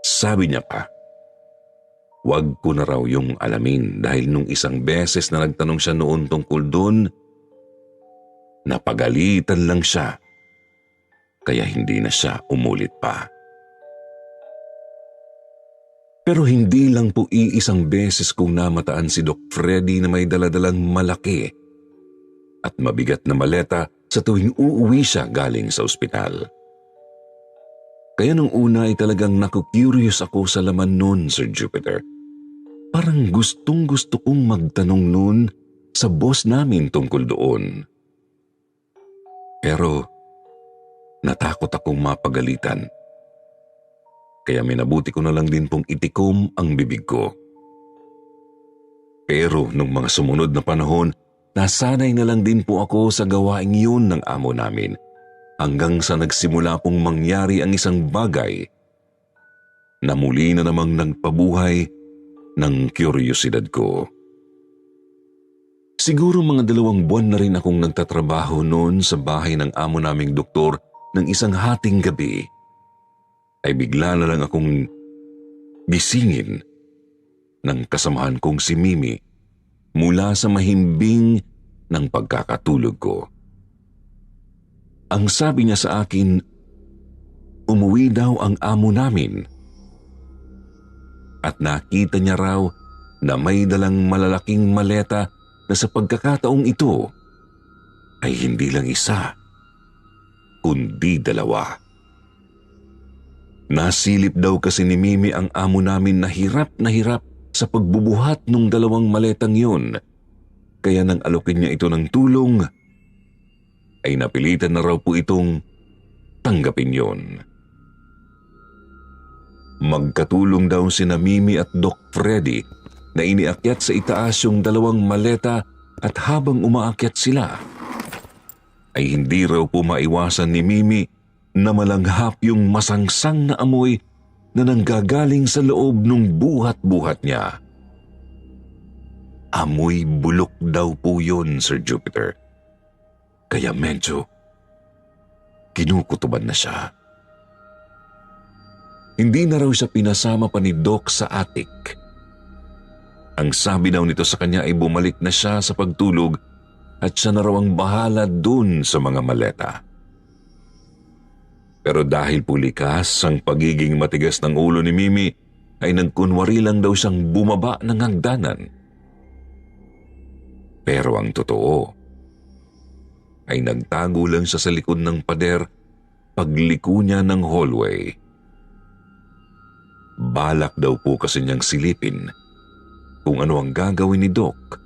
Sabi niya pa, wag ko na raw yung alamin dahil nung isang beses na nagtanong siya noon tungkol doon, napagalitan lang siya, kaya hindi na siya umulit pa. Pero hindi lang po iisang beses kong namataan si Doc Freddy na may daladalang malaki at mabigat na maleta sa tuwing uuwi siya galing sa ospital. Kaya nung una ay talagang naku-curious ako sa laman nun, Sir Jupiter. Parang gustong-gusto kong magtanong nun sa boss namin tungkol doon. Pero natakot akong mapagalitan. Kaya minabuti ko na lang din pong itikom ang bibig ko. Pero nung mga sumunod na panahon, nasanay na lang din po ako sa gawaing yun ng amo namin. Hanggang sa nagsimula pong mangyari ang isang bagay na muli na namang nagpabuhay ng kuryosidad ko. Siguro mga 2 buwan na rin akong nagtatrabaho noon sa bahay ng amo naming doktor ng isang hating gabi. Ay bigla na lang akong gisingin ng kasamahan kong si Mimi mula sa mahimbing ng pagkakatulog ko. Ang sabi niya sa akin, umuwi daw ang amo namin at nakita niya raw na may dalang malalaking maleta na sa pagkakataong ito ay hindi lang isa, kundi 2. Nasilip daw kasi ni Mimi ang amo namin na hirap sa pagbubuhat ng 2 maletang yun. Kaya nang alokin niya ito ng tulong, ay napilitan na raw po itong tanggapin yon. Magkatulong daw sina Mimi at Doc Freddy na iniakyat sa itaas yung 2 maleta at habang umaakyat sila, ay hindi raw po maiwasan ni Mimi na malanghap yung masangsang na amoy na nanggagaling sa loob ng buhat-buhat niya. Amoy bulok daw po yun, Sir Jupiter. Kaya medyo kinukutuban na siya. Hindi na raw siya pinasama pa ni Doc sa attic. Ang sabi daw nito sa kanya ay bumalik na siya sa pagtulog at siya na raw ang bahala dun sa mga maleta. Pero dahil po likas ang pagiging matigas ng ulo ni Mimi, ay nagkunwari lang daw siyang bumaba ng hagdanan. Pero ang totoo, ay nagtago lang siya sa likod ng pader pagliko niya ng hallway. Balak daw po kasi niyang silipin kung ano ang gagawin ni Doc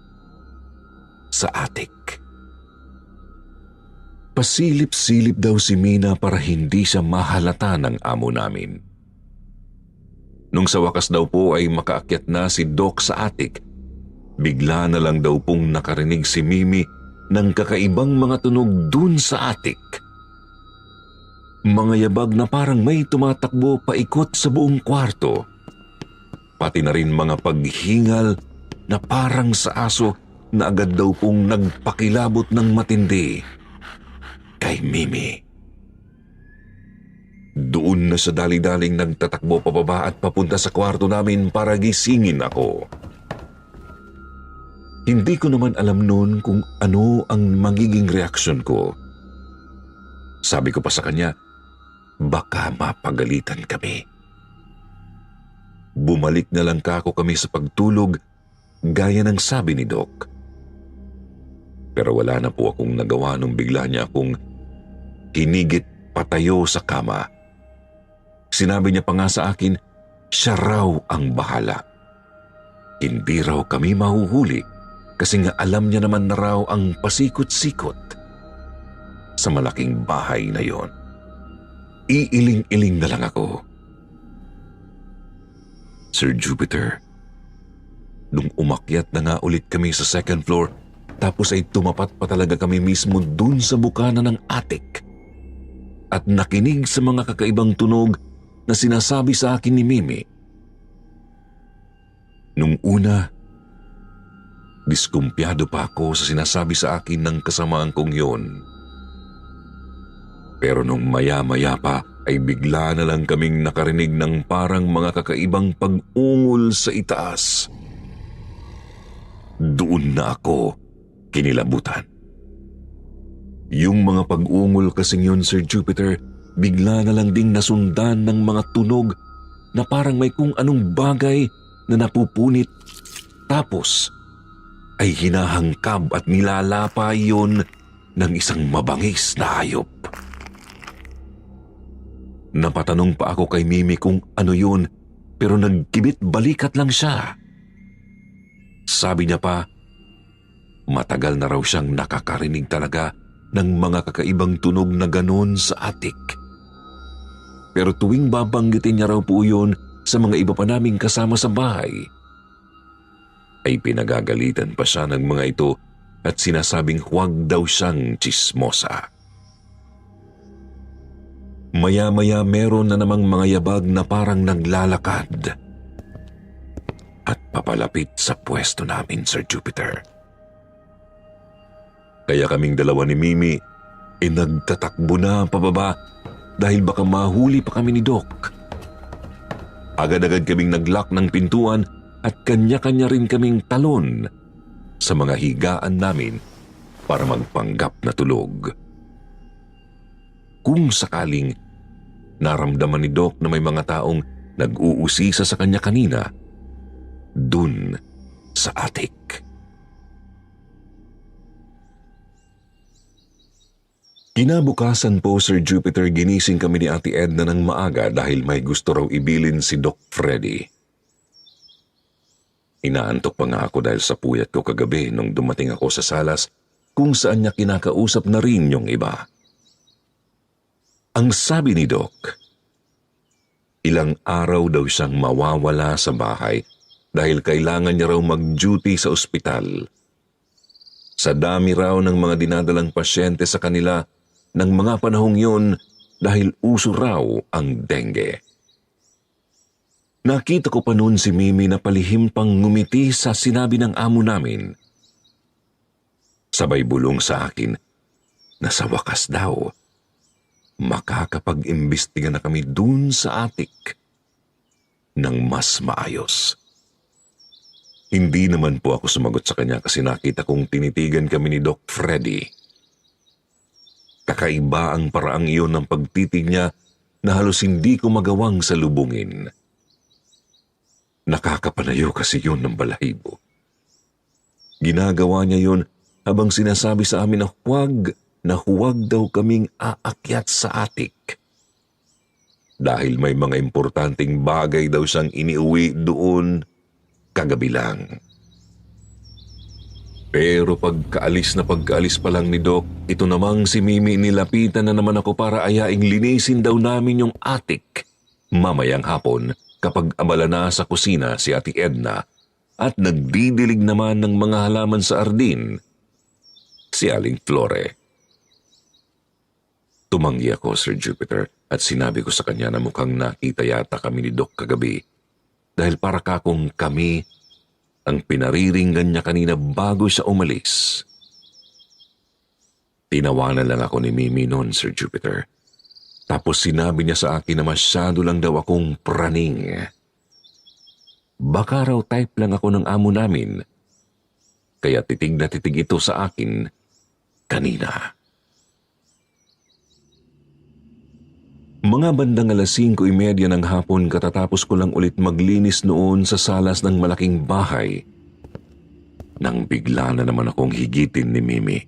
sa attic. Pasilip-silip daw si Mina para hindi siya mahalata ng amo namin. Nung sa wakas daw po ay makaakyat na si Doc sa attic, bigla na lang daw pong nakarinig si Mimi ng kakaibang mga tunog dun sa attic. Mga yabag na parang may tumatakbo paikot sa buong kwarto. Pati na rin mga paghingal na parang sa aso na agad daw pong nagpakilabot ng matindi kay Mimi. Doon na sa dali-daling nagtatakbo pababa at papunta sa kwarto namin para gisingin ako. Hindi ko naman alam noon kung ano ang magiging reaksyon ko. Sabi ko pa sa kanya, baka mapagalitan kami. Bumalik na lang kako kami sa pagtulog gaya ng sabi ni Doc. Pero wala na po akong nagawa nung bigla niya akong hinigit patayo sa kama. Sinabi niya pa nga sa akin, siya raw ang bahala. Hindi raw kami mahuhuli kasi nga alam niya naman na raw ang pasikot-sikot sa malaking bahay na yon. Iiling-iling na lang ako. Sir Jupiter, nung umakyat na nga ulit kami sa second floor, tapos ay tumapat pa talaga kami mismo dun sa bukana ng attic at nakinig sa mga kakaibang tunog na sinasabi sa akin ni Mimi. Nung una, diskumpiyado pa ako sa sinasabi sa akin ng kasamaan kong yon. Pero nung maya-maya pa ay bigla na lang kaming nakarinig ng parang mga kakaibang pag-ungol sa itaas. Doon na ako kinilabutan. Yung mga pag-ungol kasing yun, Sir Jupiter, bigla na lang ding nasundan ng mga tunog na parang may kung anong bagay na napupunit. Tapos ay hinahangkab at nilalapa yon ng isang mabangis na hayop. Napatanong pa ako kay Mimi kung ano yun, pero nagkibit balikat lang siya. Sabi niya pa, matagal na raw siyang nakakarinig talaga ng mga kakaibang tunog na ganon sa attic. Pero tuwing babanggitin niya raw po yun sa mga iba pa naming kasama sa bahay, ay pinagagalitan pa siya ng mga ito at sinasabing huwag daw siyang tsismosa. Maya-maya meron na namang mga yabag na parang naglalakad at papalapit sa pwesto namin, Sir Jupiter. Kaya kaming dalawa ni Mimi nagtatakbo na pababa dahil baka mahuli pa kami ni Doc. Agad-agad kaming naglock ng pintuan at kanya-kanya rin kaming talon sa mga higaan namin para magpanggap na tulog. Kung sakaling naramdaman ni Doc na may mga taong nag-uusisa sa kanya kanina, dun sa attic. Kinabukasan po, Sir Jupiter, ginising kami ni Ate Edna ng maaga dahil may gusto raw ibilin si Doc Freddy. Inaantok pa nga ako dahil sa puyat ko kagabi nung dumating ako sa salas kung saan niya kinakausap na rin yung iba. Ang sabi ni Doc, ilang araw daw siyang mawawala sa bahay dahil kailangan niya raw mag-duty sa ospital. Sa dami raw ng mga dinadalang pasyente sa kanila ng mga panahong yun dahil uso raw ang dengue. Nakita ko pa noon si Mimi na palihim pang ngumiti sa sinabi ng amo namin. Sabay bulong sa akin na sa wakas daw, makakapag-imbestiga na kami dun sa attic ng mas maayos. Hindi naman po ako sumagot sa kanya kasi nakita kong tinitigan kami ni Doc Freddy. Kakaiba ang paraang iyon ng pagtitig niya na halos hindi ko magawang salubungin. Nakakapanayo kasi yun ng balahibo. Ginagawa niya yun habang sinasabi sa amin na huwag daw kaming aakyat sa attic. Dahil may mga importanteng bagay daw siyang iniuwi doon kagabi lang. Pero pagkaalis pa lang ni Doc, ito namang si Mimi nilapitan na naman ako para ayaing linisin daw namin yung attic mamayang hapon kapag abala na sa kusina si Ate Edna at nagdidilig naman ng mga halaman sa ardin si Aling Flore. Tumanggi ako, Sir Jupiter, at sinabi ko sa kanya na mukhang nakita yata kami ni Doc kagabi dahil para kakong kami ang pinariringgan niya kanina bago siya umalis. Tinawanan lang ako ni Mimi noon, Sir Jupiter. Tapos sinabi niya sa akin na masyado lang daw akong praning. Baka raw type lang ako ng amo namin, kaya titig na titig ito sa akin kanina. Mga bandang 5:30 ng hapon katatapos ko lang ulit maglinis noon sa salas ng malaking bahay nang bigla na naman akong higitin ni Mimi.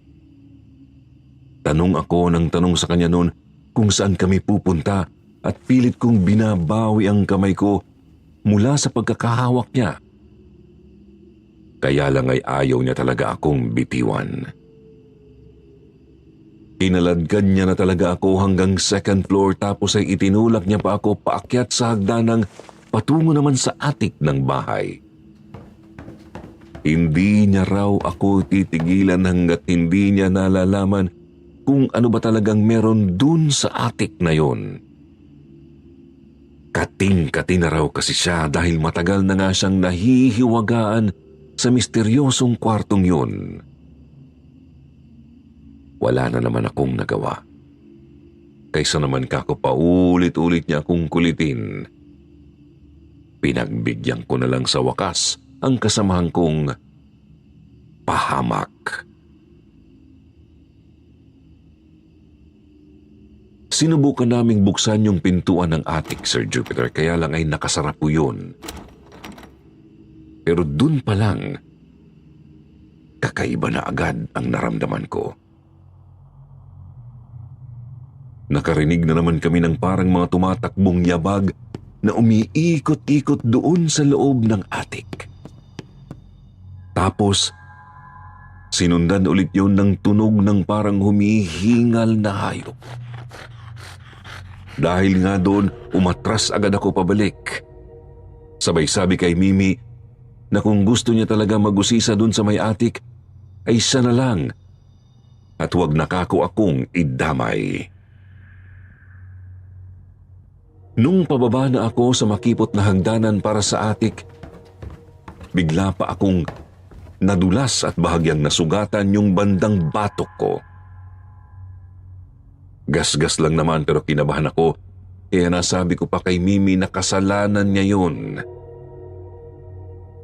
Tanong ako ng tanong sa kanya noon kung saan kami pupunta at pilit kong binabawi ang kamay ko mula sa pagkakahawak niya. Kaya lang ay ayaw niya talaga akong bitiwan. Kinaladkad niya na talaga ako hanggang second floor tapos ay itinulak niya pa ako paakyat sa hagdanang patungo naman sa attic ng bahay. Hindi niya raw ako titigilan hanggat hindi niya nalalaman kung ano ba talagang meron dun sa attic na yon. Kating-kati na raw kasi siya dahil matagal na nga siyang nahihiwagaan sa misteryosong kwartong yun. Wala na naman akong nagawa. Kaysa naman kako paulit-ulit niya akong kulitin. Pinagbigyan ko na lang sa wakas ang kasamahan kong pahamak. Sinubukan naming buksan yung pintuan ng attic, Sir Jupiter, kaya lang ay nakasara po yun. Pero dun pa lang, kakaiba na agad ang naramdaman ko. Nakarinig na naman kami ng parang mga tumatakbong yabag na umiikot-ikot doon sa loob ng attic. Tapos, sinundan ulit yun ng tunog ng parang humihingal na hayop. Dahil nga doon, umatras agad ako pabalik. Sabay sabi kay Mimi na kung gusto niya talaga mag-usisa doon sa may attic, ay siya na lang at huwag nakako akong idamay. Nung pababa na ako sa makipot na hagdanan para sa attic, bigla pa akong nadulas at bahagyang nasugatan yung bandang batok ko. Gasgas lang naman pero kinabahan ako, kaya nasabi ko pa kay Mimi na kasalanan niya yun.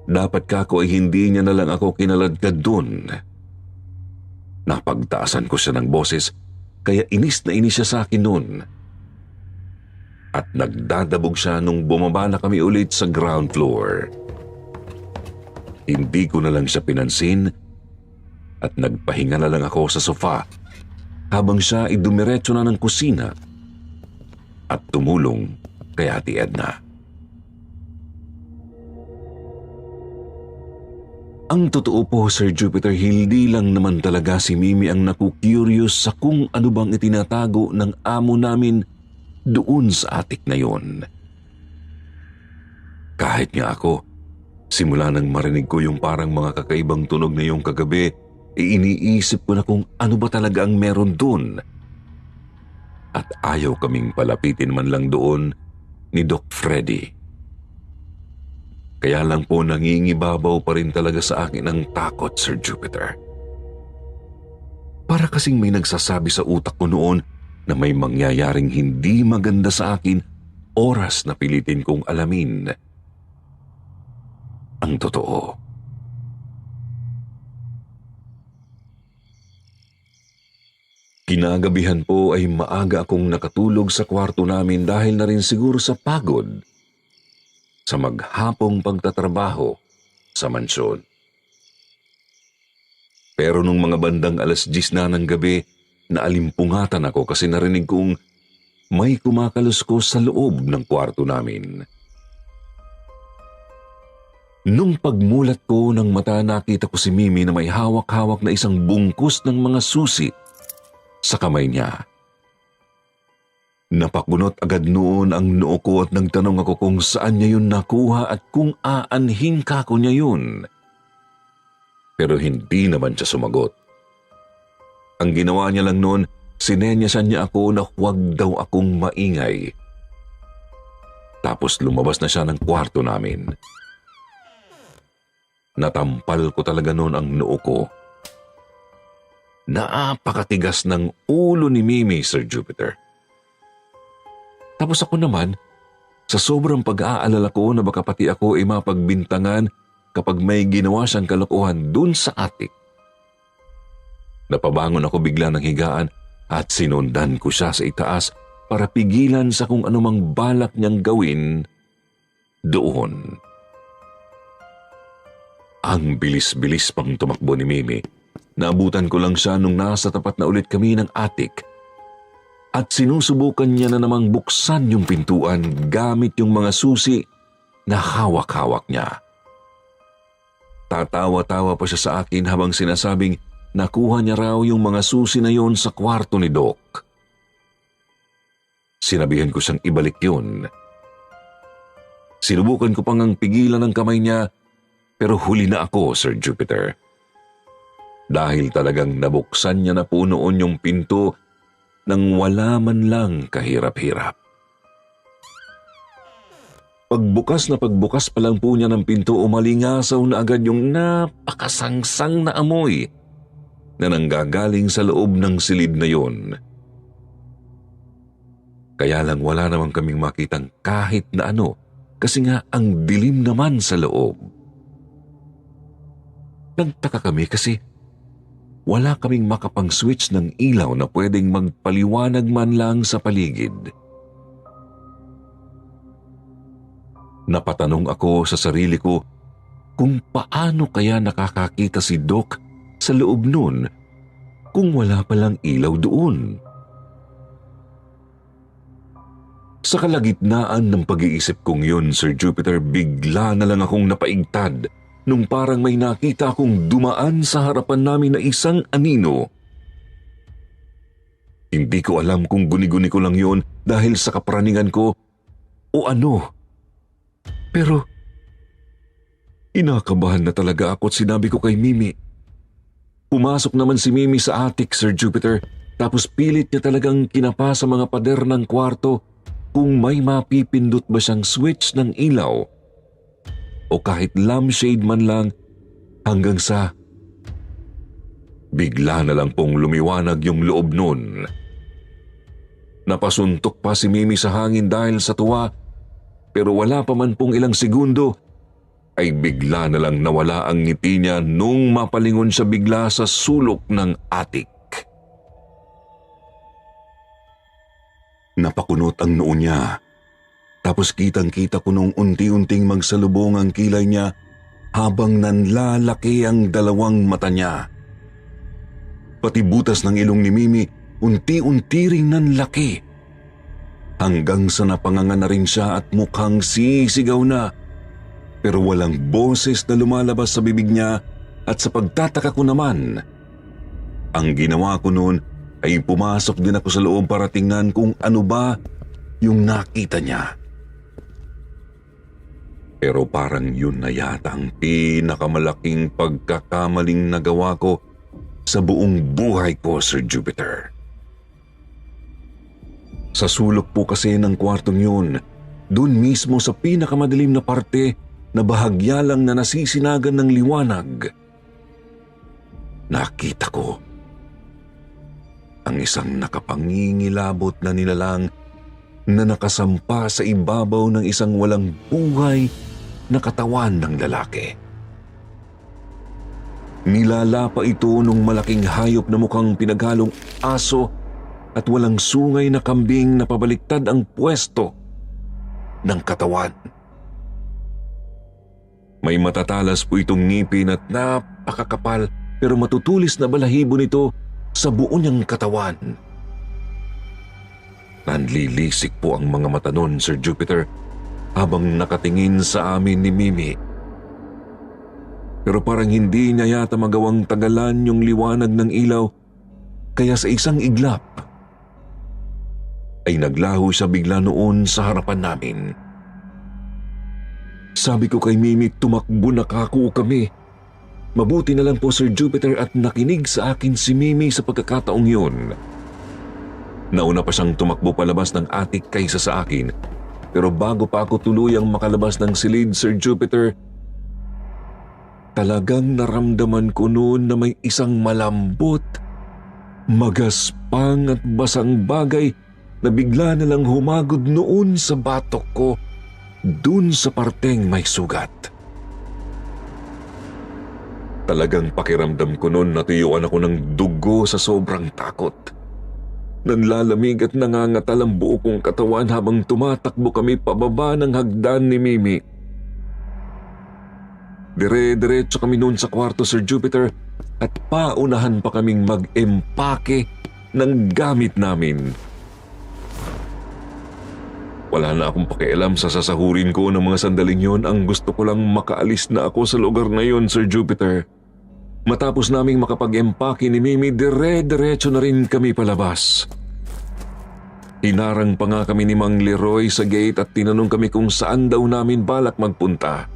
Dapat kako ay hindi niya na lang ako kinaladkad dun. Napagtaasan ko siya ng boses, kaya inis na inis siya sa akin nun. At nagdadabog siya nung bumaba na kami ulit sa ground floor. Hindi ko na lang siya pinansin at nagpahinga na lang ako sa sofa habang siya ay dumiretso na ng kusina at tumulong kay Ate Edna. Ang totoo po, Sir Jupiter, hindi lang naman talaga si Mimi ang naku-curious sa kung ano bang itinatago ng amo namin doon sa attic na yon. Kahit nga ako, simula nang marinig ko yung parang mga kakaibang tunog na yung kagabi, iniisip ko na kung ano ba talaga ang meron doon. At ayaw kaming palapitin man lang doon ni Doc Freddy. Kaya lang po nangingibabaw pa rin talaga sa akin ang takot, Sir Jupiter. Para kasing may nagsasabi sa utak ko noon na may mangyayaring hindi maganda sa akin oras na pilitin kong alamin ang totoo. Kinagabihan po ay maaga akong nakatulog sa kwarto namin dahil na rin siguro sa pagod sa maghapong pagtatrabaho sa mansyon. Pero nung mga bandang 10:00 na ng gabi, naalimpungatan ako kasi narinig kong may kumakaluskos sa loob ng kwarto namin. Nung pagmulat ko ng mata, nakita ko si Mimi na may hawak-hawak na isang bungkus ng mga susi sa kamay niya. Napakunot agad noon ang noo ko at nagtanong ako kung saan niya yun nakuha at kung aanhin kako niya yun. Pero hindi naman siya sumagot. Ang ginawa niya lang noon, sinenyasan niya ako na huwag daw akong maingay. Tapos lumabas na siya ng kwarto namin. Natampal ko talaga noon ang noo ko. Napakatigas ng ulo ni Mimi, Sir Jupiter. Tapos ako naman, sa sobrang pag-aalala ko na baka pati ako ay mapagbintangan kapag may ginawa siyang kalokohan dun sa attic. Napabangon ako bigla ng higaan at sinundan ko siya sa itaas para pigilan sa kung anumang balak niyang gawin doon. Ang bilis-bilis pang tumakbo ni Mimi. Naabutan ko lang siya nung nasa tapat na ulit kami ng attic. at sinusubukan niya na namang buksan yung pintuan gamit yung mga susi na hawak-hawak niya. Tatawa-tawa pa siya sa akin habang sinasabing nakuha niya raw yung mga susi na yon sa kwarto ni Doc. Sinabihan ko siyang ibalik yun. Sinubukan ko pang ang pigilan ng kamay niya pero huli na ako, Sir Jupiter. Dahil talagang nabuksan niya na po noon yung pinto nang wala man lang kahirap-hirap. Pagbukas pa lang po niya ng pinto, umalingasaw na agad yung napakasangsang na amoy na nanggagaling sa loob ng silid na yon. Kaya lang wala naman kaming makitang kahit na ano kasi nga ang dilim naman sa loob. Nagtaka kami kasi wala kaming makapang-switch ng ilaw na pwedeng magpaliwanag man lang sa paligid. Napatanong ako sa sarili ko kung paano kaya nakakakita si Doc sa loob nun kung wala palang ilaw doon. Sa kalagitnaan ng pag-iisip kong yun, Sir Jupiter, bigla na lang akong napaigtad nung parang may nakita akong dumaan sa harapan namin na isang anino. Hindi ko alam kung guni-guni ko lang yon dahil sa kapraningan ko o ano. Pero inakabahan na talaga ako at sinabi ko kay Mimi. Pumasok naman si Mimi sa attic, Sir Jupiter, tapos pilit niya talagang kinapa sa mga pader ng kwarto kung may mapipindot ba siyang switch ng ilaw o kahit lampshade man lang hanggang sa bigla na lang pong lumiwanag yung loob nun. Napasuntok pa si Mimi sa hangin dahil sa tuwa pero wala pa man pong ilang segundo ay bigla na lang nawala ang ngiti niya nung mapalingon siya bigla sa sulok ng attic. Napakunot ang noo niya. Tapos kitang-kita ko nung unti-unting magsalubong ang kilay niya habang nanlalaki ang dalawang mata niya. Pati butas ng ilong ni Mimi unti-unti ring nanlaki. Hanggang sa napanganga na rin siya at mukhang sisigaw na. Pero walang boses na lumalabas sa bibig niya at sa pagtataka ko naman, ang ginawa ko noon ay pumasok din ako sa loob para tingnan kung ano ba yung nakita niya. Pero parang yun na yata ang pinakamalaking pagkakamaling nagawa ko sa buong buhay ko, Sir Jupiter. Sa sulok po kasi ng kwartong yun, dun mismo sa pinakamadilim na parte na bahagya lang na nasisinagan ng liwanag, nakita ko ang isang nakapangingilabot na nilalang na nakasampa sa ibabaw ng isang walang buhay na katawan ng lalaki. Nilala pa ito nung malaking hayop na mukhang pinaghalong aso at walang sungay na kambing na pabaliktad ang pwesto ng katawan. May matatalas po itong ngipin at napakakapal pero matutulis na balahibo nito sa buo niyang katawan. Nanlilisik po ang mga mata nun, Sir Jupiter, habang nakatingin sa amin ni Mimi. Pero parang hindi niya yata magawang tagalan yung liwanag ng ilaw, kaya sa isang iglap ay naglaho siya bigla noon sa harapan namin. Sabi ko kay Mimi, tumakbo na kako kami. Mabuti na lang po, Sir Jupiter, at nakinig sa akin si Mimi sa pagkakataong yun. Nauna pa siyang tumakbo palabas ng attic kaysa sa akin, pero bago pa ako tuluyang makalabas ng silid, Sir Jupiter, talagang naramdaman ko noon na may isang malambot, magaspang at basang bagay na bigla na lang humagod noon sa batok ko, dun sa parteng may sugat. Talagang pakiramdam ko noon natuyuan ako ng dugo sa sobrang takot. Nanlalamig at nangangatal ang buo kong katawan habang tumatakbo kami pababa ng hagdan ni Mimi. Dire-diretso kami noon sa kwarto, Sir Jupiter, at paunahan pa kaming mag-empake ng gamit namin. Wala na akong pakialam sa sasahurin ko ng mga sandaling yon. Ang gusto ko lang makaalis na ako sa lugar na yon, Sir Jupiter. Matapos naming makapag-empake ni Mimi, dire-diretso na rin kami palabas. Hinarang pa nga kami ni Mang Leroy sa gate at tinanong kami kung saan daw namin balak magpunta.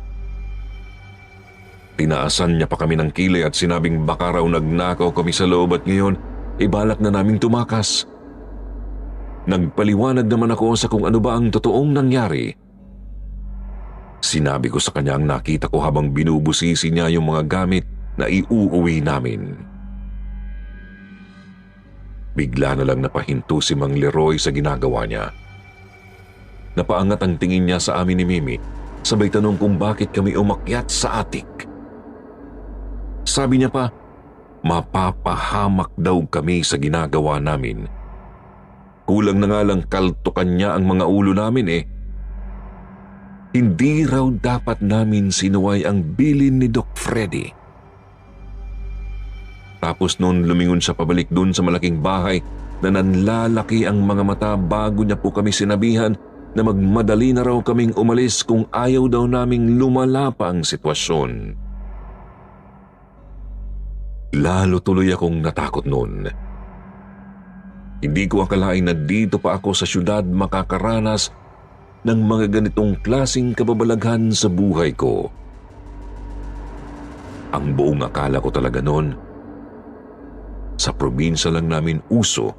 Tinaasan niya pa kami ng kilay at sinabing baka raw nagnakaw kami sa loob at ngayon ibalak na naming tumakas. Nagpaliwanag naman ako sa kung ano ba ang totoong nangyari. Sinabi ko sa kanya ang nakita ko habang binubusisi niya yung mga gamit na iuuwi namin. Bigla na lang napahinto si Mang Leroy sa ginagawa niya. Napaangat ang tingin niya sa amin ni Mimi, sabay tanong kung bakit kami umakyat sa atik. Sabi niya pa, mapapahamak daw kami sa ginagawa namin. Kulang na nga lang kaltukan niya ang mga ulo namin eh. Hindi raw dapat namin sinuway ang bilin ni Doc Freddy. Tapos noon lumingon siya pabalik dun sa malaking bahay na nanlalaki ang mga mata bago niya po kami sinabihan na magmadali na raw kaming umalis kung ayaw daw naming lumala pa ang sitwasyon. Lalo tuloy akong natakot noon. Hindi ko akalain na dito pa ako sa syudad makakaranas ng mga ganitong klaseng kababalaghan sa buhay ko. Ang buong akala ko talaga noon, sa probinsya lang namin uso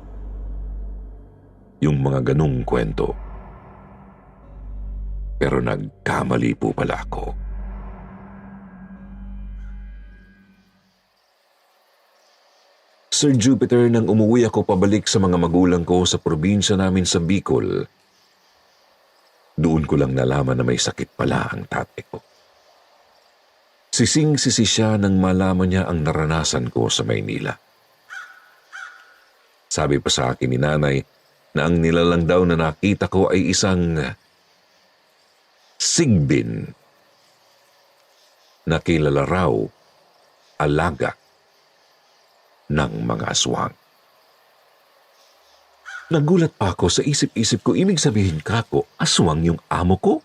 yung mga ganong kwento. Pero nagkamali po pala ako. Sir Jupiter, nang umuwi ako pabalik sa mga magulang ko sa probinsya namin sa Bicol, doon ko lang nalaman na may sakit pala ang tatay ko. Sising-sisi siya nang malaman niya ang naranasan ko sa Maynila. Sabi pa sa akin ni nanay na ang nilalang daw na nakita ko ay isang sigbin na kilala raw alaga ng mga aswang. Nagulat pa ako sa isip-isip ko, ibig sabihin kako, aswang yung amo ko?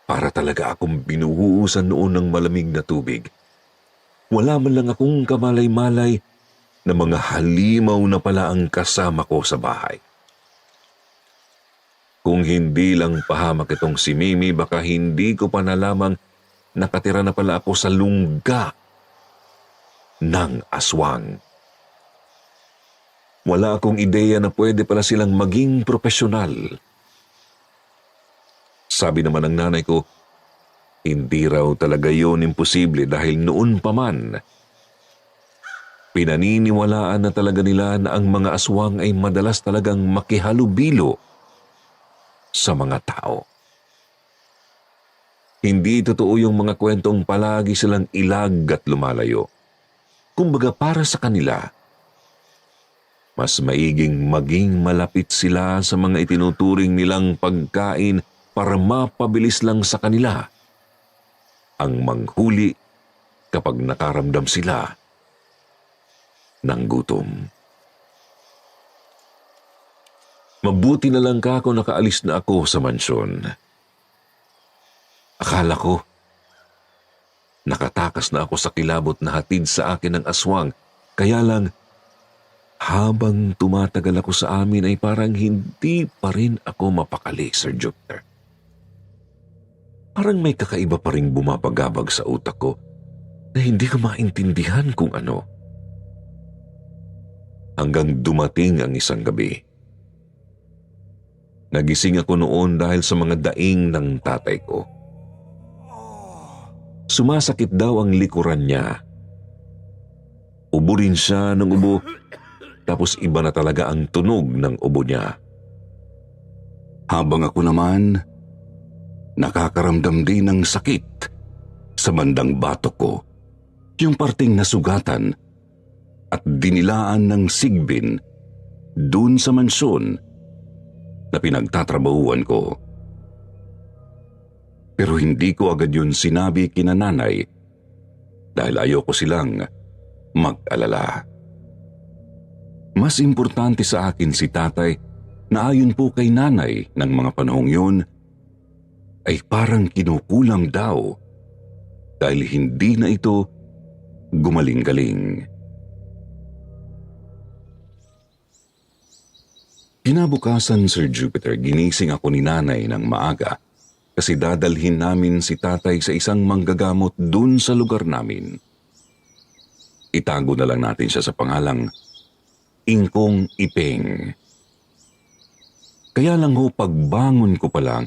Para talaga akong binuhuusan noon ng malamig na tubig. Wala man lang akong kamalay-malay na mga halimaw na pala ang kasama ko sa bahay. Kung hindi lang pahamak itong si Mimi, baka hindi ko pa nalamang nakatira na pala ako sa lungga ng aswang. Wala akong ideya na pwede pala silang maging profesional. Sabi naman ng nanay ko, hindi raw talaga yun imposible dahil noon pa man, pinaniniwalaan na talaga nila na ang mga aswang ay madalas talagang makihalubilo sa mga tao. Hindi totoo yung mga kwentong palagi silang ilag at lumalayo. Kumbaga para sa kanila, mas maiging maging malapit sila sa mga itinuturing nilang pagkain para mapabilis lang sa kanila ang manghuli kapag nakaramdam sila ng gutom. Mabuti na lang kako nakaalis na ako sa mansyon. Akala ko, nakatakas na ako sa kilabot na hatid sa akin ng aswang, kaya lang habang tumatagal ako sa amin ay parang hindi pa rin ako mapakali, Sir Jupiter. Parang may kakaiba pa rin bumabagabag sa utak ko na hindi ko maintindihan kung ano. Hanggang dumating ang isang gabi. Nagising ako noon dahil sa mga daing ng tatay ko. Sumasakit daw ang likuran niya. Ubo rin siya ng ubo, tapos iba na talaga ang tunog ng ubo niya. Habang ako naman, nakakaramdam din ng sakit sa bandang batok ko, yung parting nasugatan at dinilaan ng sigbin dun sa mansyon na pinagtatrabahuan ko. Pero hindi ko agad yun sinabi kina nanay dahil ayoko silang mag-alala. Mas importante sa akin si tatay na ayon po kay nanay ng mga panahong yun ay parang kinukulam daw dahil hindi na ito gumaling-galing. Kinabukasan, Sir Jupiter, ginising ako ni nanay ng maaga kasi dadalhin namin si tatay sa isang manggagamot dun sa lugar namin. Itago na lang natin siya sa pangalang Ingkong Ipeng. Kaya lang ho, pagbangon ko pa lang,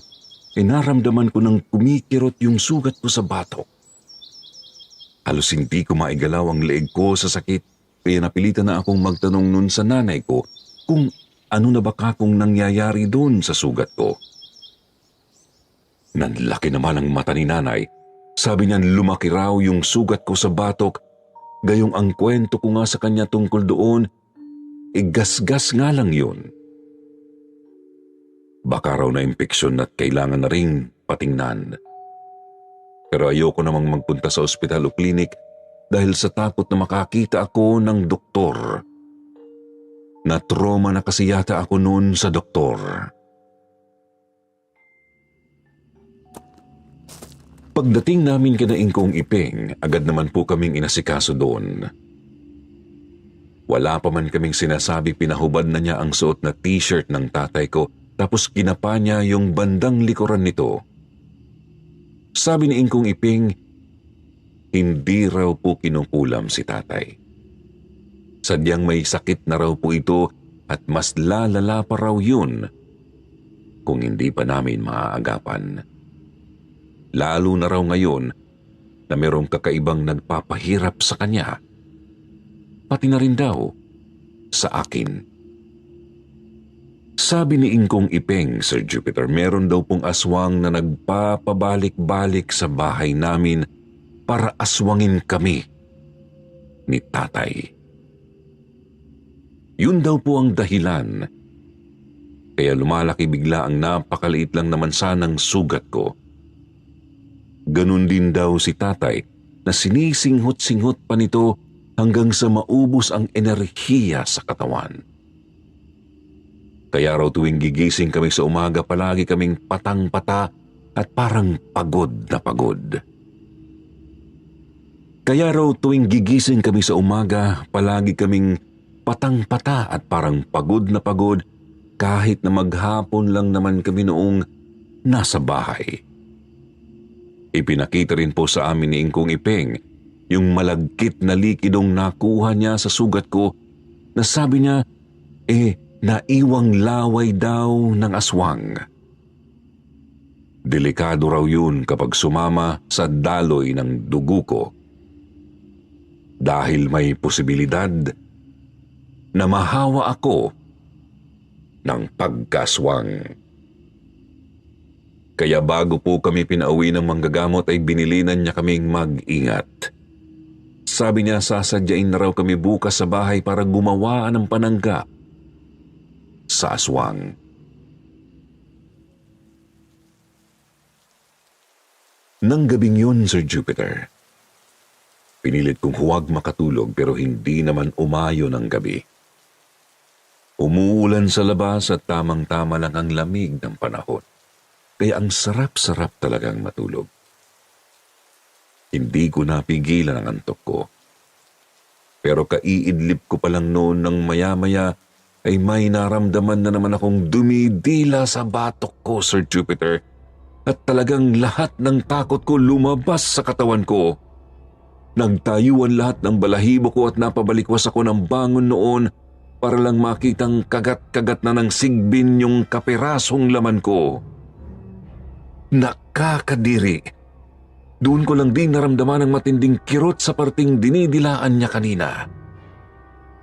naramdaman ko nang kumikirot yung sugat ko sa batok. Halos hindi ko maigalaw ang leeg ko sa sakit, kaya napilitan na akong magtanong nun sa nanay ko kung ano na baka kung nangyayari doon sa sugat ko. Nanlaki naman ang mata ni nanay. Sabi niya lumaki raw yung sugat ko sa batok, gayong ang kwento ko nga sa kanya tungkol doon, gasgas nga lang yun. Baka raw na impeksyon at kailangan na ring patingnan. Pero ayoko namang magpunta sa ospital o klinik dahil sa takot na makakita ako ng doktor. Na-trauma na kasi yata ako noon sa doktor. Pagdating namin kina Ingkong Ipeng, agad naman po kaming inasikaso doon. Wala pa man kaming sinasabi, pinahubad na niya ang suot na t-shirt ng tatay ko, tapos kinapa niya yung bandang likuran nito. Sabi ni Ingkong Ipeng, hindi raw po kinukulam si tatay. Sadyang may sakit na raw po ito at mas lalala pa raw yun kung hindi pa namin maaagapan. Lalo na raw ngayon na merong kakaibang nagpapahirap sa kanya, pati na rin daw sa akin. Sabi ni Ingkong Ipeng, Sir Jupiter, meron daw pong aswang na nagpapabalik-balik sa bahay namin para aswangin kami ni tatay. Yun daw po ang dahilan. Kaya lumalaki bigla ang napakaliit lang naman sanang sugat ko. Ganun din daw si tatay na sinisinghot-singhot pa nito hanggang sa maubos ang enerhiya sa katawan. Kaya raw tuwing gigising kami sa umaga, palagi kaming patang-pata at parang pagod na pagod. Kaya raw tuwing gigising kami sa umaga, palagi kaming patang-pata at parang pagod na pagod kahit na maghapon lang naman kami noong nasa bahay. Ipinakita rin po sa amin ni Ingkong Ipeng yung malagkit na likidong nakuha niya sa sugat ko na sabi niya, naiwang laway daw ng aswang. Delikado raw yun kapag sumama sa daloy ng dugo ko. Dahil may posibilidad na mahawa ako ng pagkaswang. Kaya bago po kami pinauwi ng manggagamot ay binilinan niya kaming mag-ingat. Sabi niya sasadyain na raw kami bukas sa bahay para gumawa ng panangga sa aswang. Nang gabing yun, Sir Jupiter, pinilit kong huwag makatulog pero hindi naman umayon ang gabi. Umuulan sa labas at tamang-tama lang ang lamig ng panahon. Kaya ang sarap-sarap talagang matulog. Hindi ko napigilan ang antok ko. Pero kaiidlip ko pa lang noon nang maya-maya ay may naramdaman na naman akong dumidila sa batok ko, Sir Jupiter. At talagang lahat ng takot ko lumabas sa katawan ko. Nagtayuan lahat ng balahibo ko at napabalikwas ako ng bangon noon para lang makitang kagat-kagat na ng sigbin yung kapirasong laman ko. Nakakadiri. Doon ko lang din naramdaman ang matinding kirot sa parting dinidilaan niya kanina.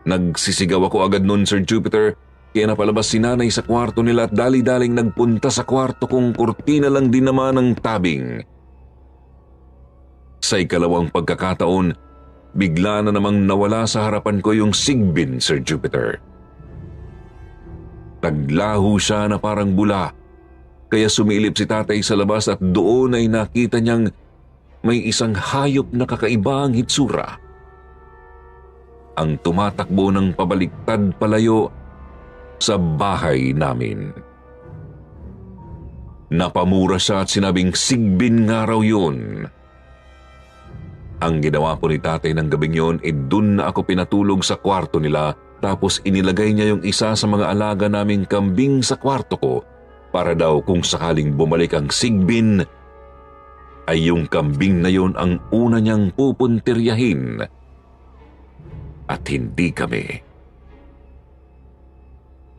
Nagsisigaw ako agad noon, Sir Jupiter, kaya napalabas si nanay sa kwarto nila at dali-daling nagpunta sa kwarto kong kurtina lang din naman ang tabing. Sa ikalawang pagkakataon, bigla na namang nawala sa harapan ko yung sigbin, Sir Jupiter. Naglaho siya na parang bula. Kaya sumilip si tatay sa labas at doon ay nakita niyang may isang hayop na kakaiba ang hitsura. Ang tumatakbo ng pabaliktad palayo sa bahay namin. Napamura siya at sinabing sigbin nga raw yun. Ang ginawa po ni tatay ng gabing yun, dun na ako pinatulog sa kwarto nila, tapos inilagay niya yung isa sa mga alaga naming kambing sa kwarto ko para daw kung sakaling bumalik ang sigbin, ay yung kambing na yun ang una niyang pupuntiryahin at hindi kami.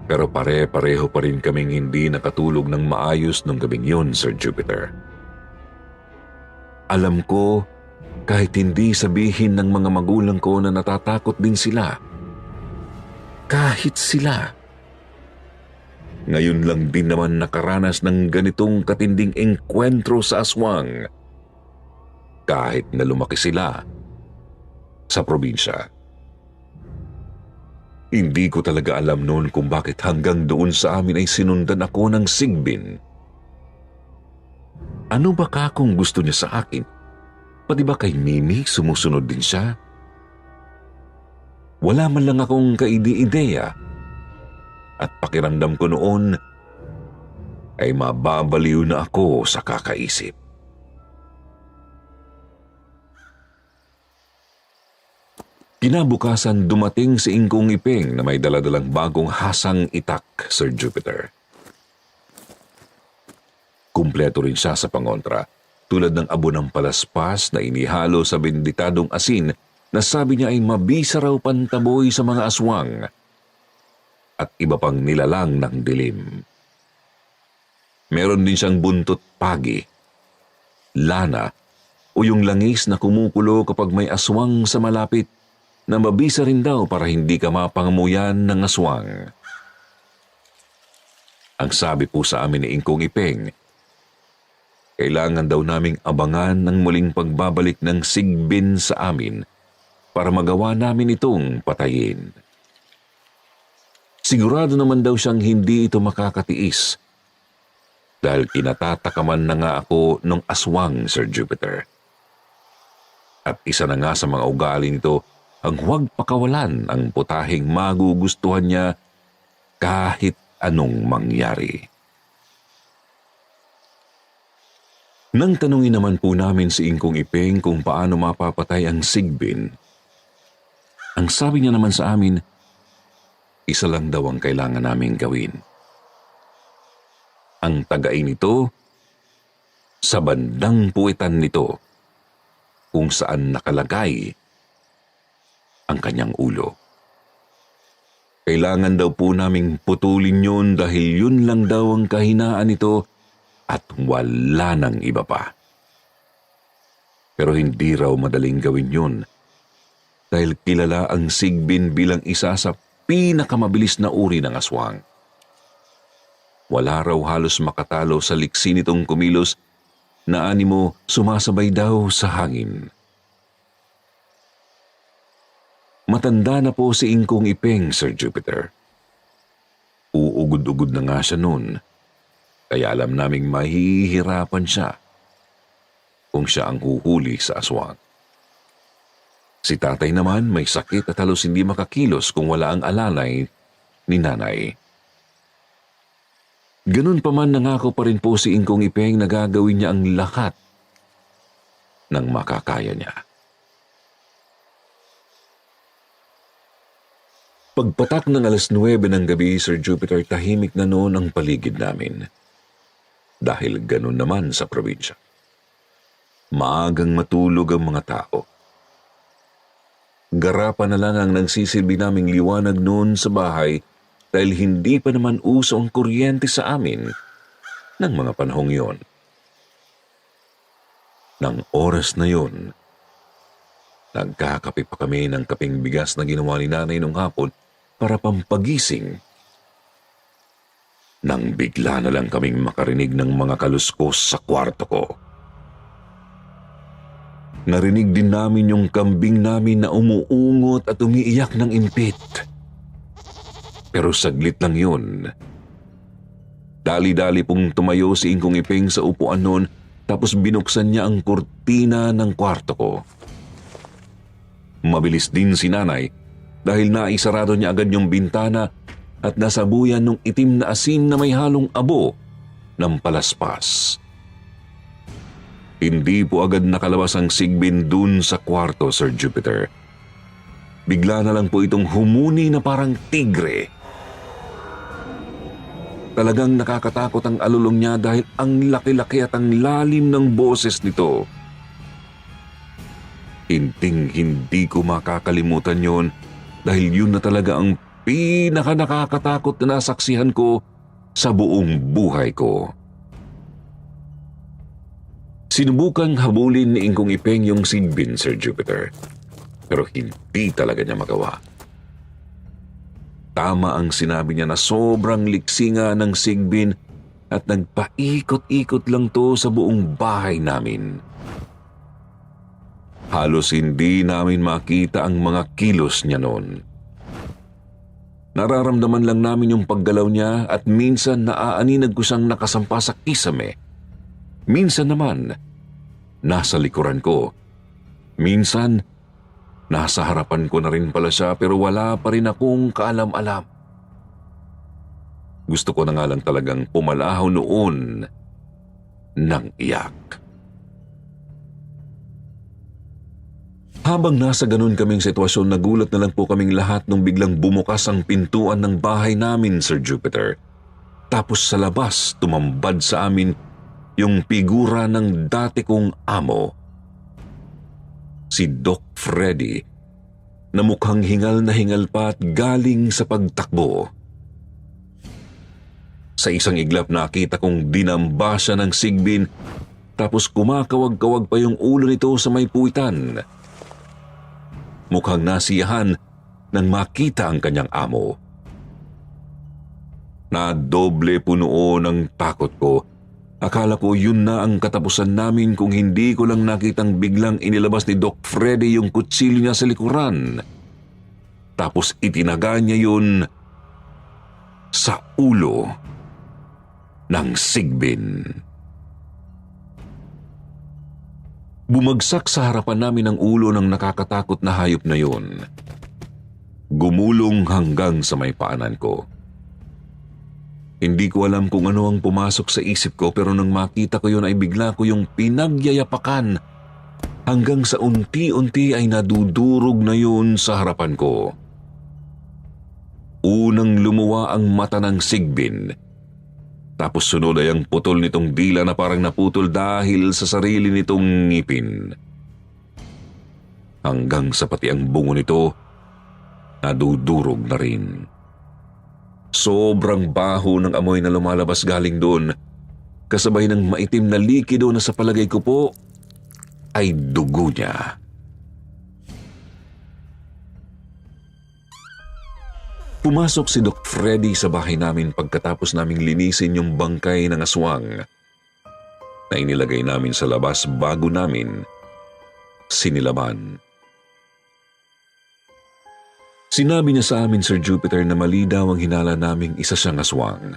Pero pare-pareho pa rin kaming hindi nakatulog ng maayos nung gabing yun, Sir Jupiter. Alam ko, kahit hindi sabihin ng mga magulang ko na natatakot din sila, kahit sila. Ngayon lang din naman nakaranas ng ganitong katinding engkwentro sa aswang, kahit na lumaki sila sa probinsya. Hindi ko talaga alam noon kung bakit hanggang doon sa amin ay sinundan ako ng sigbin. Ano ba kung gusto niya sa akin? Pati ba kay Mimi sumusunod din siya? Wala man lang akong kaide-ideya at pakiramdam ko noon ay mababaliw na ako sa kakaisip. Kinabukasan dumating si Ingkong Ipeng na may daladalang bagong hasang itak, Sir Jupiter. Kumpleto rin siya sa pangontra, tulad ng abo ng palaspas na inihalo sa benditadong asin na sabi niya ay mabisa raw pantaboy sa mga aswang at iba pang nilalang ng dilim. Meron din siyang buntot pagi, lana o yung langis na kumukulo kapag may aswang sa malapit na mabisa rin daw para hindi ka mapangamuyan ng aswang. Ang sabi po sa amin ni Ingkong Ipeng, kailangan daw naming abangan ng muling pagbabalik ng sigbin sa amin para magawa namin itong patayin. Sigurado naman daw siyang hindi ito makakatiis dahil kinatatakaman na nga ako ng aswang, Sir Jupiter. At isa na nga sa mga ugali nito ang huwag pakawalan ang putahing magugustuhan niya kahit anong mangyari. Nang tanungin naman po namin si Ingkong Ipeng kung paano mapapatay ang sigbin, ang sabi niya naman sa amin, isa lang daw ang kailangan naming gawin. Ang tagay nito, sa bandang puwitan nito, kung saan nakalagay ang kanyang ulo. Kailangan daw po naming putulin yun dahil yun lang daw ang kahinaan nito at wala nang iba pa. Pero hindi raw madaling gawin yun dahil kilala ang sigbin bilang isa sa pinakamabilis na uri ng aswang. Wala raw halos makatalo sa liksi nitong kumilos na animo sumasabay daw sa hangin. Matanda na po si Ingkong Ipeng, Sir Jupiter. Uugod-ugod na nga siya noon, kaya alam naming mahihirapan siya kung siya ang huhuli sa aswang. Si tatay naman may sakit at halos hindi makakilos kung wala ang alalay ni nanay. Ganun pa man nangako pa rin po si Ingkong Ipeng na gagawin niya ang lahat ng makakaya niya. Pagpatak ng 9:00 ng gabi, Sir Jupiter, tahimik na noon ang paligid namin. Dahil ganun naman sa probinsya. Maagang matulog ang mga tao. Garapan na lang ang nagsisilbi naming liwanag noon sa bahay dahil hindi pa naman uso ang kuryente sa amin ng mga panahong yon. Nang oras na yon, nagkakape pa kami ng kaping bigas na ginawa ni nanay nung hapon para pampagising. Nang bigla na lang kaming makarinig ng mga kaluskos sa kwarto ko. Narinig din namin yung kambing namin na umuungot at umiiyak ng impit. Pero saglit lang yun. Dali-dali pong tumayo si Ingkong Ipeng sa upuan noon tapos binuksan niya ang kurtina ng kwarto ko. Mabilis din si nanay dahil naisarado niya agad yung bintana at nasabuyan ng itim na asin na may halong abo ng palaspas. Hindi po agad nakalabas ang Sigbin dun sa kwarto, Sir Jupiter. Bigla na lang po itong humuni na parang tigre. Talagang nakakatakot ang alulong niya dahil ang laki-laki at ang lalim ng boses nito. Hindi ko makakalimutan yon dahil yun na talaga ang pinaka-nakakatakot na nasaksihan ko sa buong buhay ko. Sinubukang habulin ni Ingkong Ipeng yung Sigbin, Sir Jupiter, pero hindi talaga niya magawa. Tama ang sinabi niya na sobrang liksi nga ng Sigbin at nagpaikot-ikot lang to sa buong bahay namin. Halos hindi namin makita ang mga kilos niya noon. Nararamdaman lang namin yung paggalaw niya at minsan naaaninag ko siyang nakasampa sa kisame. Minsan naman, nasa likuran ko. Minsan, nasa harapan ko na rin pala siya pero wala pa rin akong kaalam-alam. Gusto ko na nga lang talagang pumalaho noon ng iyak. Habang nasa ganun kaming sitwasyon, nagulat na lang po kaming lahat nung biglang bumukas ang pintuan ng bahay namin, Sir Jupiter. Tapos sa labas, tumambad sa amin yung figura ng dati kong amo. Si Doc Freddy, na mukhang hingal na hingal pa at galing sa pagtakbo. Sa isang iglap nakita kong dinamba siya ng Sigbin tapos kumakawag-kawag pa yung ulo nito sa may puwitan. Mukhang nasiyahan nang makita ang kanyang amo. Nadoble po noon ang takot ko. Akala ko yun na ang katapusan namin kung hindi ko lang nakitang biglang inilabas ni Doc Freddy yung kutsilyo niya sa likuran. Tapos itinaga niya yun sa ulo ng Sigbin. Bumagsak sa harapan namin ang ulo ng nakakatakot na hayop na yun. Gumulong hanggang sa may paanan ko. Hindi ko alam kung ano ang pumasok sa isip ko pero nang makita ko yun ay bigla ko yung pinagyayapakan hanggang sa unti-unti ay nadudurog na yun sa harapan ko. Unang lumuwa ang mata ng Sigbin. Tapos sunod ay ang putol nitong dila na parang naputol dahil sa sarili nitong ngipin. Hanggang sa pati ang bungo nito nadudurog na rin. Sobrang baho ng amoy na lumalabas galing doon, kasabay ng maitim na likido na sa palagay ko po ay dugo niya. Pumasok si Doc Freddy sa bahay namin pagkatapos naming linisin yung bangkay ng aswang na inilagay namin sa labas bago namin sinilaban. Sinabi niya sa amin, Sir Jupiter, na mali daw ang hinala naming isa siyang aswang.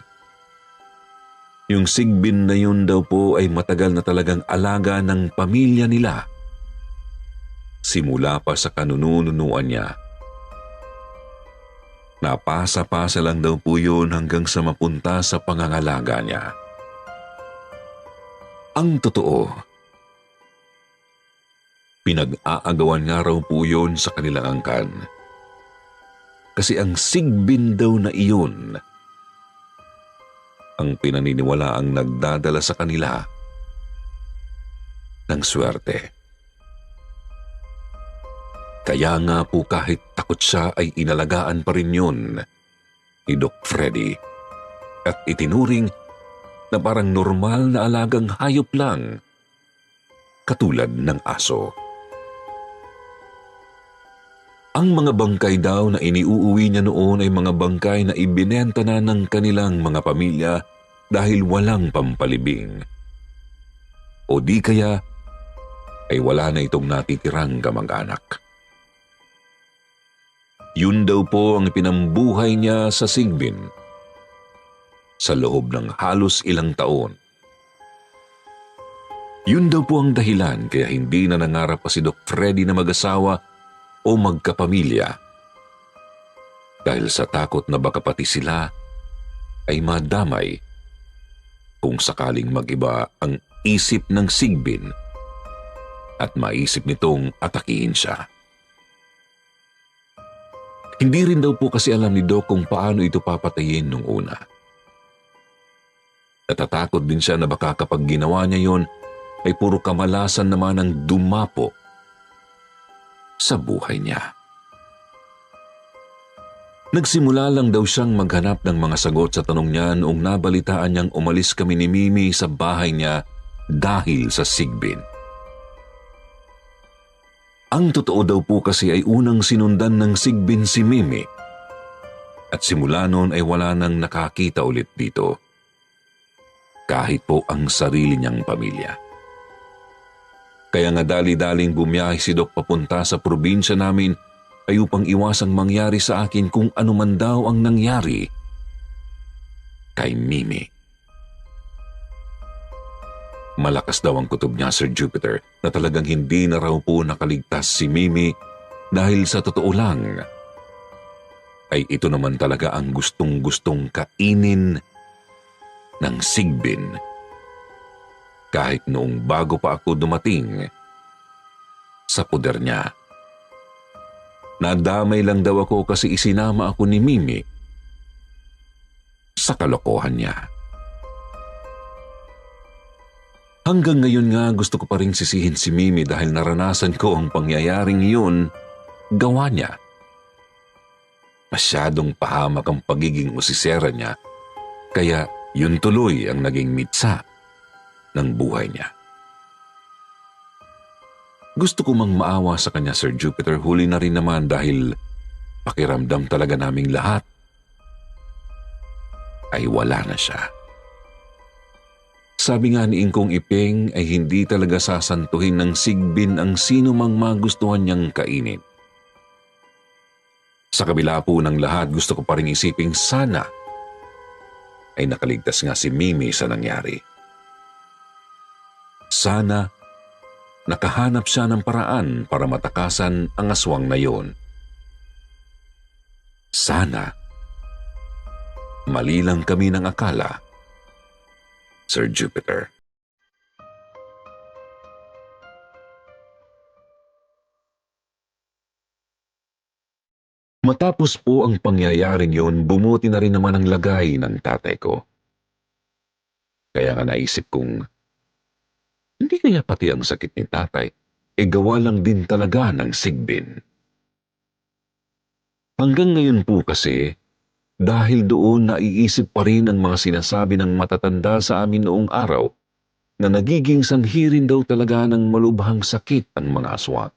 Yung Sigbin na yun daw po ay matagal na talagang alaga ng pamilya nila. Simula pa sa kanununuan niya. Napasa-pasa lang daw po yun hanggang sa mapunta sa pangangalaga niya. Ang totoo, pinag-aagawan nga raw po yun sa kanilang angkan. Kasi ang Sigbin daw na iyon ang pinaniniwala ang nagdadala sa kanila ng swerte. Kaya nga po kahit takot siya ay inalagaan pa rin yun ni Doc Freddy at itinuring na parang normal na alagang hayop lang katulad ng aso. Ang mga bangkay daw na iniuuwi niya noon ay mga bangkay na ibinenta na ng kanilang mga pamilya dahil walang pampalibing. O di kaya ay wala na itong natitirang kamag-anak. Yun daw po ang ipinambuhay niya sa Sigbin sa loob ng halos ilang taon. Yun daw po ang dahilan kaya hindi na nangarap pa si Doc Freddy na mag-asawa o magkapamilya. dahil sa takot na baka pati sila ay madamay kung sakaling mag-iba ang isip ng Sigbin at maisip nitong atakihin siya. Hindi rin daw po kasi alam ni Doc kung paano ito papatayin nung una. Natatakot din siya na baka kapag ginawa niya yon ay puro kamalasan naman ang dumapo sa buhay niya. Nagsimula lang daw siyang maghanap ng mga sagot sa tanong niya noong nabalitaan niyang umalis kami ni Mimi sa bahay niya dahil sa Sigbin. Ang totoo daw po kasi ay unang sinundan ng Sigbin si Mimi at simula noon ay wala nang nakakita ulit dito. Kahit po ang sarili niyang pamilya. Kaya nga dali-daling bumiyahe si Doc papunta sa probinsya namin ay upang iwasang mangyari sa akin kung ano man daw ang nangyari kay Mimi. Malakas daw ang kutob niya, Sir Jupiter, na talagang hindi na raw po nakaligtas si Mimi dahil sa totoo lang ay ito naman talaga ang gustong-gustong kainin ng Sigbin. Kahit noong bago pa ako dumating sa puder niya. Nadamay lang daw ako kasi isinama ako ni Mimi sa kalokohan niya. Hanggang ngayon nga gusto ko pa rin sisihin si Mimi dahil naranasan ko ang pangyayaring yun gawa niya. Masyadong pahamak ang pagiging usisera niya kaya yun tuloy ang naging mitsa ng buhay niya. Gusto ko mang maawa sa kanya, Sir Jupiter, huli na rin naman dahil pakiramdam talaga naming lahat ay wala na siya. Sabi nga ni Ingkong Ipeng ay hindi talaga sasantuhin ng Sigbin ang sino mang magustuhan niyang kainin. Sa kabila po ng lahat, gusto ko pa rin isiping sana ay nakaligtas nga si Mimi sa nangyari. Sana nakahanap siya ng paraan para matakasan ang aswang na yon. Sana mali lang kami ng akala, Sir Jupiter. Matapos po ang pangyayaring yun, bumuti na rin naman ang lagay ng tatay ko. Kaya nga naisip kong, hindi kaya pati ang sakit ni tatay, gawa lang din talaga ng Sigbin. Hanggang ngayon po kasi, dahil doon naiisip pa rin ang mga sinasabi ng matatanda sa amin noong araw na nagiging sanhi rin daw talaga ng malubhang sakit ang mga aswang.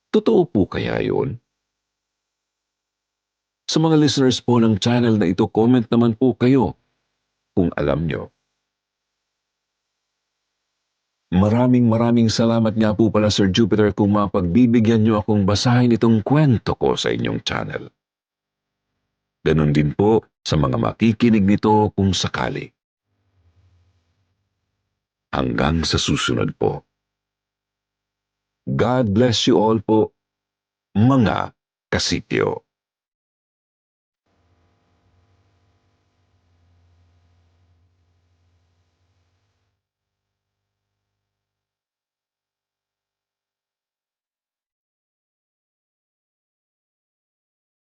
Totoo po kaya yun? Sa mga listeners po ng channel na ito, comment naman po kayo kung alam nyo. Maraming salamat nga po pala, Sir Jupiter, kung mapagbibigyan nyo akong basahin itong kwento ko sa inyong channel. Ganon din po sa mga makikinig nito kung sakali. Hanggang sa susunod po. God bless you all po, mga kasityo.